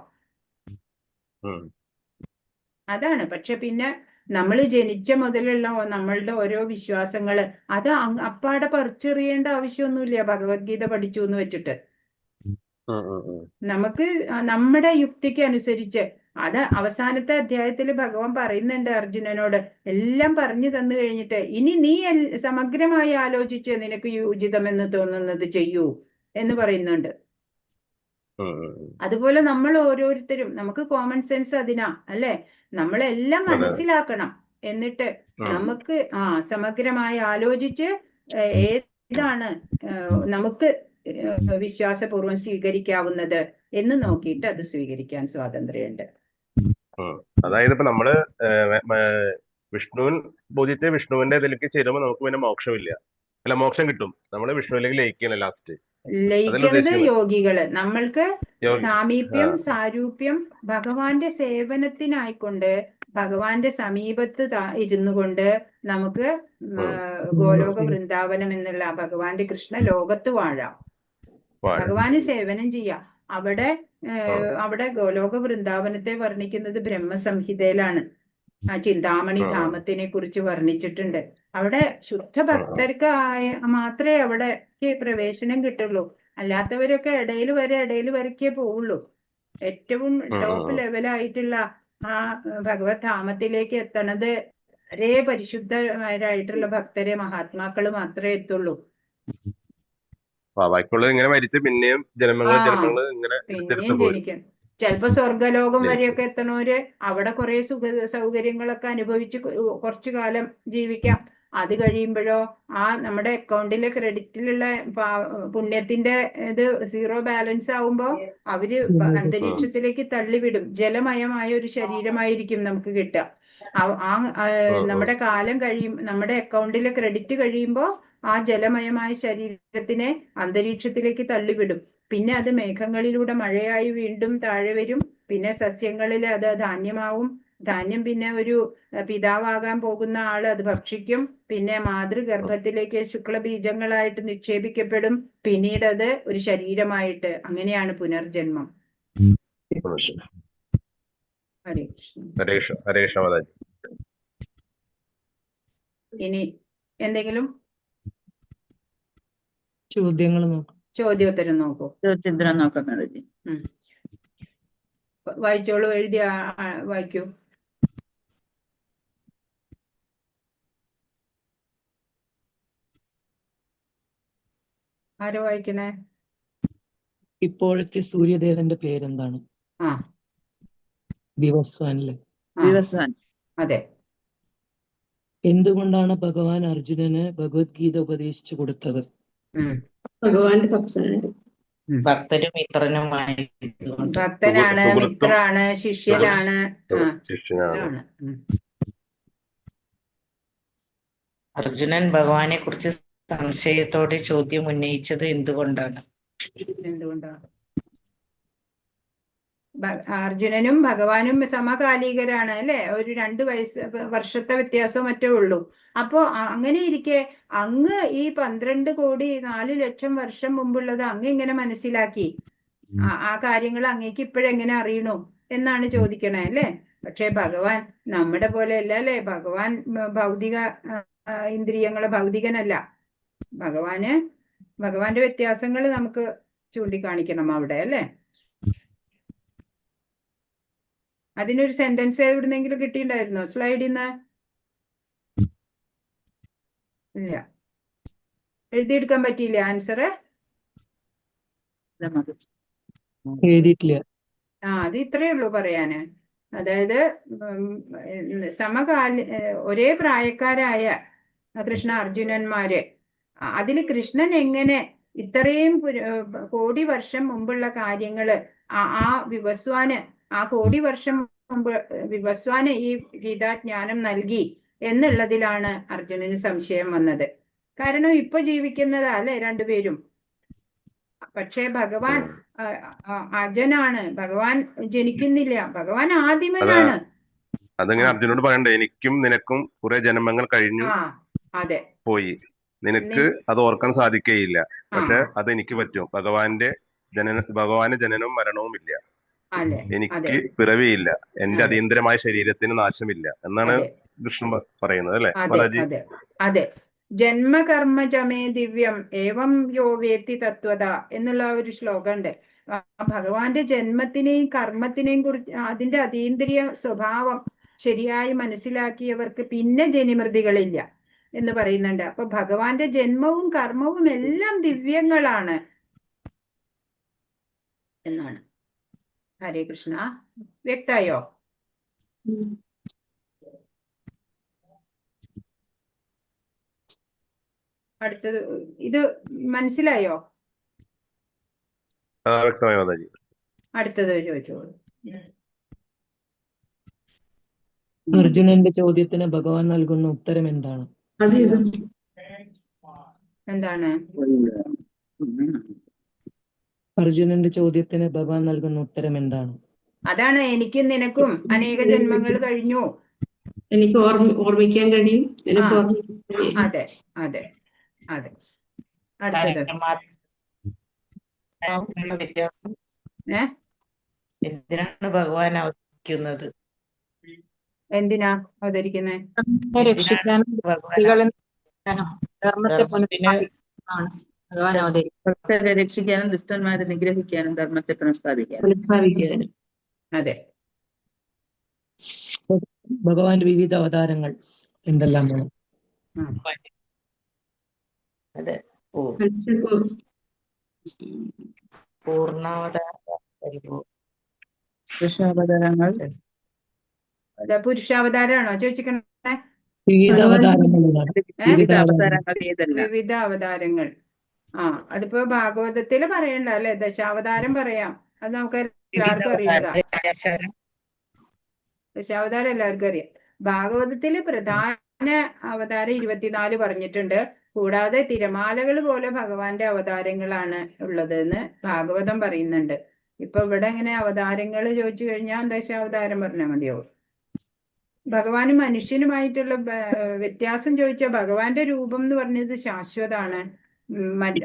അതാണ്. പക്ഷെ പിന്നെ നമ്മൾ ജനിച്ച മുതലുള്ള നമ്മളുടെ ഓരോ വിശ്വാസങ്ങള് അത് അപ്പാടെ പറിച്ചെറിയേണ്ട ആവശ്യമൊന്നുമില്ല. ഭഗവത്ഗീത പഠിച്ചു എന്ന് വെച്ചിട്ട് നമുക്ക് നമ്മുടെ യുക്തിക്ക് അനുസരിച്ച് അത് അവസാനത്തെ അധ്യായത്തിൽ ഭഗവാൻ പറയുന്നുണ്ട് അർജുനനോട്, എല്ലാം പറഞ്ഞു തന്നു കഴിഞ്ഞിട്ട് ഇനി നീ സമഗ്രമായി ആലോചിച്ച് നിനക്ക് ഉചിതമെന്ന് തോന്നുന്നത് ചെയ്യൂ എന്ന് പറയുന്നുണ്ട്. അതുപോലെ നമ്മൾ ഓരോരുത്തരും നമുക്ക് കോമൺ സെൻസ് അതിനാ അല്ലെ, നമ്മളെല്ലാം മനസ്സിലാക്കണം. എന്നിട്ട് നമുക്ക് സമഗ്രമായി ആലോചിച്ച് ഏതാണ് നമുക്ക് വിശ്വാസപൂർവ്വം സ്വീകരിക്കാവുന്നത് എന്ന് നോക്കിയിട്ട് അത് സ്വീകരിക്കാൻ സ്വാതന്ത്ര്യമുണ്ട്. അതായത് ഇപ്പൊ നമ്മള് പൂജിച്ച് വിഷ്ണുവിന്റെ ഇതിലേക്ക് ചേരുമ്പോ നമുക്ക് പിന്നെ മോക്ഷമില്ല, അല്ല മോക്ഷം കിട്ടും. നമ്മള് വിഷ്ണുവിലേക്ക് ലയിക്കണം. ലയിക്കണത് യോഗികള്. നമ്മൾക്ക് സാമീപ്യം, സാരൂപ്യം ഭഗവാന്റെ സേവനത്തിനായിക്കൊണ്ട് ഭഗവാന്റെ സമീപത്ത് ഇരുന്നു കൊണ്ട് നമുക്ക് ഗോലോക വൃന്ദാവനം എന്നുള്ള ഭഗവാന്റെ കൃഷ്ണ ലോകത്ത് വാഴാം, ഭഗവാന് സേവനം ചെയ്യാം. അവിടെ ഗോലോക വൃന്ദാവനത്തെ വർണ്ണിക്കുന്നത് ബ്രഹ്മസംഹിതയിലാണ്. ചിന്താമണി ധാമത്തിനെ കുറിച്ച് വർണ്ണിച്ചിട്ടുണ്ട്. അവിടെ ശുദ്ധ ഭക്തർക്ക് മാത്രമേ അവിടേക്ക് പ്രവേശനം കിട്ടുള്ളൂ. അല്ലാത്തവരൊക്കെ ഇടയിൽ വരയ്ക്കേ പോവുള്ളൂ. ഏറ്റവും ടോപ്പ് ലെവലായിട്ടുള്ള ആ ഭഗവത് ധാമത്തിലേക്ക് എത്തണത് ഒരേ പരിശുദ്ധരായിട്ടുള്ള ഭക്തരെ, മഹാത്മാക്കള് മാത്രമേ എത്തുള്ളൂ. ഇങ്ങനെ മരിച്ച് പിന്നെയും ജന്മങ്ങള് ഇങ്ങനെ ജനിക്കണം. ചിലപ്പോ സ്വർഗലോകം വരെയൊക്കെ എത്തണവര് അവിടെ കുറെ സൗകര്യങ്ങളൊക്കെ അനുഭവിച്ച് കുറച്ചു കാലം ജീവിക്കാം. അത് കഴിയുമ്പോഴോ നമ്മുടെ അക്കൗണ്ടിലെ ക്രെഡിറ്റിലുള്ള പുണ്യത്തിന്റെ ഇത് സീറോ ബാലൻസ് ആവുമ്പോ അവര് അന്തരീക്ഷത്തിലേക്ക് തള്ളിവിടും. ജലമയമായ ഒരു ശരീരമായിരിക്കും നമുക്ക് കിട്ടുക. നമ്മുടെ കാലം നമ്മുടെ അക്കൗണ്ടിലെ ക്രെഡിറ്റ് കഴിയുമ്പോൾ ആ ജലമയമായ ശരീരത്തിനെ അന്തരീക്ഷത്തിലേക്ക് തള്ളിവിടും. പിന്നെ അത് മേഘങ്ങളിലൂടെ മഴയായി വീണ്ടും താഴെ വരും. പിന്നെ സസ്യങ്ങളിൽ അത് ധാന്യമാവും. ധാന്യം പിന്നെ ഒരു പിതാവാകാൻ പോകുന്ന ആള് അത് ഭക്ഷിക്കും. പിന്നെ മാതൃഗർഭത്തിലേക്ക് ശുക്ലബീജങ്ങളായിട്ട് നിക്ഷേപിക്കപ്പെടും. പിന്നീട് അത് ഒരു ശരീരമായിട്ട്. അങ്ങനെയാണ് പുനർജന്മം. ഹരേ കൃഷ്ണ. ഹരേ കൃഷ്ണ മാതാജി. ഇനി എന്തെങ്കിലും ചോദ്യങ്ങൾ നോക്കാം. ചോദ്യോത്തരം നോക്കൂ. ചോദ്യോത്തരം നോക്കാം മാതാജി. വായിച്ചോളൂ. വായിക്കൂ. ആരോ വായിക്കണേ? ഇപ്പോഴത്തെ സൂര്യദേവന്റെ പേരെന്താണ്? വിവസ്വാനല്ലേ? ദിവസാൻ. അതെ. എന്തുകൊണ്ടാണ് ഭഗവാൻ അർജുനന് ഭഗവത്ഗീത ഉപദേശിച്ചു കൊടുത്തത്? ഭഗവാന്റെ ഭക്തനാണ്. ഭക്തരും മിത്രനുമായി ഭക്തനാണ്, മിത്രാണ്, ശിഷ്യനാണ്. ശിഷ്യനാണ്. അർജുനൻ ഭഗവാനെ കുറിച്ച് സംശയത്തോടെ ചോദ്യം ഉന്നയിച്ചത് എന്തുകൊണ്ടാണ്? അർജുനനും ഭഗവാനും സമകാലികരാണ് അല്ലെ? ഒരു 2 വർഷത്തെ വ്യത്യാസം മറ്റേ ഉള്ളൂ. അപ്പോ അങ്ങനെ ഇരിക്കെ അങ്ങ് ഈ 12 കോടി 4 ലക്ഷം വർഷം മുമ്പുള്ളത് അങ്ങ് എങ്ങനെ മനസ്സിലാക്കി? ആ കാര്യങ്ങൾ അങ്ങേക്ക് ഇപ്പോഴെങ്ങനെ അറിയണു എന്നാണ് ചോദിക്കണേ അല്ലേ? പക്ഷെ ഭഗവാൻ നമ്മുടെ പോലെ അല്ല അല്ലെ? ഭഗവാൻ ഭൗതിക ഇന്ദ്രിയങ്ങളെ ഭൗതികനല്ല. ഭഗവാന്റെ വ്യത്യാസങ്ങൾ നമുക്ക് ചൂണ്ടിക്കാണിക്കണം അവിടെ അല്ലേ? അതിനൊരു സെന്റൻസ് എവിടുന്നെങ്കിലും കിട്ടിയിട്ടുണ്ടായിരുന്നോ സ്ലൈഡിൽ നിന്ന്? ഇല്ല, എഴുതിയെടുക്കാൻ പറ്റിയില്ല ആൻസർ. എഴുതിയിട്ടില്ല. അത് ഇത്രയേ ഉള്ളൂ പറയാന്. അതായത് ഒരേ പ്രായക്കാരായ കൃഷ്ണ അർജുനന്മാര്, അതിൽ കൃഷ്ണൻ എങ്ങനെ ഇത്രയും കോടി വർഷം മുമ്പുള്ള കാര്യങ്ങള് ആ കോടി വർഷം മുമ്പ് വിവസ്വാന് ഈ ഗീതാജ്ഞാനം നൽകി എന്നുള്ളതിലാണ് അർജുനന് സംശയം വന്നത്. കാരണം ഇപ്പൊ ജീവിക്കുന്നതാ അല്ലെ രണ്ടുപേരും. പക്ഷേ ഭഗവാൻ അജനാണ്. ഭഗവാൻ ജനിക്കുന്നില്ല. ഭഗവാൻ ആദിമനാണ്. അതങ്ങനെ അർജുനോട് പറയണ്ടേ, എനിക്കും നിനക്കും കുറെ ജന്മങ്ങൾ കഴിഞ്ഞു അതെ പോയി, നിനക്ക് അത് ഓർക്കാൻ സാധിക്കുകയില്ല, പക്ഷെ അത് എനിക്ക് പറ്റും. ഭഗവാന് ജനനവും മരണവും ഇല്ല, എനിക്ക് പിറവിയില്ല, എന്റെ അതീന്ദ്രമായ ശരീരത്തിന് നാശമില്ല എന്നാണ് കൃഷ്ണൻ പറയുന്നത് അല്ലെ മാതാജി? അതെ. ജന്മകർമ്മജമേ ദിവ്യം ഏവം യോ വേത്തി തത്വത എന്നുള്ള ഒരു ശ്ലോകം ഉണ്ട്. ഭഗവാന്റെ ജന്മത്തിനെയും കർമ്മത്തിനെയും കുറിച്ച്, അതിന്റെ അതീന്ദ്രിയ സ്വഭാവം ശരിയായി മനസ്സിലാക്കിയവർക്ക് പിന്നെ ജനിമൃതികളില്ല എന്ന് പറയുന്നുണ്ട്. അപ്പൊ ഭഗവാന്റെ ജന്മവും കർമ്മവും എല്ലാം ദിവ്യങ്ങളാണ് എന്നാണ്. ഹരേ കൃഷ്ണ. വ്യക്തായോ? അടുത്തത് ഇത് മനസ്സിലായോ? വ്യക്തമായി മാതാജി. അടുത്തത് ചോദിച്ചോളൂ. അർജുനന്റെ ചോദ്യത്തിന് ഭഗവാൻ നൽകുന്ന ഉത്തരം എന്താണ്? എന്താണ് അർജുനന്റെ ചോദ്യത്തിന് ഭഗവാൻ നൽകുന്ന ഉത്തരം എന്താണ്? അതാണ് എനിക്കും നിനക്കും അനേക ജന്മങ്ങൾ കഴിഞ്ഞു, എനിക്ക് ഓർമ്മിക്കാൻ കഴിയും. അതെ അതെ അതെ. അടുത്തത് എന്തിനാണ് ഭഗവാൻ അവതരിക്കുന്നത്? എന്തിനാ അവതരിക്കുന്നേ? ഭക്തരെ രക്ഷിക്കാനും ദുഷ്ടന്മാരെ നിഗ്രഹിക്കാനും ധർമ്മത്തെ പുനഃസ്ഥാപിക്കാനും. അതെ. ഭഗവാന്റെ വിവിധ അവതാരങ്ങൾ എന്തെല്ലാമാണ്? അതെ, കൃഷ്ണാവതാരങ്ങൾ. പുരുഷാവതാരമാണോ ചോദിച്ചിക്കണേ? വിവിധ ഭഗവാൻ അവതാരങ്ങളാണ്. വിവിധ അവതാരങ്ങൾ ഏതെല്ലാം? വിവിധ അവതാരങ്ങൾ. അതിപ്പോ ഭാഗവതത്തില് പറയണ്ട അല്ലെ? ദശാവതാരം പറയാം. അത് നമുക്ക് എല്ലാവർക്കും അറിയുന്നതാ. ദശാവതാരം എല്ലാവർക്കും അറിയാം. ഭാഗവതത്തില് പ്രധാന അവതാരം 24 പറഞ്ഞിട്ടുണ്ട്. കൂടാതെ തിരമാലകൾ പോലെ ഭഗവാന്റെ അവതാരങ്ങളാണ് ഉള്ളത് എന്ന് ഭാഗവതം പറയുന്നുണ്ട്. ഇപ്പൊ ഇവിടെ ഇങ്ങനെ അവതാരങ്ങൾ ചോദിച്ചു കഴിഞ്ഞാൽ ദശാവതാരം പറഞ്ഞാൽ മതിയോ? ഭഗവാനും മനുഷ്യനുമായിട്ടുള്ള വ്യത്യാസം ചോദിച്ചാൽ ഭഗവാന്റെ രൂപം എന്ന് പറഞ്ഞത് ശാശ്വതാണ്.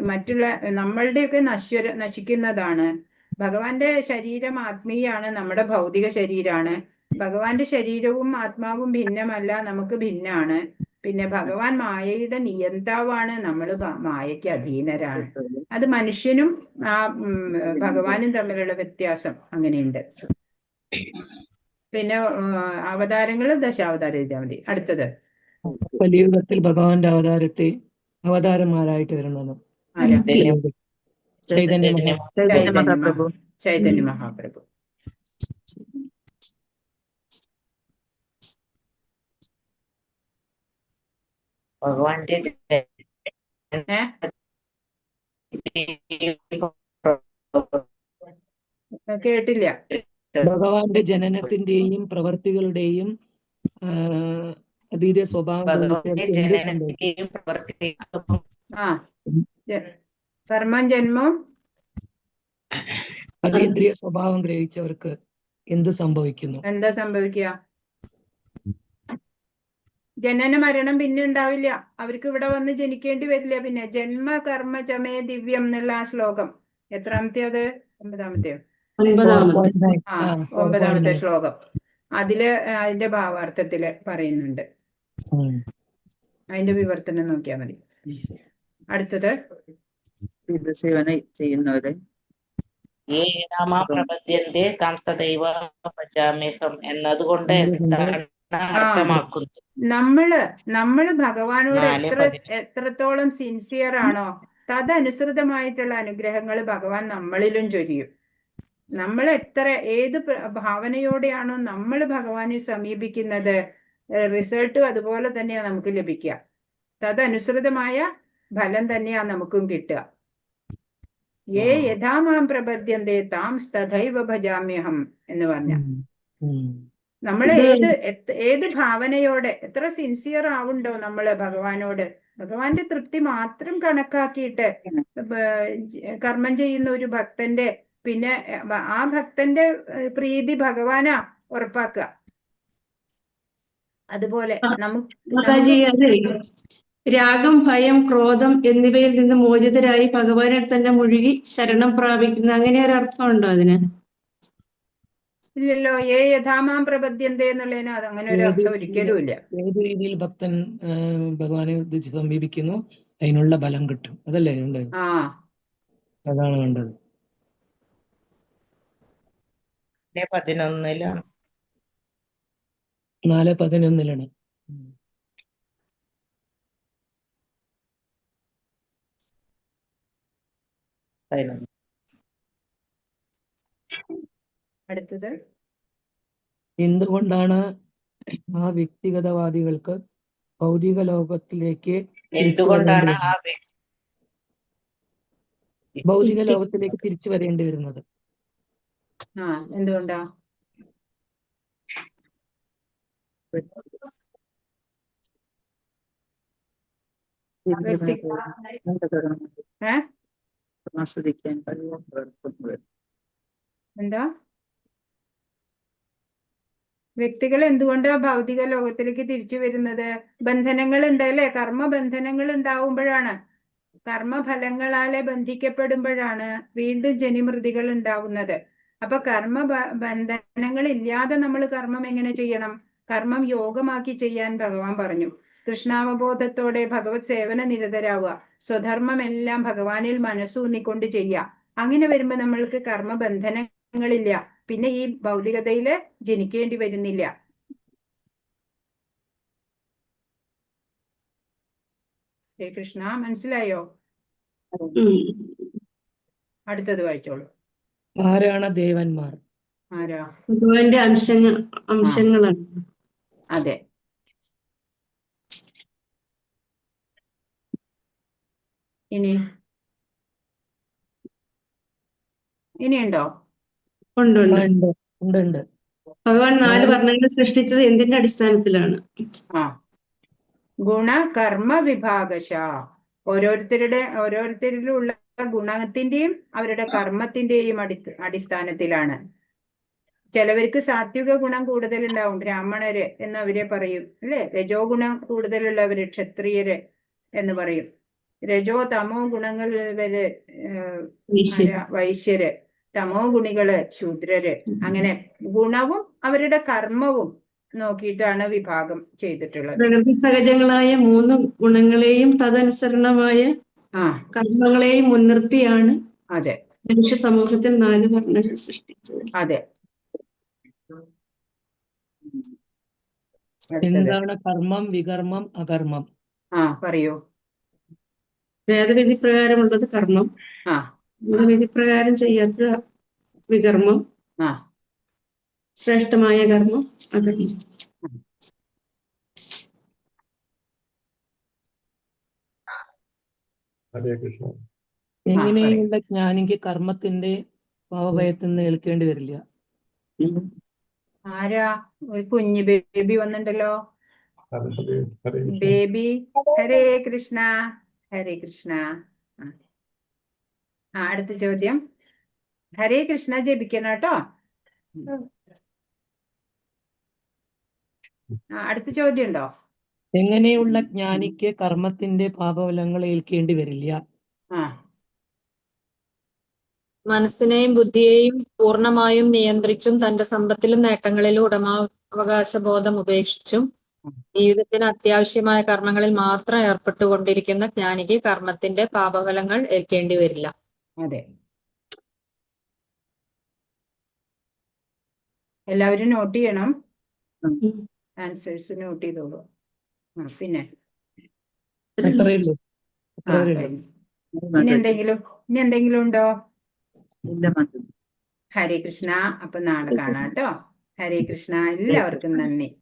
മറ്റുള്ള നമ്മളുടെയൊക്കെ നശിക്കുന്നതാണ്. ഭഗവാന്റെ ശരീരം ആത്മീയാണ്, നമ്മുടെ ഭൗതിക ശരീരമാണ്. ഭഗവാന്റെ ശരീരവും ആത്മാവും ഭിന്നമല്ല, നമുക്ക് ഭിന്നാണ്. പിന്നെ ഭഗവാൻ മായയുടെ നിയന്താവാണ്, നമ്മൾ മായയ്ക്ക് അധീനരാണ്. അത് മനുഷ്യനും ഭഗവാനും തമ്മിലുള്ള വ്യത്യാസം അങ്ങനെയുണ്ട്. പിന്നെ അവതാരങ്ങൾ ദശാവതാരം എഴുതിയാൽ മതി. അടുത്തത് കലിയുഗത്തിൽ ഭഗവാന്റെ അവതാരന്മാരായിട്ട് വരുന്നത് ചൈതന്യ മഹാപ്രഭു. ചൈതന്യ മഹാപ്രഭു. ഭഗവാന്റെ കേട്ടില്ല. ഭഗവാന്റെ ജനനത്തിന്റെയും പ്രവർത്തികളുടെയും അതീത സ്വഭാവം കർമ്മം ജന്മം അതീന്ദ്രിയ സ്വഭാവം ഗ്രഹിച്ചവർക്ക് എന്ത് സംഭവിക്കുന്നു? എന്താ സംഭവിക്കുക? ജനന മരണം പിന്നെ ഉണ്ടാവില്ല. അവർക്ക് ഇവിടെ വന്ന് ജനിക്കേണ്ടി വരില്ല. പിന്നെ ജന്മ കർമ്മ ചമേ ദിവ്യം എന്നുള്ള ആ ശ്ലോകം എത്രാമത്തെ? അത് 9-മത്തെയോ? 9-മത്തെ ശ്ലോകം. അതിന്റെ ഭാവാർത്ഥത്തില് പറയുന്നുണ്ട്. അതിന്റെ വിവർത്തനം നോക്കിയാൽ മതി. അടുത്തത് സേവന ചെയ്യുന്നവര് പ്രപദ്യന്തേ താം സദൈവ ഭജാമ്യഹം എന്നതുകൊണ്ട് എന്താണ് അർത്ഥമാക്കുന്നത്? നമ്മള് ഭഗവാനോട് എത്രത്തോളം സിൻസിയർ ആണോ തദനുസൃതമായിട്ടുള്ള അനുഗ്രഹങ്ങൾ ഭഗവാൻ നമ്മളിലും ചൊരിയും. നമ്മൾ ഏത് ഭാവനയോടെയാണോ നമ്മൾ ഭഗവാനെ സമീപിക്കുന്നത്, റിസൾട്ടും അതുപോലെ തന്നെയാ നമുക്ക് ലഭിക്കുക. തദനുസൃതമായ ഫലം തന്നെയാ നമുക്കും കിട്ടുക. യഥാ മാം പ്രപദ്യന്തേ താം തഥൈവ ഭജാമ്യഹം എന്ന് പറഞ്ഞ നമ്മൾ ഏത് ഭാവനയോടെ എത്ര സിൻസിയർ ആവുണ്ടോ നമ്മള് ഭഗവാനോട്, ഭഗവാന്റെ തൃപ്തി മാത്രം കണക്കാക്കിയിട്ട് കർമ്മം ചെയ്യുന്ന ഒരു ഭക്തന്റെ, പിന്നെ ആ ഭക്തന്റെ പ്രീതി ഭഗവാനാ ഉറപ്പാക്കുക. അതുപോലെ രാഗം, ഭയം, ക്രോധം എന്നിവയിൽ നിന്ന് മോചിതരായി ഭഗവാനിൽ തന്നെ മുഴുകി ശരണം പ്രാപിക്കുന്ന അങ്ങനെ ഒരു അർത്ഥമുണ്ടോ അതിന്? ഇല്ലല്ലോ. യഥാമാം പ്രപദ്യന്തേ എന്നുള്ളതിന് അത് അങ്ങനെ ഒരു അർത്ഥം ഒരിക്കലും ഇല്ല. ഏത് രീതിയിൽ ഭക്തൻ ഭഗവാനെ സമീപിക്കുന്നു അതിനുള്ള ബലം കിട്ടും, അതല്ലേ? അതാണ് വേണ്ടത്. 4:11 4:11 അടുത്തത് എന്തുകൊണ്ടാണ് ആ വ്യക്തിഗതവാദികൾക്ക് ഭൗതിക ലോകത്തിലേക്ക് തിരിച്ചു വരേണ്ടി വരുന്നത്? എന്തുകൊണ്ടാ? എന്താ വ്യക്തികൾ എന്തുകൊണ്ടാ ഭൗതിക ലോകത്തിലേക്ക് തിരിച്ചു വരുന്നത്? ബന്ധനങ്ങൾ ഉണ്ടല്ലേ? കർമ്മബന്ധനങ്ങൾ ഉണ്ടാവുമ്പോഴാണ്, കർമ്മഫലങ്ങളാലെ ബന്ധിക്കപ്പെടുമ്പോഴാണ് വീണ്ടും ജനിമൃതികൾ ഉണ്ടാവുന്നത്. അപ്പൊ ബന്ധനങ്ങൾ ഇല്ലാതെ നമ്മൾ കർമ്മം എങ്ങനെ ചെയ്യണം? കർമ്മം യോഗമാക്കി ചെയ്യാൻ ഭഗവാൻ പറഞ്ഞു. കൃഷ്ണാവബോധത്തോടെ ഭഗവത് സേവന നിരതരാവുക, സ്വധർമ്മമെല്ലാം ഭഗവാനിൽ മനസ്സൂന്നിക്കൊണ്ട് ചെയ്യുക. അങ്ങനെ വരുമ്പോ നമ്മൾക്ക് കർമ്മബന്ധനങ്ങളില്ല, പിന്നെ ഈ ഭൗതികതയില് ജനിക്കേണ്ടി വരുന്നില്ല. കൃഷ്ണ മനസ്സിലായോ? അടുത്തത് വായിച്ചോളൂ. ആരാണ് ദേവന്മാർ? ആരാ? ഭഗവാന്റെ അംശങ്ങളാണ്. അതെ. ഇനി ഇനിയുണ്ടോ? ഉണ്ട് ഉണ്ട്. ഉണ്ട് ഉണ്ട് ഉണ്ട്. ഭഗവാൻ 4 വർണ്ണങ്ങൾ സൃഷ്ടിച്ചത് എന്തിന്റെ അടിസ്ഥാനത്തിലാണ്? ആ ഗുണ കർമ്മ വിഭാഗശ. ഓരോരുത്തരിലുള്ള ഗുണത്തിന്റെയും അവരുടെ കർമ്മത്തിന്റെയും അടിസ്ഥാനത്തിലാണ്. ചിലവർക്ക് സാത്വിക ഗുണം കൂടുതലുണ്ടാവും, ബ്രാഹ്മണര് എന്ന് അവരെ പറയും, അല്ലെ? രജോ ഗുണം കൂടുതലുള്ളവര് ക്ഷത്രിയര് എന്ന് പറയും. രജോ തമോ ഗുണങ്ങളുള്ളവര് വൈശ്യര്, തമോ ഗുണികള് ശൂദ്രര്. അങ്ങനെ ഗുണവും അവരുടെ കർമ്മവും നോക്കിയിട്ടാണ് വിഭാഗം ചെയ്തിട്ടുള്ളത്. പ്രകൃതി സഹജങ്ങളായ 3 ഗുണങ്ങളെയും തദനുസരണമായ കർമ്മങ്ങളെയും മുൻനിർത്തിയാണ് അതെ മനുഷ്യ സമൂഹത്തിൽ 4 വർണ്ണങ്ങൾ സൃഷ്ടിച്ചത്. അതെ. എന്താണ് കർമ്മം, വികർമ്മം, അകർമ്മം? പറയൂ. വേദവിധി പ്രകാരമുള്ളത് കർമ്മം, വിധി പ്രകാരം ചെയ്യാത്ത വികർമ്മം, ശ്രേഷ്ഠമായ കർമ്മം അകർമ്മം. എങ്ങനെയുള്ള ജ്ഞാനിക്ക് കർമ്മത്തിന്റെ ഭാവഭയത്തിൽ നിന്ന് ഏൽക്കേണ്ടി വരില്ല? ആരാ? ഒരു കുഞ്ഞു ബേബി വന്നിട്ടുണ്ടല്ലോ. ബേബി. ഹരേ കൃഷ്ണ. ഹരേ കൃഷ്ണ. അടുത്ത ചോദ്യം. ഹരേ കൃഷ്ണ ജപിക്കണം കേട്ടോ. അടുത്ത ചോദ്യം ഉണ്ടോ? എങ്ങനെയുള്ള ജ്ഞാനിക്ക് കർമ്മത്തിന്റെ പാപഫലങ്ങൾ ഏൽക്കേണ്ടി വരില്ല? മനസ്സിനെയും ബുദ്ധിയെയും പൂർണ്ണമായും നിയന്ത്രിച്ചും തന്റെ സമ്പത്തിലും നേട്ടങ്ങളിലും ഉടമാവകാശബോധം ഉപേക്ഷിച്ചും ജീവിതത്തിന് അത്യാവശ്യമായ കർമ്മങ്ങളിൽ മാത്രം ഏർപ്പെട്ടുകൊണ്ടിരിക്കുന്ന ജ്ഞാനിക്ക് കർമ്മത്തിന്റെ പാപഫലങ്ങൾ ഏൽക്കേണ്ടി വരില്ല. അതെ. എല്ലാവരും നോട്ട് ചെയ്യണം. ആൻസേഴ്സ് നോട്ട് ചെയ്തോളൂ. പിന്നെ ഇനി എന്തെങ്കിലും ഉണ്ടോ? ഹരേ കൃഷ്ണ. അപ്പൊ നാളെ കാണാം കേട്ടോ. ഹരേ കൃഷ്ണ. എല്ലാവർക്കും നന്ദി.